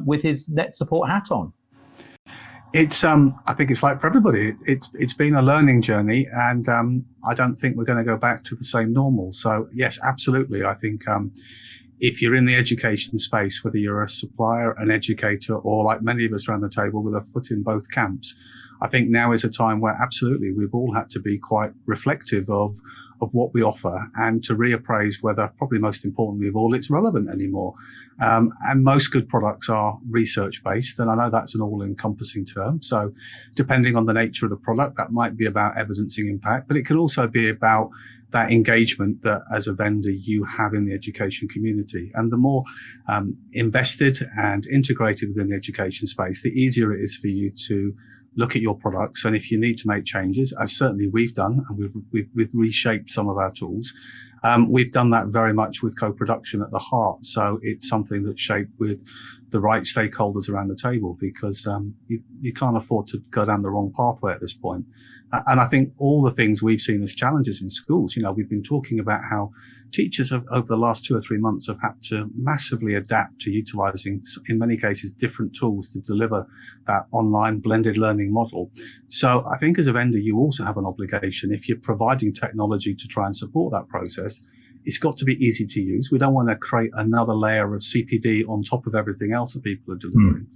with his net support hat on. It's I think it's like for everybody. It's been a learning journey, and I don't think we're going to go back to the same normal. So yes, absolutely. I think if you're in the education space, whether you're a supplier, an educator, or like many of us around the table with a foot in both camps, I think now is a time where absolutely we've all had to be quite reflective of what we offer, and to reappraise whether, probably most importantly of all, it's relevant anymore. And most good products are research-based, and I know that's an all-encompassing term. So depending on the nature of the product, that might be about evidencing impact, but it can also be about that engagement that as a vendor you have in the education community. And the more invested and integrated within the education space, the easier it is for you to look at your products. And if you need to make changes, as certainly we've done, and we've reshaped some of our tools, we've done that very much with co-production at the heart. So it's something that's shaped with the right stakeholders around the table, because you can't afford to go down the wrong pathway at this point. And I think all the things we've seen as challenges in schools, we've been talking about how teachers have, over the last 2 or 3 months, have had to massively adapt to utilizing, in many cases, different tools to deliver that online blended learning model. So I think as a vendor, you also have an obligation, if you're providing technology to try and support that process, it's got to be easy to use. We don't want to create another layer of CPD on top of everything else that people are delivering.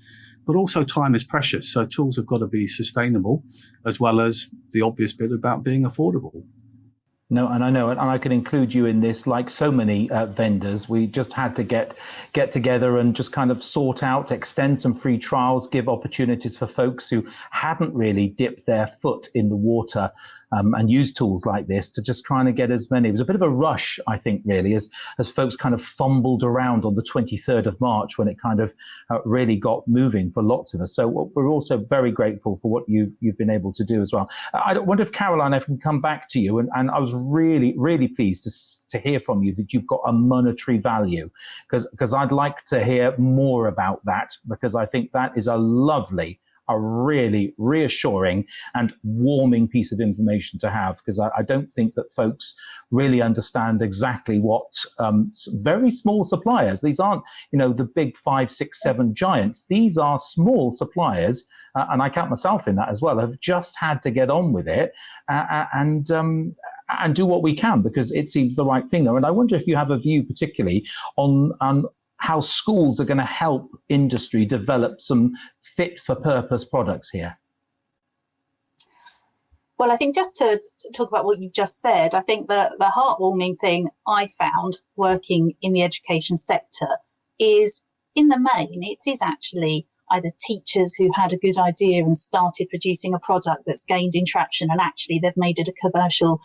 But also time is precious. So tools have got to be sustainable, as well as the obvious bit about being affordable. No, and I know, and I can include you in this. Like so many vendors, we just had to get together and just kind of sort out, extend some free trials, give opportunities for folks who hadn't really dipped their foot in the water and used tools like this to just trying to get as many. It was a bit of a rush, I think, really, as folks kind of fumbled around on the 23rd of March when it kind of really got moving for lots of us. So we're also very grateful for what you've been able to do as well. I wonder if, Caroline, I can come back to you, and I was really pleased to hear from you that you've got a monetary value, because I'd like to hear more about that, because I think that is a really reassuring and warming piece of information to have, because I don't think that folks really understand exactly what very small suppliers, these aren't the big 5, 6, 7 giants, these are small suppliers, and I count myself in that as well, have just had to get on with it and do what we can, because it seems the right thing there. And I wonder if you have a view particularly on how schools are going to help industry develop some fit for purpose products here. Well, I think just to talk about what you've just said, I think the heartwarming thing I found working in the education sector is in the main, it is actually either teachers who had a good idea and started producing a product that's gained in traction and actually they've made it a commercial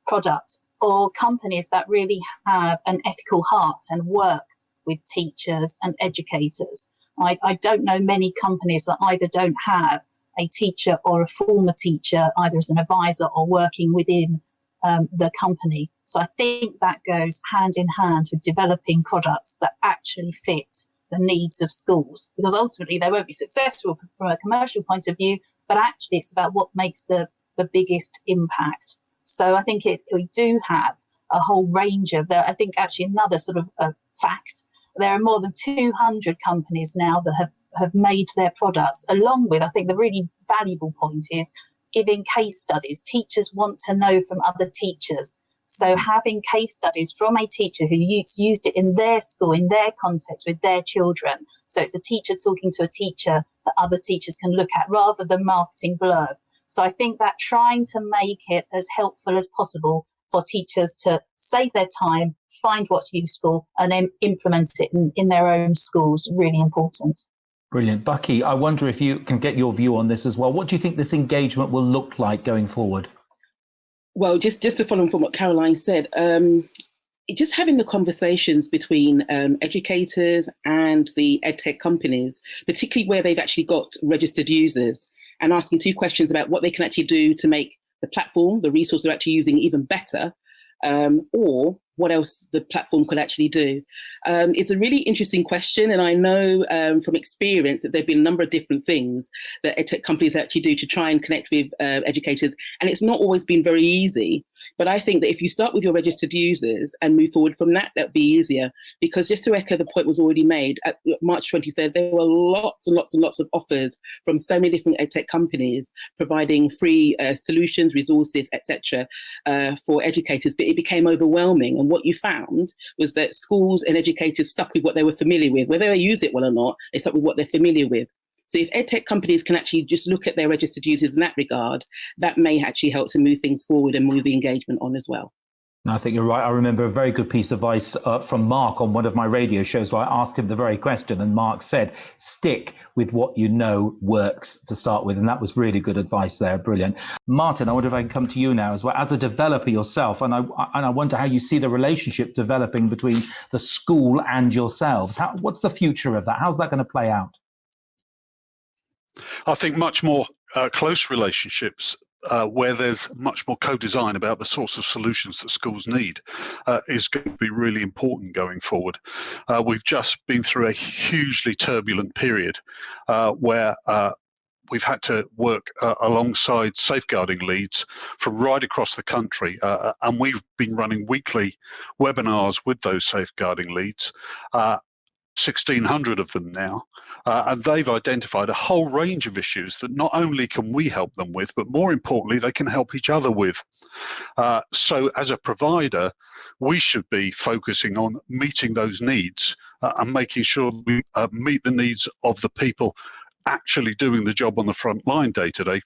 product, or companies that really have an ethical heart and work with teachers and educators. I don't know many companies that either don't have a teacher or a former teacher, either as an advisor or working within the company. So I think that goes hand in hand with developing products that actually fit the needs of schools, because ultimately they won't be successful from a commercial point of view, but actually it's about what makes the biggest impact. So I think we do have a whole range of there. I think actually another sort of fact, there are more than 200 companies now that have made their products, along with, I think the really valuable point is giving case studies. Teachers want to know from other teachers. So having case studies from a teacher who used it in their school, in their context with their children. So it's a teacher talking to a teacher that other teachers can look at rather than marketing blurb. So I think that trying to make it as helpful as possible for teachers to save their time, find what's useful, and then implement it in their own schools, really important. Brilliant. Bukky, I wonder if you can get your view on this as well. What do you think this engagement will look like going forward? Well, just to follow on from what Caroline said, just having the conversations between educators and the edtech companies, particularly where they've actually got registered users, and asking two questions about what they can actually do to make the platform, the resource they're actually using, even better, or what else the platform could actually do. It's a really interesting question, and I know from experience that there have been a number of different things that edtech companies actually do to try and connect with educators, and it's not always been very easy. But I think that if you start with your registered users and move forward from that, that'd be easier. Because just to echo the point was already made, at March 23rd, there were lots and lots and lots of offers from so many different edtech companies providing free solutions, resources, etc. For educators, but it became overwhelming. And what you found was that schools and educators stuck with what they were familiar with. Whether they use it well or not, they stuck with what they're familiar with. So if edtech companies can actually just look at their registered users in that regard, that may actually help to move things forward and move the engagement on as well. I think you're right. I remember a very good piece of advice from Mark on one of my radio shows where I asked him the very question, and Mark said, stick with what you know works to start with. And that was really good advice there. Brilliant. Martin, I wonder if I can come to you now as well, as a developer yourself. And I wonder how you see the relationship developing between the school and yourselves. What's the future of that? How's that going to play out? I think much more close relationships where there's much more co-design about the sorts of solutions that schools need is going to be really important going forward. We've just been through a hugely turbulent period where we've had to work alongside safeguarding leads from right across the country, and we've been running weekly webinars with those safeguarding leads. 1,600 of them now, and they've identified a whole range of issues that not only can we help them with, but more importantly, they can help each other with. So as a provider, we should be focusing on meeting those needs and making sure we meet the needs of the people actually doing the job on the front line day to day,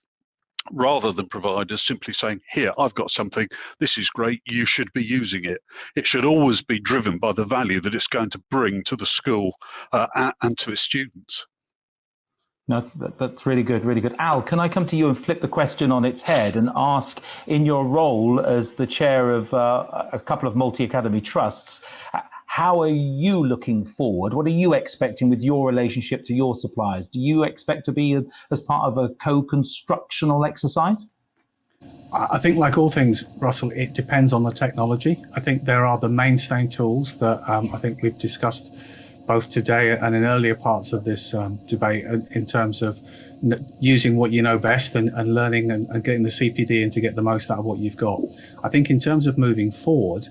rather than providers simply saying, here, I've got something, this is great, you should be using it. It should always be driven by the value that it's going to bring to the school and to its students. No, that's really good, really good. Al, can I come to you and flip the question on its head and ask, in your role as the chair of a couple of multi-academy trusts, how are you looking forward? What are you expecting with your relationship to your suppliers? Do you expect to be as part of a co-constructional exercise? I think, like all things, Russell, it depends on the technology. I think there are the mainstay tools that I think we've discussed both today and in earlier parts of this debate in terms of using what you know best and learning and getting the CPD in to get the most out of what you've got. I think in terms of moving forward,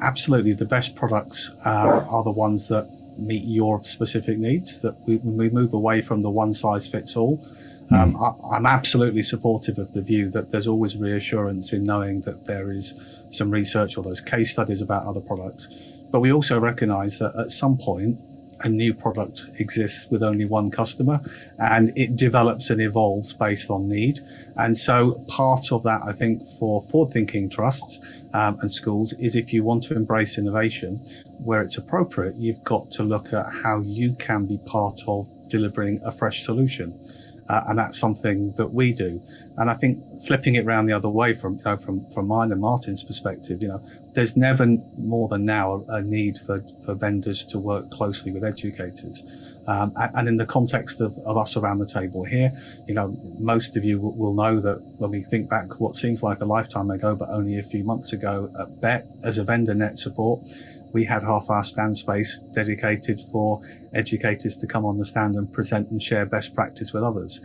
absolutely the best products are the ones that meet your specific needs, that we move away from the one size fits all. I'm absolutely supportive of the view that there's always reassurance in knowing that there is some research or those case studies about other products. But we also recognise that at some point, a new product exists with only one customer, and it develops and evolves based on need. And so part of that, I think, for forward-thinking trusts and schools is, if you want to embrace innovation where it's appropriate, you've got to look at how you can be part of delivering a fresh solution. And that's something that we do. And I think flipping it around the other way from mine and Martin's perspective, there's never more than now a need for vendors to work closely with educators. And in the context of us around the table here, most of you will know that when we think back what seems like a lifetime ago, but only a few months ago at BET, as a vendor net support, we had half our stand space dedicated for educators to come on the stand and present and share best practice with others.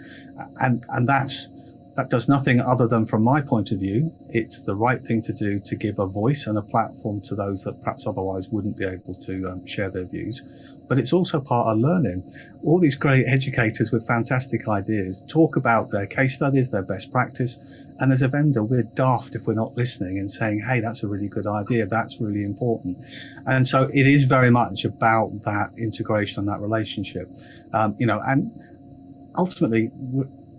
And that does nothing other than, from my point of view, it's the right thing to do to give a voice and a platform to those that perhaps otherwise wouldn't be able to share their views. But it's also part of learning. All these great educators with fantastic ideas talk about their case studies, their best practice. And as a vendor, we're daft if we're not listening and saying, hey, that's a really good idea. That's really important. And so it is very much about that integration and that relationship. And ultimately,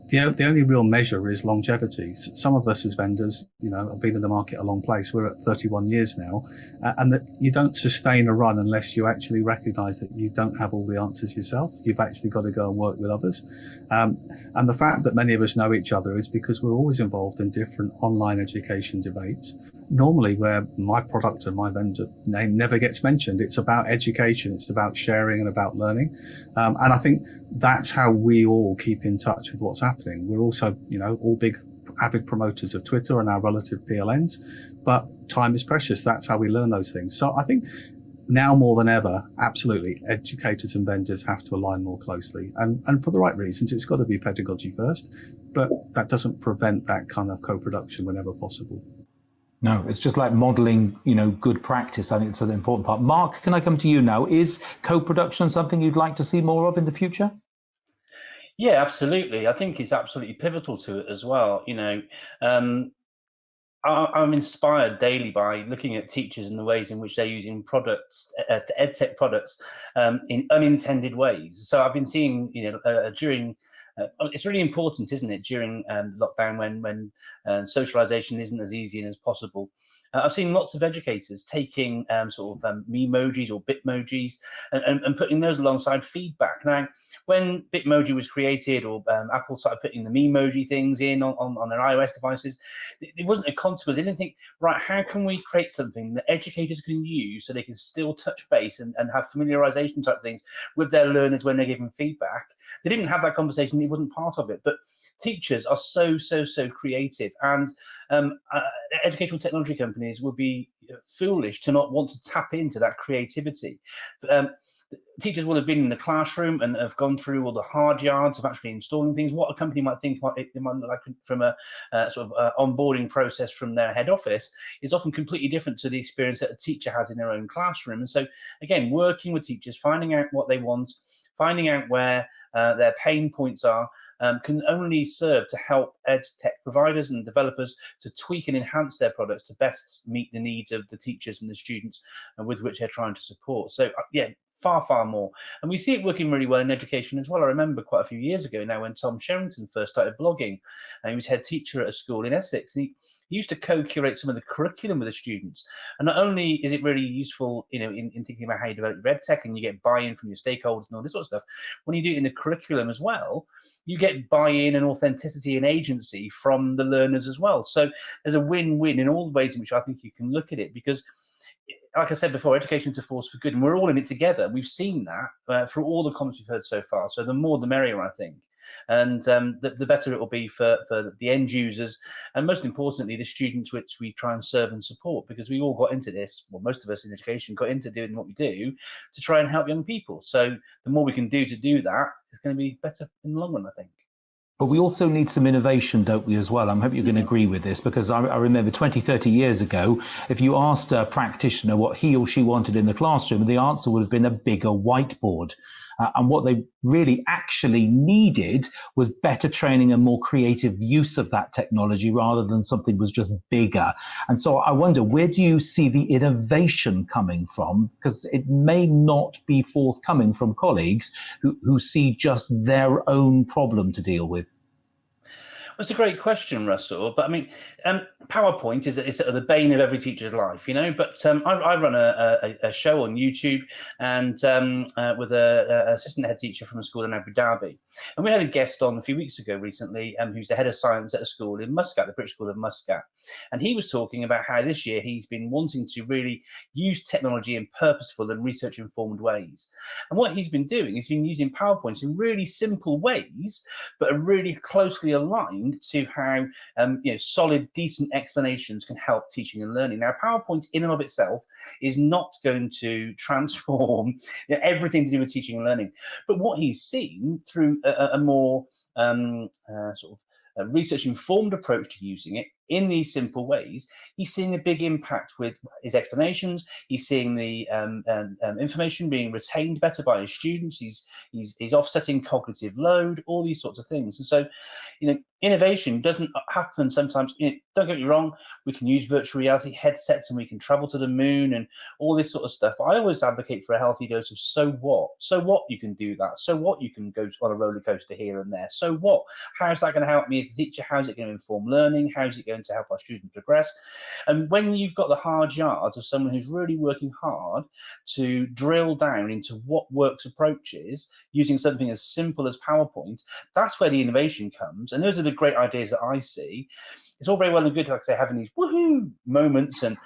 the only real measure is longevity. Some of us as vendors, have been in the market a long place. We're at 31 years now, and that you don't sustain a run unless you actually recognize that you don't have all the answers yourself. You've actually got to go and work with others. And the fact that many of us know each other is because we're always involved in different online education debates, normally where my product and my vendor name never gets mentioned. It's about education, it's about sharing and about learning. And I think that's how we all keep in touch with what's happening. We're also, all big avid promoters of Twitter and our relative PLNs, but time is precious. That's how we learn those things. So I think now more than ever, absolutely, educators and vendors have to align more closely. And for the right reasons, it's got to be pedagogy first, but that doesn't prevent that kind of co-production whenever possible. No, it's just like modeling, good practice. I think it's an important part. Mark, can I come to you now? Is co-production something you'd like to see more of in the future? Yeah, absolutely. I think it's absolutely pivotal to it as well. I'm inspired daily by looking at teachers and the ways in which they're using products, edtech products, in unintended ways. So I've been seeing, during. It's really important, isn't it, during lockdown when socialization isn't as easy and as possible. I've seen lots of educators taking memojis or bitmojis and putting those alongside feedback. Now, when Bitmoji was created, or Apple started putting the memoji things in on their iOS devices, it wasn't a consequence. They didn't think, right, how can we create something that educators can use so they can still touch base and have familiarization type things with their learners when they're giving feedback? They didn't have that conversation. It wasn't part of it. But teachers are so creative, and educational technology companies would be foolish to not want to tap into that creativity. Teachers will have been in the classroom and have gone through all the hard yards of actually installing things. What a company might think it might look like from a onboarding process from their head office is often completely different to the experience that a teacher has in their own classroom. And so, again, working with teachers, finding out what they want, finding out where their pain points are, can only serve to help edtech providers and developers to tweak and enhance their products to best meet the needs of the teachers and the students with which they're trying to support. So, far more. And we see it working really well in education as well. I remember quite a few years ago now when Tom Sherrington first started blogging, and he was head teacher at a school in Essex, and he used to co-curate some of the curriculum with the students. And not only is it really useful, in thinking about how you develop your edtech and you get buy-in from your stakeholders and all this sort of stuff, when you do it in the curriculum as well, you get buy-in and authenticity and agency from the learners as well. So there's a win-win in all the ways in which I think you can look at it, because like I said before, education is a force for good, and we're all in it together. We've seen that through all the comments we've heard so far. So the more the merrier, I think. And the better it will be for the end users, and most importantly, the students which we try and serve and support, because we all got into this, well, most of us in education got into doing what we do to try and help young people. So the more we can do to do that, it's going to be better in the long run, I think. But we also need some innovation, don't we, as well? I hope you're going to agree with this, because I remember 20, 30 years ago, if you asked a practitioner what he or she wanted in the classroom, the answer would have been a bigger whiteboard. And what they really actually needed was better training and more creative use of that technology rather than something was just bigger. And so I wonder, where do you see the innovation coming from? Because it may not be forthcoming from colleagues who see just their own problem to deal with. Well, it's a great question, Russell. But I mean, PowerPoint is sort of the bane of every teacher's life, you know. But I run a show on YouTube and with an assistant head teacher from a school in Abu Dhabi, and we had a guest on a few weeks ago recently, who's the head of science at a school in Muscat, the British School of Muscat, and he was talking about how this year he's been wanting to really use technology in purposeful and research-informed ways. And what he's been doing is been using PowerPoints in really simple ways, but are really closely aligned to how solid, decent explanations can help teaching and learning. Now, PowerPoint in and of itself is not going to transform everything to do with teaching and learning. But what he's seen through a more research-informed approach to using it in these simple ways, he's seeing a big impact with his explanations. He's seeing the information being retained better by his students. He's offsetting cognitive load, all these sorts of things. And so, innovation doesn't happen sometimes. Don't get me wrong, we can use virtual reality headsets and we can travel to the moon and all this sort of stuff. But I always advocate for a healthy dose of so what? So what you can do that? So what you can go on a roller coaster here and there? So what? How's that going to help me as a teacher? How's it going to inform learning? How's it going to help our students progress? And when you've got the hard yards of someone who's really working hard to drill down into what works approaches using something as simple as PowerPoint, that's where the innovation comes. And those are the great ideas that I see. It's all very well and good, like I say, having these woohoo moments and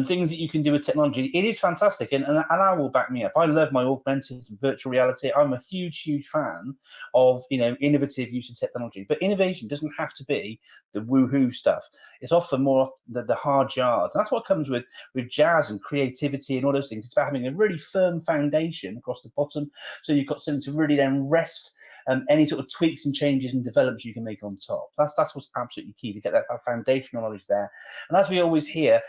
things that you can do with technology. It is fantastic, and I will back me up. I love my augmented and virtual reality. I'm a huge fan of innovative use of technology. But innovation doesn't have to be the woohoo stuff. It's often more the hard yards. And that's what comes with jazz and creativity and all those things. It's about having a really firm foundation across the bottom, so you've got something to really then rest any sort of tweaks and changes and developments you can make on top. That's what's absolutely key, to get that foundational knowledge there. And as we always hear,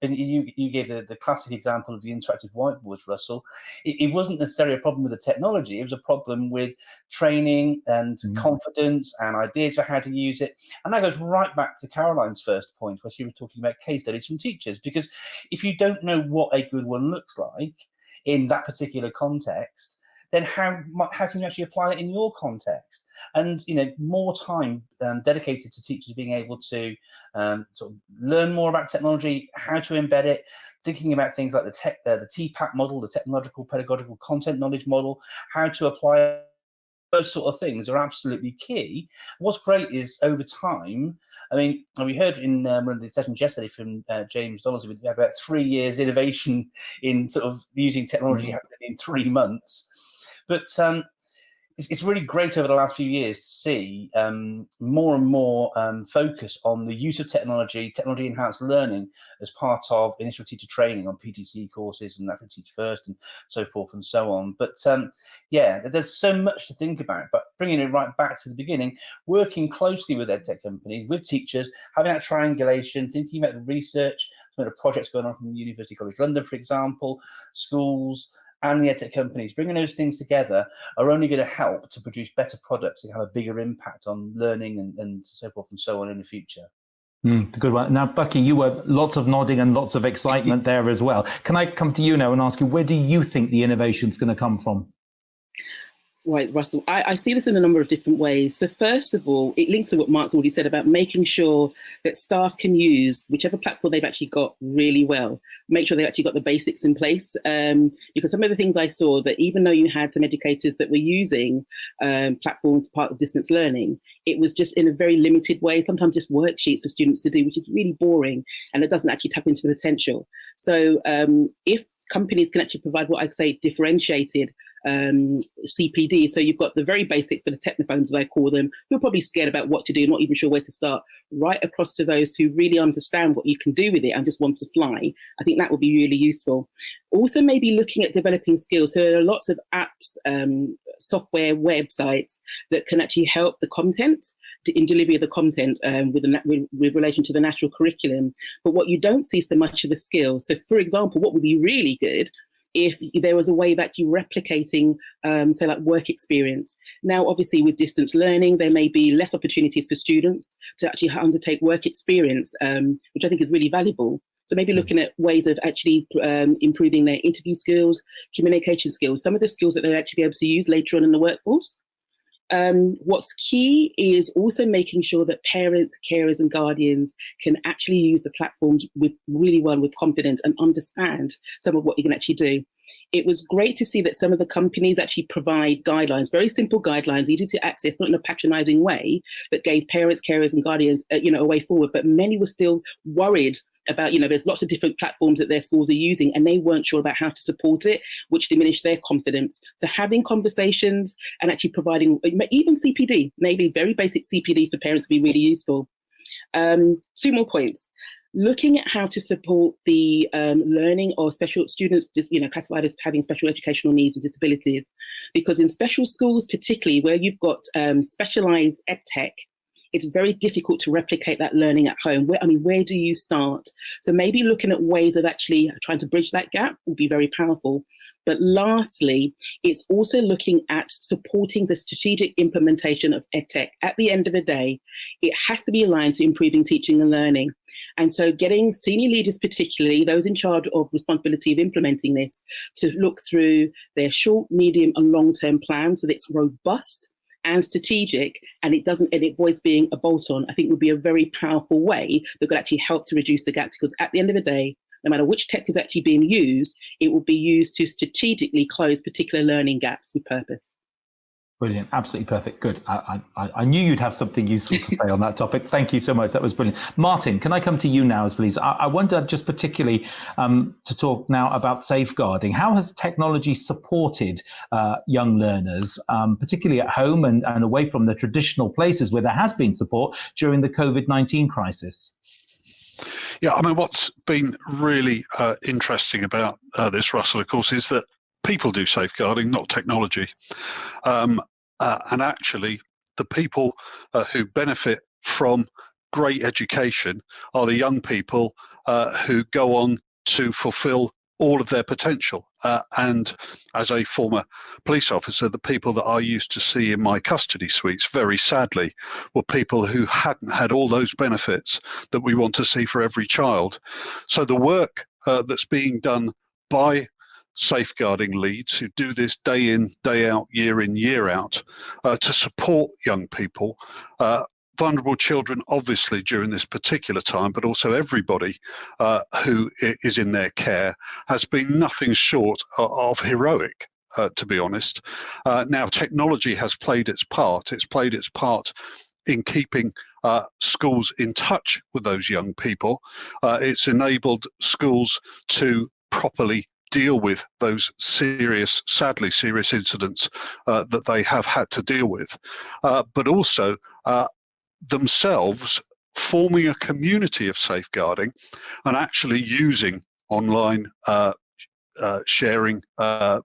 and you gave the classic example of the interactive whiteboards, Russell. It wasn't necessarily a problem with the technology. It was a problem with training and confidence and ideas for how to use it. And that goes right back to Caroline's first point, where she was talking about case studies from teachers. Because if you don't know what a good one looks like in that particular context, then how can you actually apply it in your context? And more time dedicated to teachers being able to sort of learn more about technology, how to embed it, thinking about things like the TPAC model, the technological pedagogical content knowledge model, how to apply those sort of things are absolutely key. What's great is over time, I mean, we heard in one of the sessions yesterday from James Donaldson, we had about 3 years innovation in sort of using technology happening in 3 months. But it's really great over the last few years to see more and more focus on the use of technology-enhanced learning as part of initial teacher training on PTC courses and Natural Teach First and so forth and so on. But there's so much to think about. But bringing it right back to the beginning, working closely with edtech companies, with teachers, having that triangulation, thinking about the research, some of the projects going on from University College London, for example, schools, and the edtech companies, bringing those things together are only going to help to produce better products that have a bigger impact on learning and so forth and so on in the future. Good one. Now, Bukky, you were lots of nodding and lots of excitement there as well. Can I come to you now and ask you, where do you think the innovation is going to come from? Right, Russell, I see this in a number of different ways. So first of all, it links to what Mark's already said about making sure that staff can use whichever platform they've actually got really well. Make sure they've actually got the basics in place. Because some of the things I saw, that even though you had some educators that were using platforms as part of distance learning, it was just in a very limited way, sometimes just worksheets for students to do, which is really boring, and it doesn't actually tap into the potential. So if companies can actually provide what I say differentiated CPD. So you've got the very basics for the technophones, as I call them, who are probably scared about what to do, not even sure where to start, right across to those who really understand what you can do with it and just want to fly. I think that would be really useful. Also, maybe looking at developing skills. So there are lots of apps, software, websites that can actually help the content in delivery of the content with relation to the national curriculum. But what you don't see so much of the skills. So, for example, what would be really good if there was a way of actually replicating, say, like work experience. Now, obviously, with distance learning, there may be less opportunities for students to actually undertake work experience, which I think is really valuable. So maybe looking at ways of actually improving their interview skills, communication skills, some of the skills that they'll actually be able to use later on in the workforce. What's key is also making sure that parents, carers and guardians can actually use the platforms with confidence and understand some of what you can actually do. It was great to see that some of the companies actually provide guidelines, very simple guidelines, easy to access, not in a patronizing way, that gave parents, carers and guardians, a way forward. But many were still worried about, there's lots of different platforms that their schools are using and they weren't sure about how to support it, which diminished their confidence. So having conversations and actually providing even CPD, maybe very basic CPD for parents would be really useful. 2 more points. Looking at how to support the learning of special students, just classified as having special educational needs and disabilities, because in special schools, particularly where you've got specialised edtech, it's very difficult to replicate that learning at home. Where do you start? So maybe looking at ways of actually trying to bridge that gap will be very powerful. But lastly, it's also looking at supporting the strategic implementation of edtech. At the end of the day, it has to be aligned to improving teaching and learning. And so getting senior leaders, particularly those in charge of responsibility of implementing this, to look through their short, medium and long-term plans so that it's robust and strategic, and it avoids being a bolt-on, I think would be a very powerful way that could actually help to reduce the gap, because at the end of the day, no matter which tech is actually being used, it will be used to strategically close particular learning gaps with purpose. Brilliant, absolutely perfect. Good. I knew you'd have something useful to say on that topic. Thank you so much. That was brilliant. Martin, can I come to you now, please? I wonder just particularly to talk now about safeguarding. How has technology supported young learners, particularly at home and away from the traditional places where there has been support during the COVID-19 crisis? Yeah, what's been really interesting about this, Russell, of course, is that people do safeguarding, not technology. And actually, the people who benefit from great education are the young people who go on to fulfill all of their potential. And as a former police officer, the people that I used to see in my custody suites, very sadly, were people who hadn't had all those benefits that we want to see for every child. So the work that's being done by safeguarding leads who do this day in, day out, year in, year out, to support young people, vulnerable children, obviously, during this particular time, but also everybody who is in their care, has been nothing short of heroic, to be honest. Now, technology has played its part. It's played its part in keeping schools in touch with those young people. It's enabled schools to properly deal with those sadly serious incidents that they have had to deal with, but also themselves forming a community of safeguarding and actually using online sharing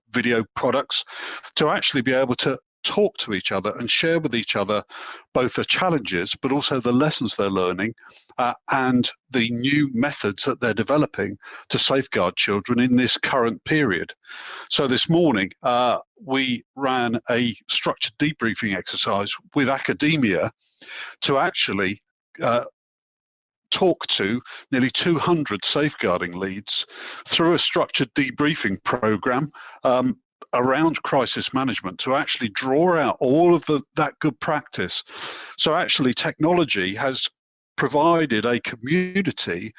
video products to actually be able to talk to each other and share with each other both the challenges but also the lessons they're learning and the new methods that they're developing to safeguard children in this current period. So this morning we ran a structured debriefing exercise with academia to actually talk to nearly 200 safeguarding leads through a structured debriefing program around crisis management to actually draw out all of that good practice. So actually technology has provided a community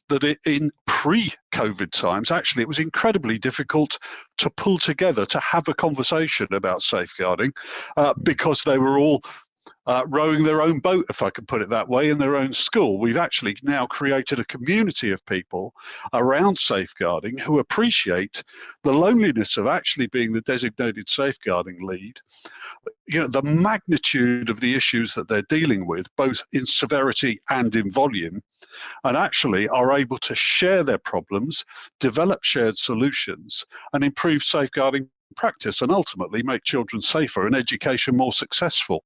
that in pre-COVID times, actually it was incredibly difficult to pull together to have a conversation about safeguarding because they were all rowing their own boat, if I can put it that way, in their own school. We've actually now created a community of people around safeguarding who appreciate the loneliness of actually being the designated safeguarding lead. You know, the magnitude of the issues that they're dealing with, both in severity and in volume, and actually are able to share their problems, develop shared solutions, and improve safeguarding practice, and ultimately make children safer and education more successful.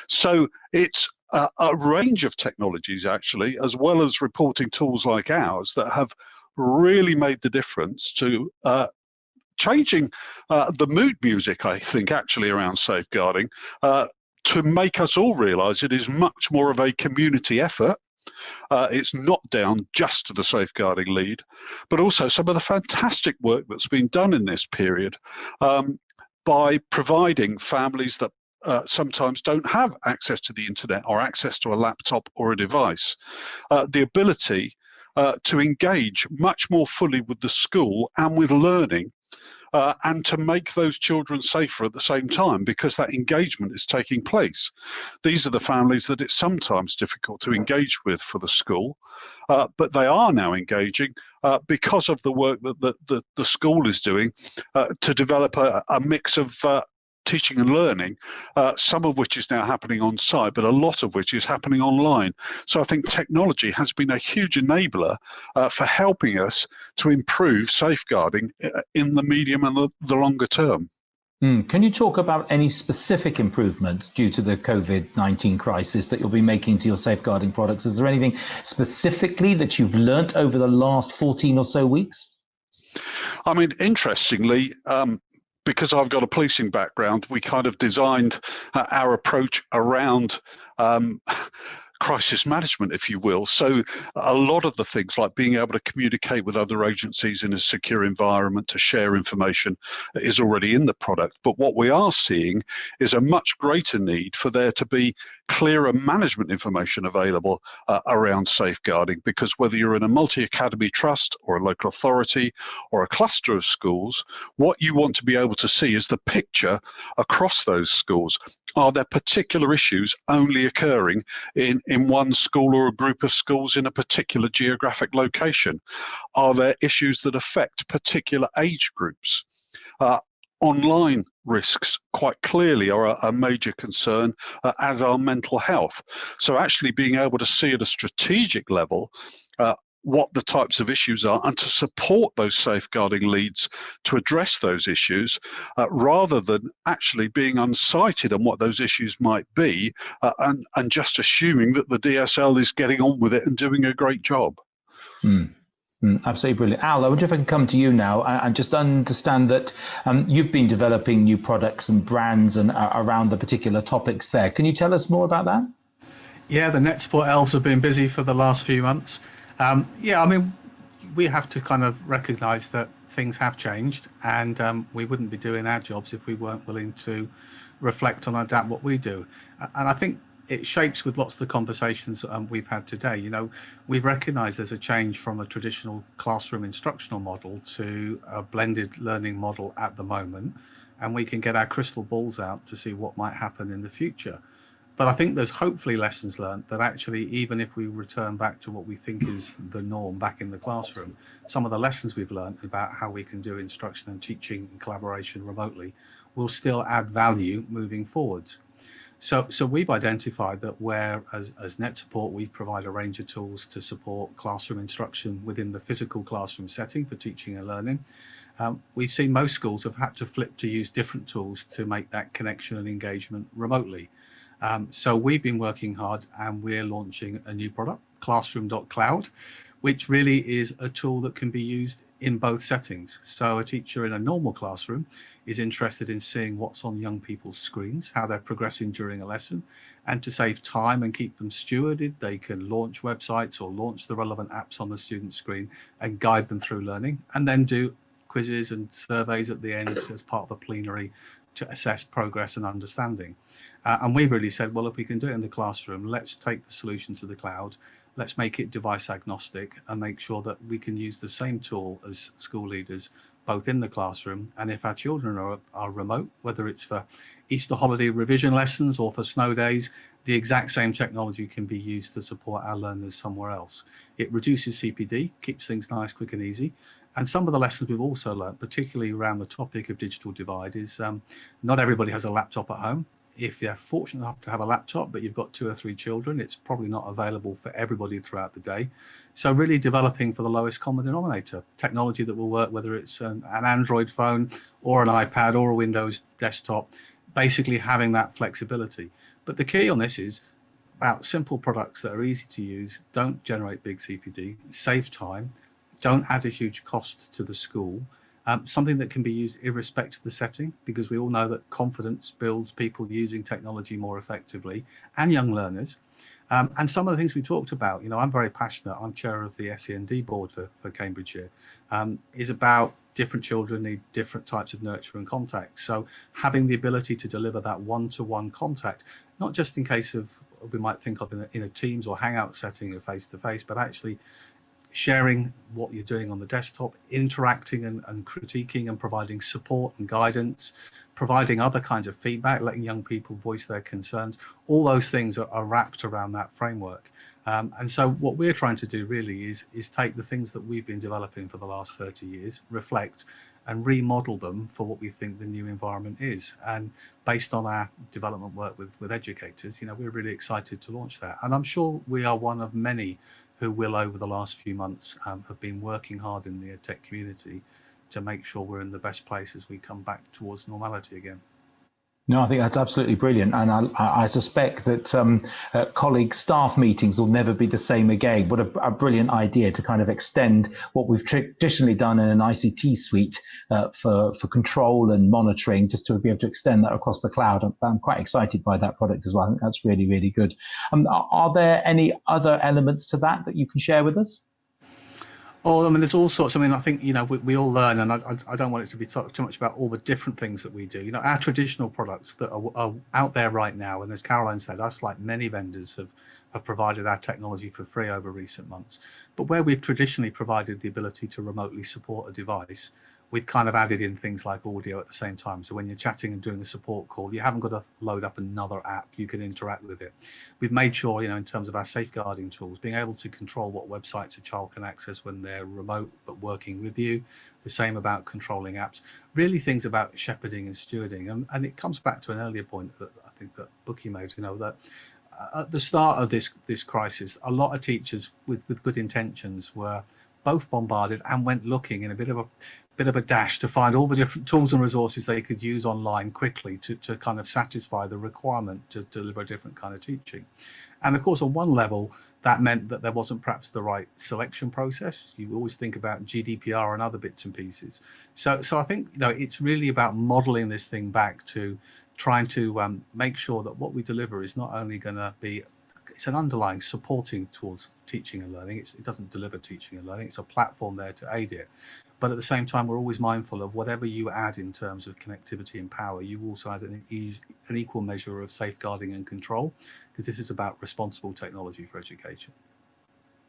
So it's a range of technologies, actually, as well as reporting tools like ours, that have really made the difference to changing the mood music, I think, actually, around safeguarding, to make us all realise it is much more of a community effort. It's not down just to the safeguarding lead, but also some of the fantastic work that's been done in this period by providing families that sometimes don't have access to the internet or access to a laptop or a device, the ability to engage much more fully with the school and with learning, and to make those children safer at the same time, because that engagement is taking place. These are the families that it's sometimes difficult to engage with for the school, but they are now engaging because of the work that the school is doing to develop a mix of teaching and learning, some of which is now happening on site, but a lot of which is happening online. So I think technology has been a huge enabler for helping us to improve safeguarding in the medium and the longer term. Can you talk about any specific improvements due to the COVID-19 crisis that you'll be making to your safeguarding products? Is there anything specifically that you've learnt over the last 14 or so weeks? I mean, interestingly, because I've got a policing background, we kind of designed our approach around crisis management, if you will. So a lot of the things like being able to communicate with other agencies in a secure environment to share information is already in the product. But what we are seeing is a much greater need for there to be clearer management information available around safeguarding, because whether you're in a multi-academy trust or a local authority or a cluster of schools, what you want to be able to see is the picture across those schools. Are there particular issues only occurring in one school or a group of schools in a particular geographic location? Are there issues that affect particular age groups? Online risks quite clearly are a major concern, as are mental health. So actually being able to see at a strategic level what the types of issues are, and to support those safeguarding leads to address those issues, rather than actually being unsighted on what those issues might be, and just assuming that the DSL is getting on with it and doing a great job. Absolutely brilliant. Al, I wonder if I can come to you now and just understand that you've been developing new products and brands and around the particular topics there. Can you tell us more about that? Yeah, the NetSupport elves have been busy for the last few months. Yeah, I mean, we have to kind of recognise that things have changed, and we wouldn't be doing our jobs if we weren't willing to reflect and adapt what we do. And I think it shapes with lots of the conversations we've had today. You know, we've recognised there's a change from a traditional classroom instructional model to a blended learning model at the moment, and we can get our crystal balls out to see what might happen in the future. But I think there's hopefully lessons learned that actually, even if we return back to what we think is the norm back in the classroom, some of the lessons we've learned about how we can do instruction and teaching and collaboration remotely will still add value moving forwards. So we've identified that where as NetSupport, we provide a range of tools to support classroom instruction within the physical classroom setting for teaching and learning. We've seen most schools have had to flip to use different tools to make that connection and engagement remotely. So we've been working hard, and we're launching a new product, Classroom.cloud, which really is a tool that can be used in both settings. So a teacher in a normal classroom is interested in seeing what's on young people's screens, how they're progressing during a lesson, and to save time and keep them stewarded, they can launch websites or launch the relevant apps on the student screen and guide them through learning, and then do quizzes and surveys at the end as part of a plenary to assess progress and understanding. And we've really said, well, if we can do it in the classroom, let's take the solution to the cloud, let's make it device agnostic and make sure that we can use the same tool as school leaders both in the classroom, and if our children are remote, whether it's for Easter holiday revision lessons or for snow days, the exact same technology can be used to support our learners somewhere else. It reduces CPD, keeps things nice, quick and easy. And some of the lessons we've also learned, particularly around the topic of digital divide, is not everybody has a laptop at home. If you're fortunate enough to have a laptop, but you've got 2 or 3 children, it's probably not available for everybody throughout the day. So really developing for the lowest common denominator, technology that will work, whether it's an Android phone or an iPad or a Windows desktop, basically having that flexibility. But the key on this is about simple products that are easy to use, don't generate big CPD, save time, don't add a huge cost to the school, something that can be used irrespective of the setting, because we all know that confidence builds people using technology more effectively, and young learners. And some of the things we talked about, I'm very passionate, I'm chair of the SEND board for Cambridgeshire, is about different children need different types of nurture and contact. So having the ability to deliver that one-to-one contact, not just in case of, we might think of in a Teams or Hangout setting of face-to-face, but actually sharing what you're doing on the desktop, interacting and critiquing and providing support and guidance, providing other kinds of feedback, letting young people voice their concerns. All those things are wrapped around that framework. And so what we're trying to do really is take the things that we've been developing for the last 30 years, reflect and remodel them for what we think the new environment is. And based on our development work with educators, we're really excited to launch that. And I'm sure we are one of many who will, over the last few months, have been working hard in the edtech community to make sure we're in the best place as we come back towards normality again. No, I think that's absolutely brilliant. And I suspect that colleague staff meetings will never be the same again. What a brilliant idea to kind of extend what we've traditionally done in an ICT suite for control and monitoring, just to be able to extend that across the cloud. I'm quite excited by that product as well. I think that's really, really good. Are there any other elements to that you can share with us? Oh, there's all sorts. I think, we all learn, and I don't want it to be too much about all the different things that we do. Our traditional products that are out there right now, and as Caroline said, us, like many vendors, have provided our technology for free over recent months. But where we've traditionally provided the ability to remotely support a device, we've kind of added in things like audio at the same time. So when you're chatting and doing a support call, you haven't got to load up another app, you can interact with it. We've made sure, in terms of our safeguarding tools, being able to control what websites a child can access when they're remote but working with you. The same about controlling apps, really things about shepherding and stewarding. And it comes back to an earlier point that I think that Bukky made, that at the start of this crisis, a lot of teachers with good intentions were both bombarded and went looking in a bit of a dash to find all the different tools and resources they could use online quickly to kind of satisfy the requirement to deliver a different kind of teaching. And of course, on one level, that meant that there wasn't perhaps the right selection process. You always think about GDPR and other bits and pieces. So I think, it's really about modeling this thing back to trying to make sure that what we deliver is not only going to be, it's an underlying supporting towards teaching and learning. It doesn't deliver teaching and learning. It's a platform there to aid it. But at the same time, we're always mindful of whatever you add in terms of connectivity and power, you also add an equal measure of safeguarding and control, because this is about responsible technology for education.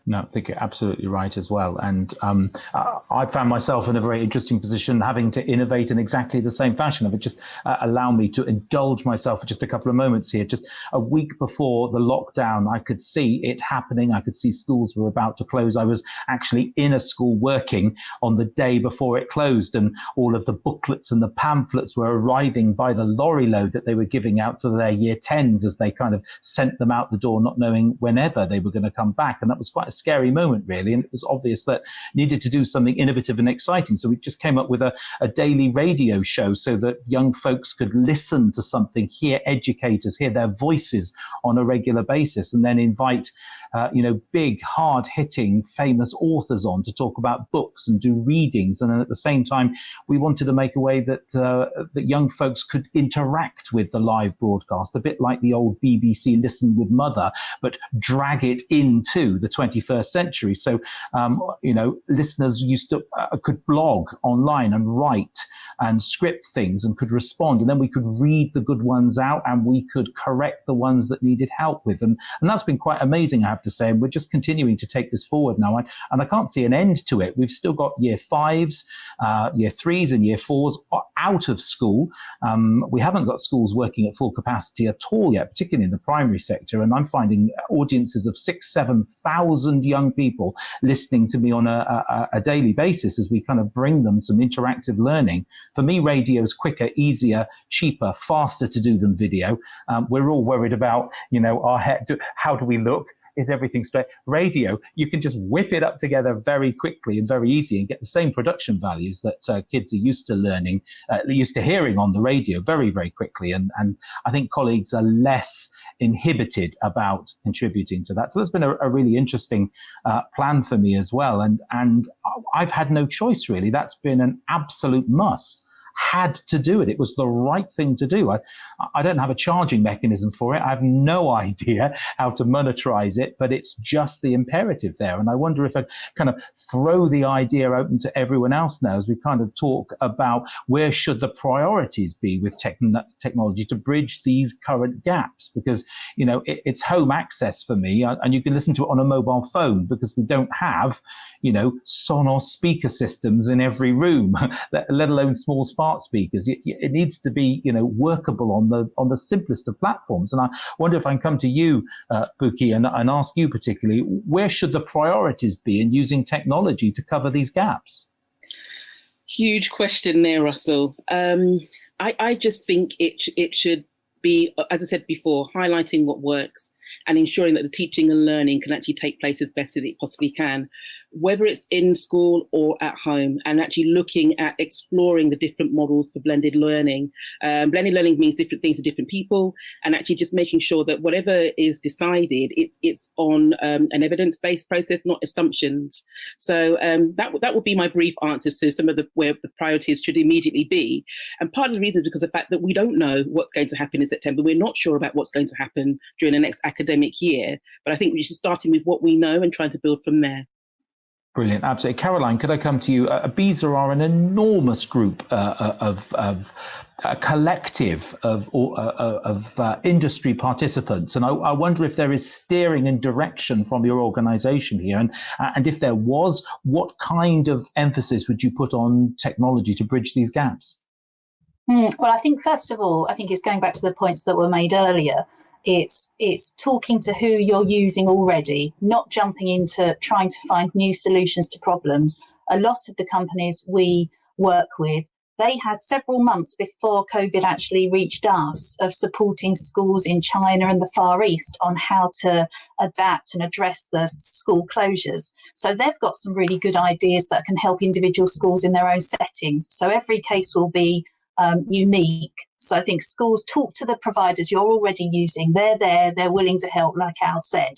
No, I think you're absolutely right as well. And I found myself in a very interesting position, having to innovate in exactly the same fashion. If it just allow me to indulge myself for just a couple of moments here. Just a week before the lockdown, I could see it happening. I could see schools were about to close. I was actually in a school working on the day before it closed, and all of the booklets and the pamphlets were arriving by the lorry load that they were giving out to their year 10s as they kind of sent them out the door, not knowing whenever they were going to come back. And that was quite a scary moment, really, and it was obvious that needed to do something innovative and exciting. So we just came up with a daily radio show so that young folks could listen to something, hear educators, hear their voices on a regular basis, and then invite big, hard-hitting, famous authors on to talk about books and do readings. And then at the same time, we wanted to make a way that that young folks could interact with the live broadcast, a bit like the old BBC Listen with Mother, but drag it into the 21st 21st century. So, listeners used to could blog online and write and script things and could respond, and then we could read the good ones out and we could correct the ones that needed help with them. And that's been quite amazing, I have to say. And we're just continuing to take this forward now. And I can't see an end to it. We've still got year 5s, year 3s and year 4s out of school. We haven't got schools working at full capacity at all yet, particularly in the primary sector. And I'm finding audiences of 6,000-7,000 young people listening to me on a daily basis as we kind of bring them some interactive learning. For me, radio is quicker, easier, cheaper, faster to do than video. We're all worried about, our head. How do we look? Is everything straight? Radio, you can just whip it up together very quickly and very easy and get the same production values that kids are used to learning, used to hearing on the radio very, very quickly. And I think colleagues are less inhibited about contributing to that. So that's been a really interesting plan for me as well. And I've had no choice, really. That's been an absolute must. Had to do it. It was the right thing to do. I don't have a charging mechanism for it. I have no idea how to monetize it, but it's just the imperative there. And I wonder if I kind of throw the idea open to everyone else now as we kind of talk about where should the priorities be with technology to bridge these current gaps, because it's home access for me, and you can listen to it on a mobile phone because we don't have Sonos speaker systems in every room, let alone small smart speakers. It needs to be workable on the simplest of platforms. And I wonder if I can come to you, Bukky, and ask you particularly, where should the priorities be in using technology to cover these gaps? Huge question there, Russell. I just think it should be, as I said before, highlighting what works and ensuring that the teaching and learning can actually take place as best as it possibly can, whether it's in school or at home, and actually looking at exploring the different models for blended learning. Blended learning means different things to different people, and actually just making sure that whatever is decided, it's on an evidence-based process, not assumptions. So that would be my brief answer to some of where the priorities should immediately be. And part of the reason is because of the fact that we don't know what's going to happen in September. We're not sure about what's going to happen during the next academic year, but I think we should start with what we know and trying to build from there. Brilliant, absolutely. Caroline, could I come to you? BESA are an enormous group of a collective of industry participants, and I wonder if there is steering and direction from your organisation here, and if there was, what kind of emphasis would you put on technology to bridge these gaps? Well, I think first of all, I think it's going back to the points that were made earlier. It's talking to who you're using already, not jumping into trying to find new solutions to problems. A lot of the companies we work with, they had several months before COVID actually reached us of supporting schools in China and the Far East on how to adapt and address the school closures. So they've got some really good ideas that can help individual schools in their own settings. So every case will be unique. So I think schools talk to the providers you're already using. They're there, they're willing to help, like Al said.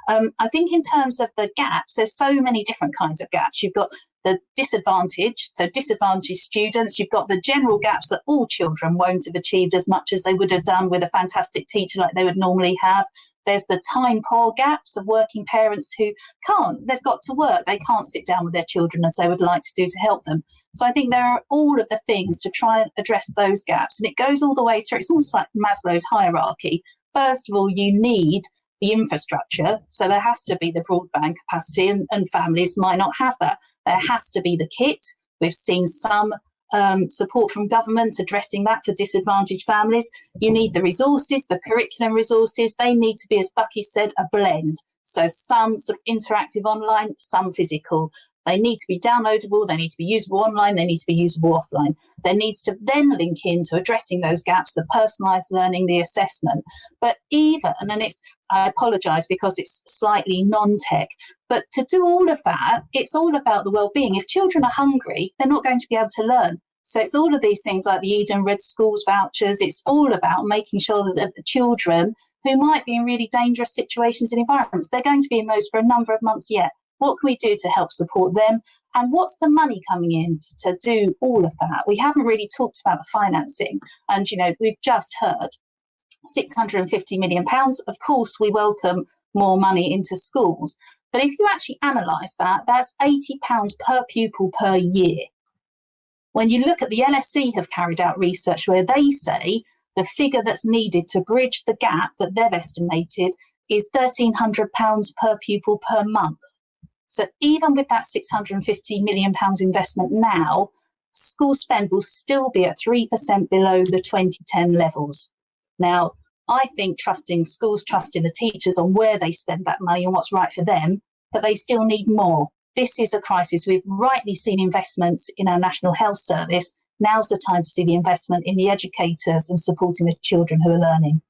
I think in terms of the gaps, there's so many different kinds of gaps. You've got the disadvantaged, so disadvantaged students. You've got the general gaps that all children won't have achieved as much as they would have done with a fantastic teacher like they would normally have. There's the time poor gaps of working parents who can't, they've got to work, they can't sit down with their children as they would like to do to help them. So I think there are all of the things to try and address those gaps. And it goes all the way through, it's almost like Maslow's hierarchy. First of all, you need the infrastructure. So there has to be the broadband capacity, and families might not have that. There has to be the kit. We've seen some support from government addressing that for disadvantaged families. You need the resources, the curriculum resources. They need to be, as Bukky said, a blend. So some sort of interactive online, some physical. They need to be downloadable, they need to be usable online, they need to be usable offline. There needs to then link into addressing those gaps, the personalised learning, the assessment. But even, and it's, I apologise because it's slightly non-tech, but to do all of that, it's all about the well-being. If children are hungry, they're not going to be able to learn. So it's all of these things like the Eden Red Schools vouchers. It's all about making sure that the children who might be in really dangerous situations and environments, they're going to be in those for a number of months yet. What can we do to help support them? And what's the money coming in to do all of that? We haven't really talked about the financing. And, you know, we've just heard £650 million. Of course, we welcome more money into schools. But if you actually analyse that, that's £80 per pupil per year. When you look at the LSE have carried out research where they say the figure that's needed to bridge the gap that they've estimated is £1,300 per pupil per month. So even with that £650 million investment now, school spend will still be at 3% below the 2010 levels. Now, I think trusting schools, trusting the teachers on where they spend that money and what's right for them, but they still need more. This is a crisis. We've rightly seen investments in our National Health Service. Now's the time to see the investment in the educators and supporting the children who are learning.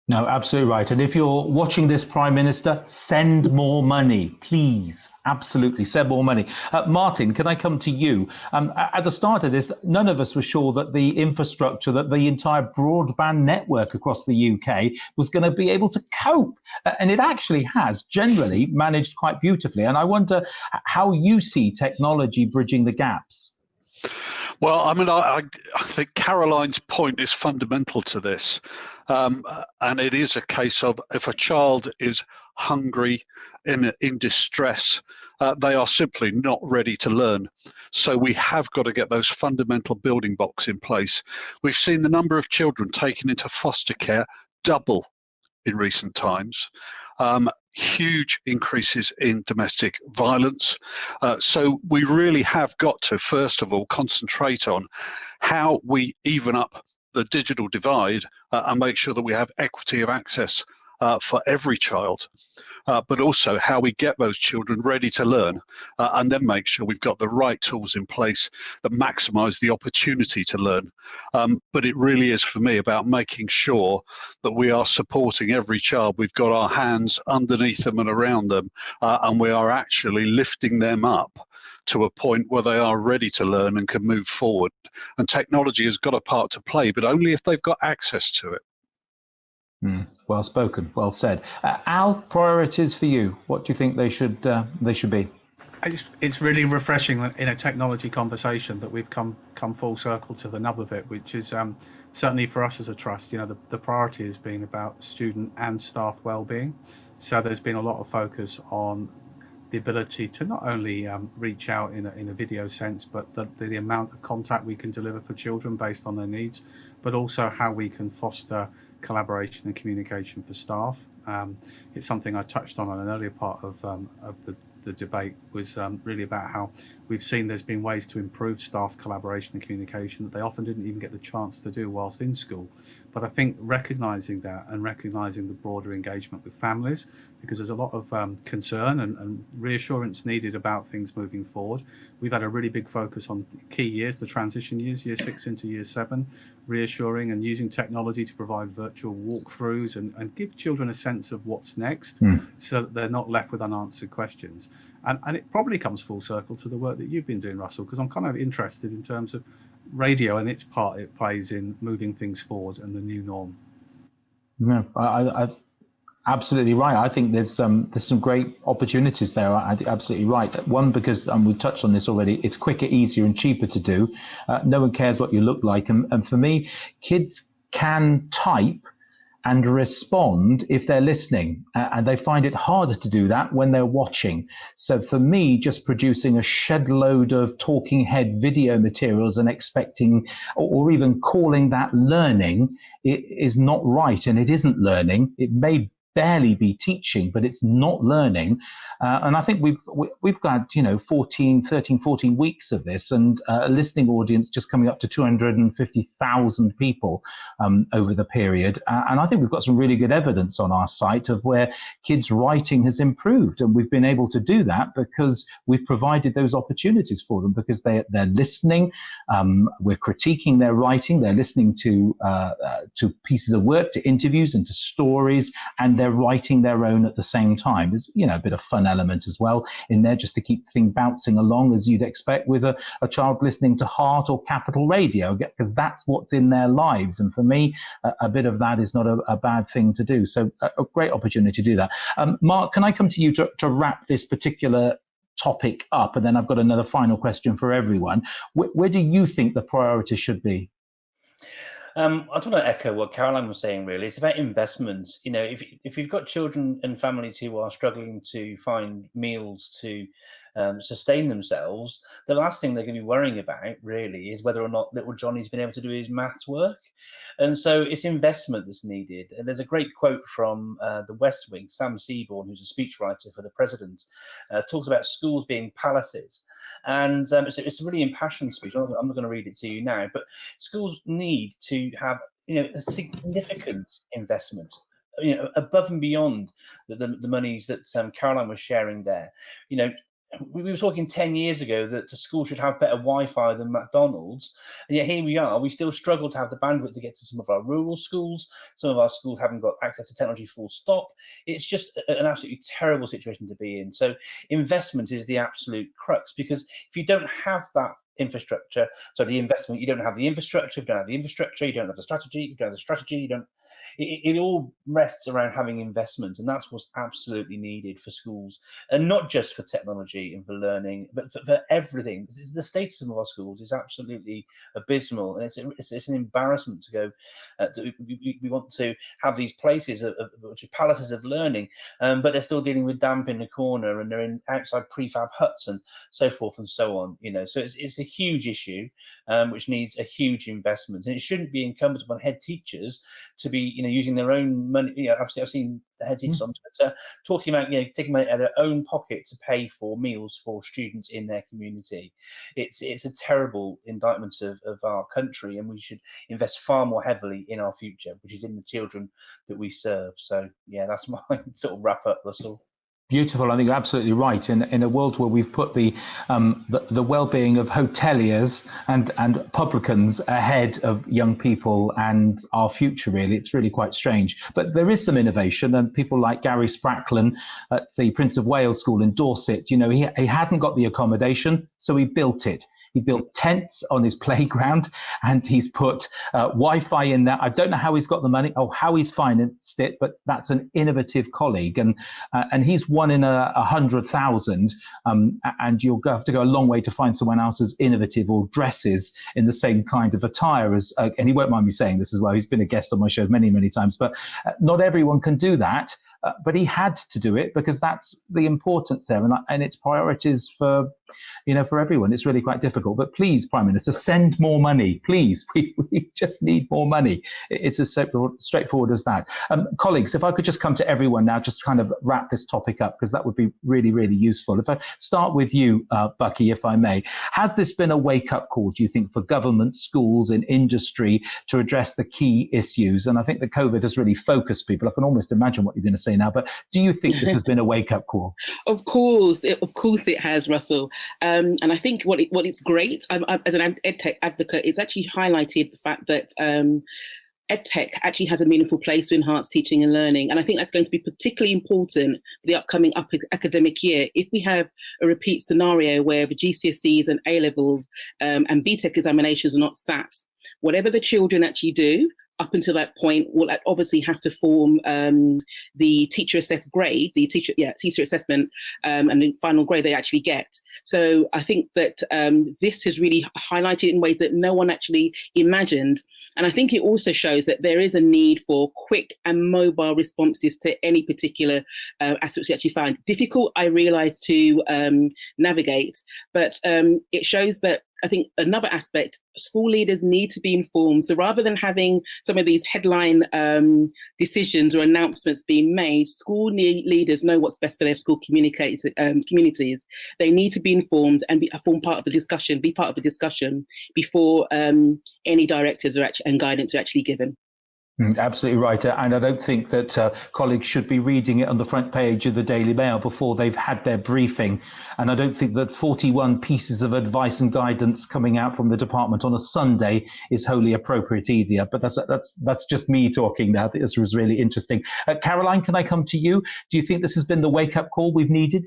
No, absolutely right. And if you're watching this, Prime Minister, send more money, please. Absolutely, send more money. Martin, can I come to you? At the start of this, none of us were sure that the infrastructure, that the entire broadband network across the UK was going to be able to cope. And it actually has generally managed quite beautifully. And I wonder how you see technology bridging the gaps. Well, I mean, I think Caroline's point is fundamental to this. And it is a case of if a child is hungry, in distress, they are simply not ready to learn. So we have got to get those fundamental building blocks in place. We've seen the number of children taken into foster care double in recent times. Huge increases in domestic violence. So we really have got to, first of all, concentrate on how we even up the digital divide and make sure that we have equity of access for every child, but also how we get those children ready to learn and then make sure we've got the right tools in place that maximize the opportunity to learn. But it really is, for me, about making sure that we are supporting every child. We've got our hands underneath them and around them, and we are actually lifting them up to a point where they are ready to learn and can move forward. And technology has got a part to play, but only if they've got access to it. Well spoken, well said. Al, priorities for you. What do you think they should be? It's really refreshing in a technology conversation that we've come full circle to the nub of it, which is certainly for us as a trust. You know, the priority has been about student and staff well-being. So there's been a lot of focus on the ability to not only reach out in a video sense, but the amount of contact we can deliver for children based on their needs, but also how we can foster collaboration and communication for staff. It's something I touched on an earlier part of the debate, was really about how we've seen there's been ways to improve staff collaboration and communication that they often didn't even get the chance to do whilst in school. But I think recognising that and recognising the broader engagement with families, because there's a lot of concern and reassurance needed about things moving forward. We've had a really big focus on key years, the transition years, year 6 into year 7, reassuring and using technology to provide virtual walkthroughs and give children a sense of what's next, so that they're not left with unanswered questions. And it probably comes full circle to the work that you've been doing, Russell, because I'm kind of interested in terms of radio and its part it plays in moving things forward and the new norm. No, I absolutely right. I think there's some great opportunities there. I think absolutely right. One, because we've touched on this already, it's quicker, easier and cheaper to do. No one cares what you look like. And for me, kids can type and respond if they're listening, and they find it harder to do that when they're watching. So for me, just producing a shed load of talking head video materials and expecting or even calling that learning, it is not right, and it isn't learning. It may barely be teaching, but it's not learning. And I think we've got 13-14 weeks of this, and a listening audience just coming up to 250,000 people over the period. And I think we've got some really good evidence on our site of where kids' writing has improved, and we've been able to do that because we've provided those opportunities for them, because they're listening. We're critiquing their writing. They're listening to pieces of work, to interviews and to stories, and they're writing their own at the same time. There's a bit of fun element as well in there, just to keep the thing bouncing along as you'd expect with a child listening to Heart or Capital Radio, because that's what's in their lives. And for me, a bit of that is not a bad thing to do. So a great opportunity to do that. Mark, can I come to you to wrap this particular topic up? And then I've got another final question for everyone. Where do you think the priority should be? I don't want to echo what Caroline was saying, really. It's about investments. You know, if you've got children and families who are struggling to find meals to sustain themselves, the last thing they're going to be worrying about, really, is whether or not little Johnny's been able to do his maths work. And so it's investment that's needed. And there's a great quote from the West Wing, Sam Seaborn, who's a speechwriter for the president, talks about schools being palaces. And it's a really impassioned speech. I'm not going to read it to you now, but schools need to have, a significant investment, above and beyond the monies that Caroline was sharing there. We were talking 10 years ago that the school should have better Wi-Fi than McDonald's, and yet here we are. We still struggle to have the bandwidth to get to some of our rural schools. Some of our schools haven't got access to technology full stop. It's just an absolutely terrible situation to be in. So investment is the absolute crux, because if you don't have that infrastructure, so the investment, you don't have the infrastructure. If you don't have the infrastructure, you don't have the strategy. If you don't have the strategy, you don't. It all rests around having investment, and that's what's absolutely needed for schools, and not just for technology and for learning, but for everything. The status of our schools is absolutely abysmal, and it's an embarrassment to go. We want to have these places, which are palaces of learning, but they're still dealing with damp in the corner, and they're in outside prefab huts and so forth and so on. So it's a huge issue, which needs a huge investment, and it shouldn't be incumbent upon head teachers to be using their own money. I've seen the head teachers on Twitter talking about taking money out of their own pocket to pay for meals for students in their community. It's a terrible indictment of our country, and we should invest far more heavily in our future, which is in the children that we serve. So yeah, that's my sort of wrap up, Russell. Beautiful. I think you're absolutely right. In a world where we've put the well-being of hoteliers and publicans ahead of young people and our future, really, it's really quite strange. But there is some innovation, and people like Gary Spracklin at the Prince of Wales School in Dorset, he hadn't got the accommodation, so he built it. He built tents on his playground, and he's put Wi-Fi in there. I don't know how he's got the money or how he's financed it, but that's an innovative colleague, and he's one in 100,000. And you'll have to go a long way to find someone else as innovative or dresses in the same kind of attire as. And he won't mind me saying this as well. He's been a guest on my show many, many times, but not everyone can do that. But he had to do it because that's the importance there, and it's priorities for everyone. It's really quite difficult. But please, Prime Minister, send more money, please. We just need more money. It's as straightforward as that. Colleagues, if I could just come to everyone now, just kind of wrap this topic up, because that would be really, really useful. If I start with you, Bukky, if I may, has this been a wake-up call, do you think, for government, schools, and industry to address the key issues? And I think that COVID has really focused people. I can almost imagine what you're going to say now, but do you think this has been a wake-up call? Of course it has, Russell. And I think what it's great, as an edtech advocate, it's actually highlighted the fact that edtech actually has a meaningful place to enhance teaching and learning. And I think that's going to be particularly important for the upcoming academic year. If we have a repeat scenario where the GCSEs and A-levels and BTEC examinations are not sat, whatever the children actually do up until that point will obviously have to form the teacher assessed grade, the teacher assessment, and the final grade they actually get. So I think that this has really highlighted in ways that no one actually imagined. And I think it also shows that there is a need for quick and mobile responses to any particular aspects you actually find difficult, I realise, to navigate. But it shows that I think another aspect, school leaders need to be informed. So rather than having some of these headline decisions or announcements being made, school leaders know what's best for their school communities. They need to be informed and form part of the discussion, be part of the discussion before any directives and guidance are actually given. Absolutely right. And I don't think that colleagues should be reading it on the front page of the Daily Mail before they've had their briefing. And I don't think that 41 pieces of advice and guidance coming out from the department on a Sunday is wholly appropriate either. But that's just me talking now. This was really interesting. Caroline, can I come to you? Do you think this has been the wake-up call we've needed?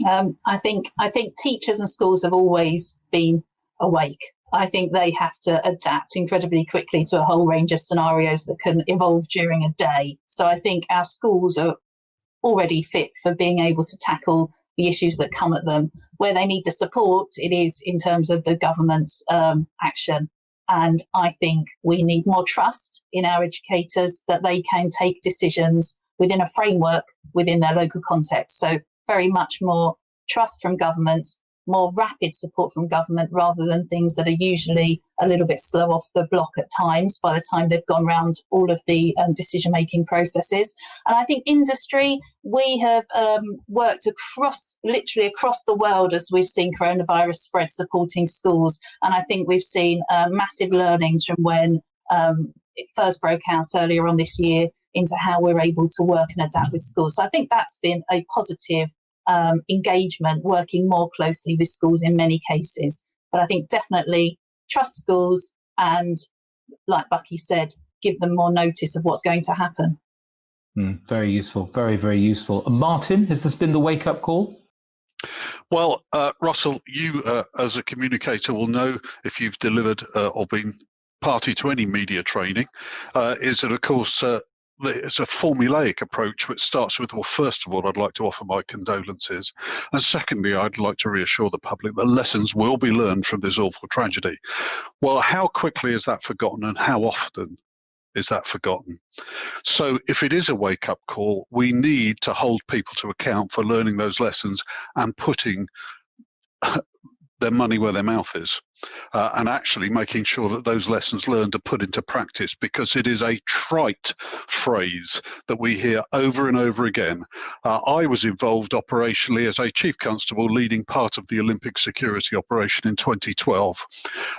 I think teachers and schools have always been awake. I think they have to adapt incredibly quickly to a whole range of scenarios that can evolve during a day. So I think our schools are already fit for being able to tackle the issues that come at them. Where they need the support, it is in terms of the government's action. And I think we need more trust in our educators that they can take decisions within a framework within their local context. So very much more trust from government, more rapid support from government, rather than things that are usually a little bit slow off the block at times by the time they've gone round all of the decision-making processes. And I think industry, we have worked literally across the world as we've seen coronavirus spread, supporting schools. And I think we've seen massive learnings from when it first broke out earlier on this year into how we're able to work and adapt with schools. So I think that's been a positive engagement, working more closely with schools in many cases. But I think definitely trust schools and, like Bukky said, give them more notice of what's going to happen. Very useful, very, very useful. Martin, has this been the wake-up call? Well, Russell, you as a communicator will know if you've delivered or been party to any media training, is that, of course, it's a formulaic approach which starts with, well, first of all, I'd like to offer my condolences. And secondly, I'd like to reassure the public that lessons will be learned from this awful tragedy. Well, how quickly is that forgotten and how often is that forgotten? So if it is a wake-up call, we need to hold people to account for learning those lessons and putting their money where their mouth is, and actually making sure that those lessons learned are put into practice, because it is a trite phrase that we hear over and over again. I was involved operationally as a chief constable leading part of the Olympic security operation in 2012.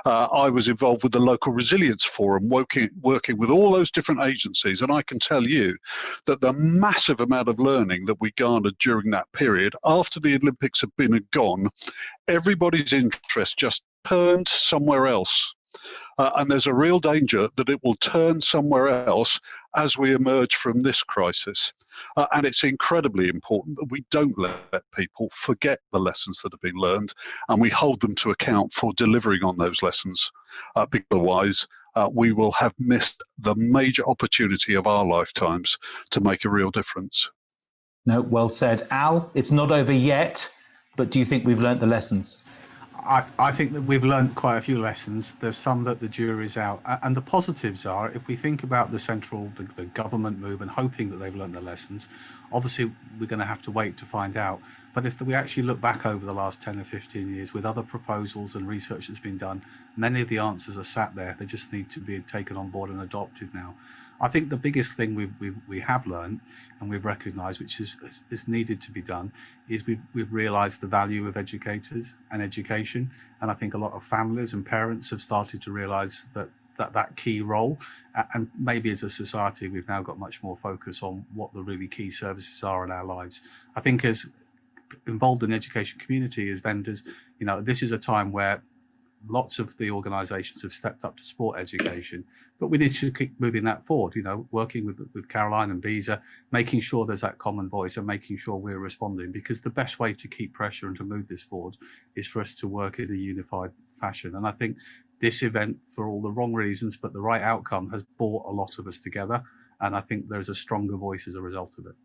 I was involved with the local resilience forum, working with all those different agencies, and I can tell you that the massive amount of learning that we garnered during that period, after the Olympics had been and gone, everybody's interest just turned somewhere else. And there's a real danger that it will turn somewhere else as we emerge from this crisis. And it's incredibly important that we don't let people forget the lessons that have been learned, and we hold them to account for delivering on those lessons. Because otherwise, we will have missed the major opportunity of our lifetimes to make a real difference. No, well said. Al, it's not over yet, but do you think we've learnt the lessons? I think that we've learned quite a few lessons. There's some that the jury's out. And the positives are, if we think about the government move and hoping that they've learned the lessons, obviously we're going to have to wait to find out. But if we actually look back over the last 10 or 15 years with other proposals and research that's been done, many of the answers are sat there. They just need to be taken on board and adopted now. I think the biggest thing we have learned and we've recognised, which is needed to be done, is we've realised the value of educators and education. And I think a lot of families and parents have started to realise that key role. And maybe as a society, we've now got much more focus on what the really key services are in our lives. I think as involved in the education community, as vendors, this is a time where lots of the organisations have stepped up to support education, but we need to keep moving that forward, working with Caroline and Visa, making sure there's that common voice and making sure we're responding, because the best way to keep pressure and to move this forward is for us to work in a unified fashion. And I think this event, for all the wrong reasons, but the right outcome, has brought a lot of us together. And I think there's a stronger voice as a result of it.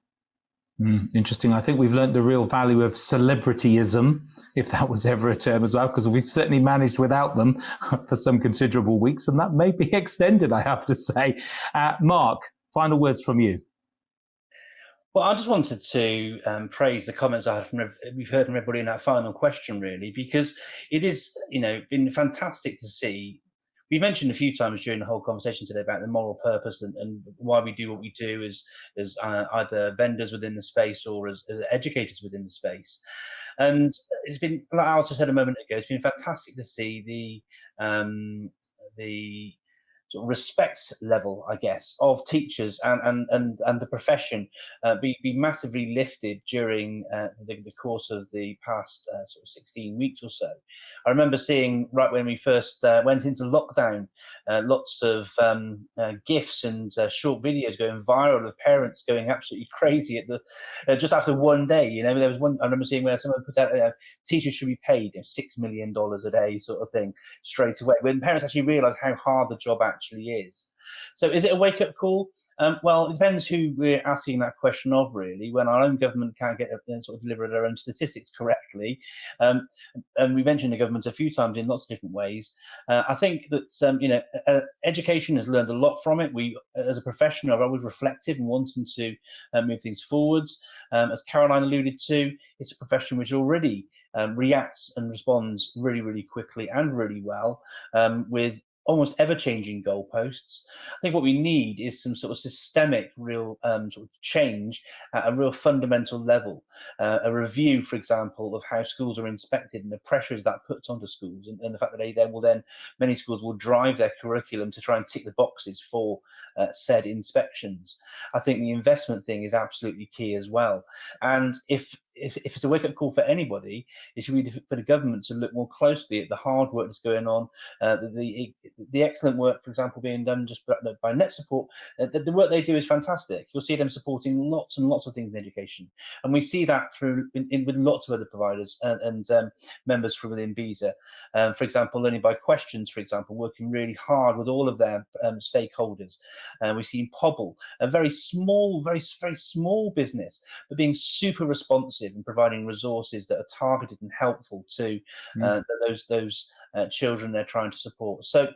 Interesting. I think we've learned the real value of celebrityism, if that was ever a term as well, because we certainly managed without them for some considerable weeks, and that may be extended, I have to say. Mark, final words from you. Well, I just wanted to praise the comments we've heard from everybody in that final question, really, because it is, been fantastic to see. We've mentioned a few times during the whole conversation today about the moral purpose and why we do what we do as either vendors within the space or as educators within the space. And it's been, like I also said a moment ago, it's been fantastic to see the sort of respect level, I guess, of teachers and the profession be massively lifted during the course of the past sort of 16 weeks or so. I remember seeing, right when we first went into lockdown, lots of GIFs and short videos going viral of parents going absolutely crazy at the just after one day. There was one I remember seeing where someone put out, teachers should be paid $6 million a day, sort of thing, straight away, when parents actually realised how hard the job actually actually is. So is it a wake-up call? Well, it depends who we're asking that question of, really. When our own government can't get sort of deliver their own statistics correctly, and we mentioned the government a few times in lots of different ways. I think that education has learned a lot from it. We, as a profession, are always reflective and wanting to move things forwards. As Caroline alluded to, it's a profession which already reacts and responds really, really quickly and really well, with almost ever-changing goalposts. I think what we need is some sort of systemic, real sort of change at a real fundamental level. A review, for example, of how schools are inspected and the pressures that puts onto schools, and the fact that many schools will drive their curriculum to try and tick the boxes for said inspections. I think the investment thing is absolutely key as well. And if it's a wake-up call for anybody, it should be for the government to look more closely at the hard work that's going on, the excellent work, for example, being done just by Net Support. The work they do is fantastic. You'll see them supporting lots and lots of things in education, and we see that through with lots of other providers and members from within BESA. For example, Learning by Questions, for example, working really hard with all of their stakeholders. We see in Pobble, a very small business, but being super responsive and providing resources that are targeted and helpful to those children they're trying to support. So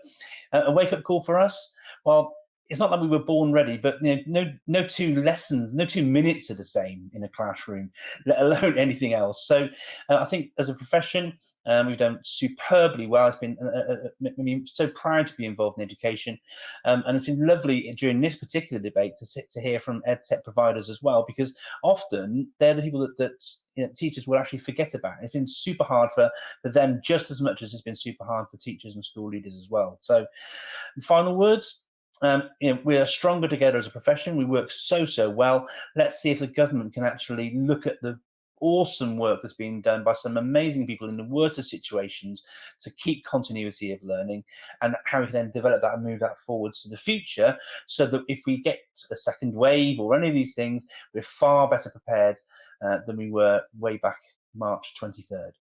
a wake-up call for us, well, it's not that we were born ready, but no two lessons, no 2 minutes are the same in a classroom, let alone anything else. So I think as a profession, we've done superbly well. It's been I'm so proud to be involved in education, and it's been lovely during this particular debate to hear from edtech providers as well, because often they're the people that teachers will actually forget about. It's been super hard for them just as much as it's been super hard for teachers and school leaders as well. So final words. We are stronger together as a profession. We work so well. Let's see if the government can actually look at the awesome work that's being done by some amazing people in the worst of situations to keep continuity of learning, and how we can then develop that and move that forwards to the future, so that if we get a second wave or any of these things, we're far better prepared than we were way back March 23rd.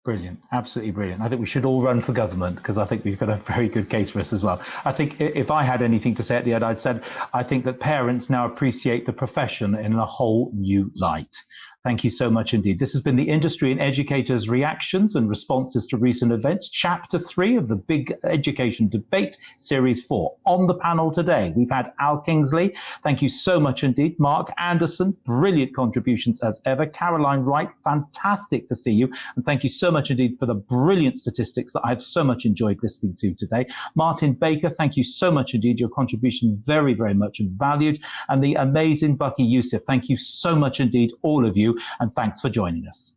Brilliant, absolutely brilliant. I think we should all run for government, because I think we've got a very good case for us as well. I think if I had anything to say at the end, I'd said I think that parents now appreciate the profession in a whole new light. Thank you so much indeed. This has been the Industry and Educators' Reactions and Responses to Recent Events, Chapter 3 of the Big Education Debate, Series 4. On the panel today, we've had Al Kingsley. Thank you so much indeed. Mark Anderson, brilliant contributions as ever. Caroline Wright, fantastic to see you. And thank you so much indeed for the brilliant statistics that I've so much enjoyed listening to today. Martin Baker, thank you so much indeed. Your contribution very, very much valued. And the amazing Bukky Yusuf, thank you so much indeed, all of you. And thanks for joining us.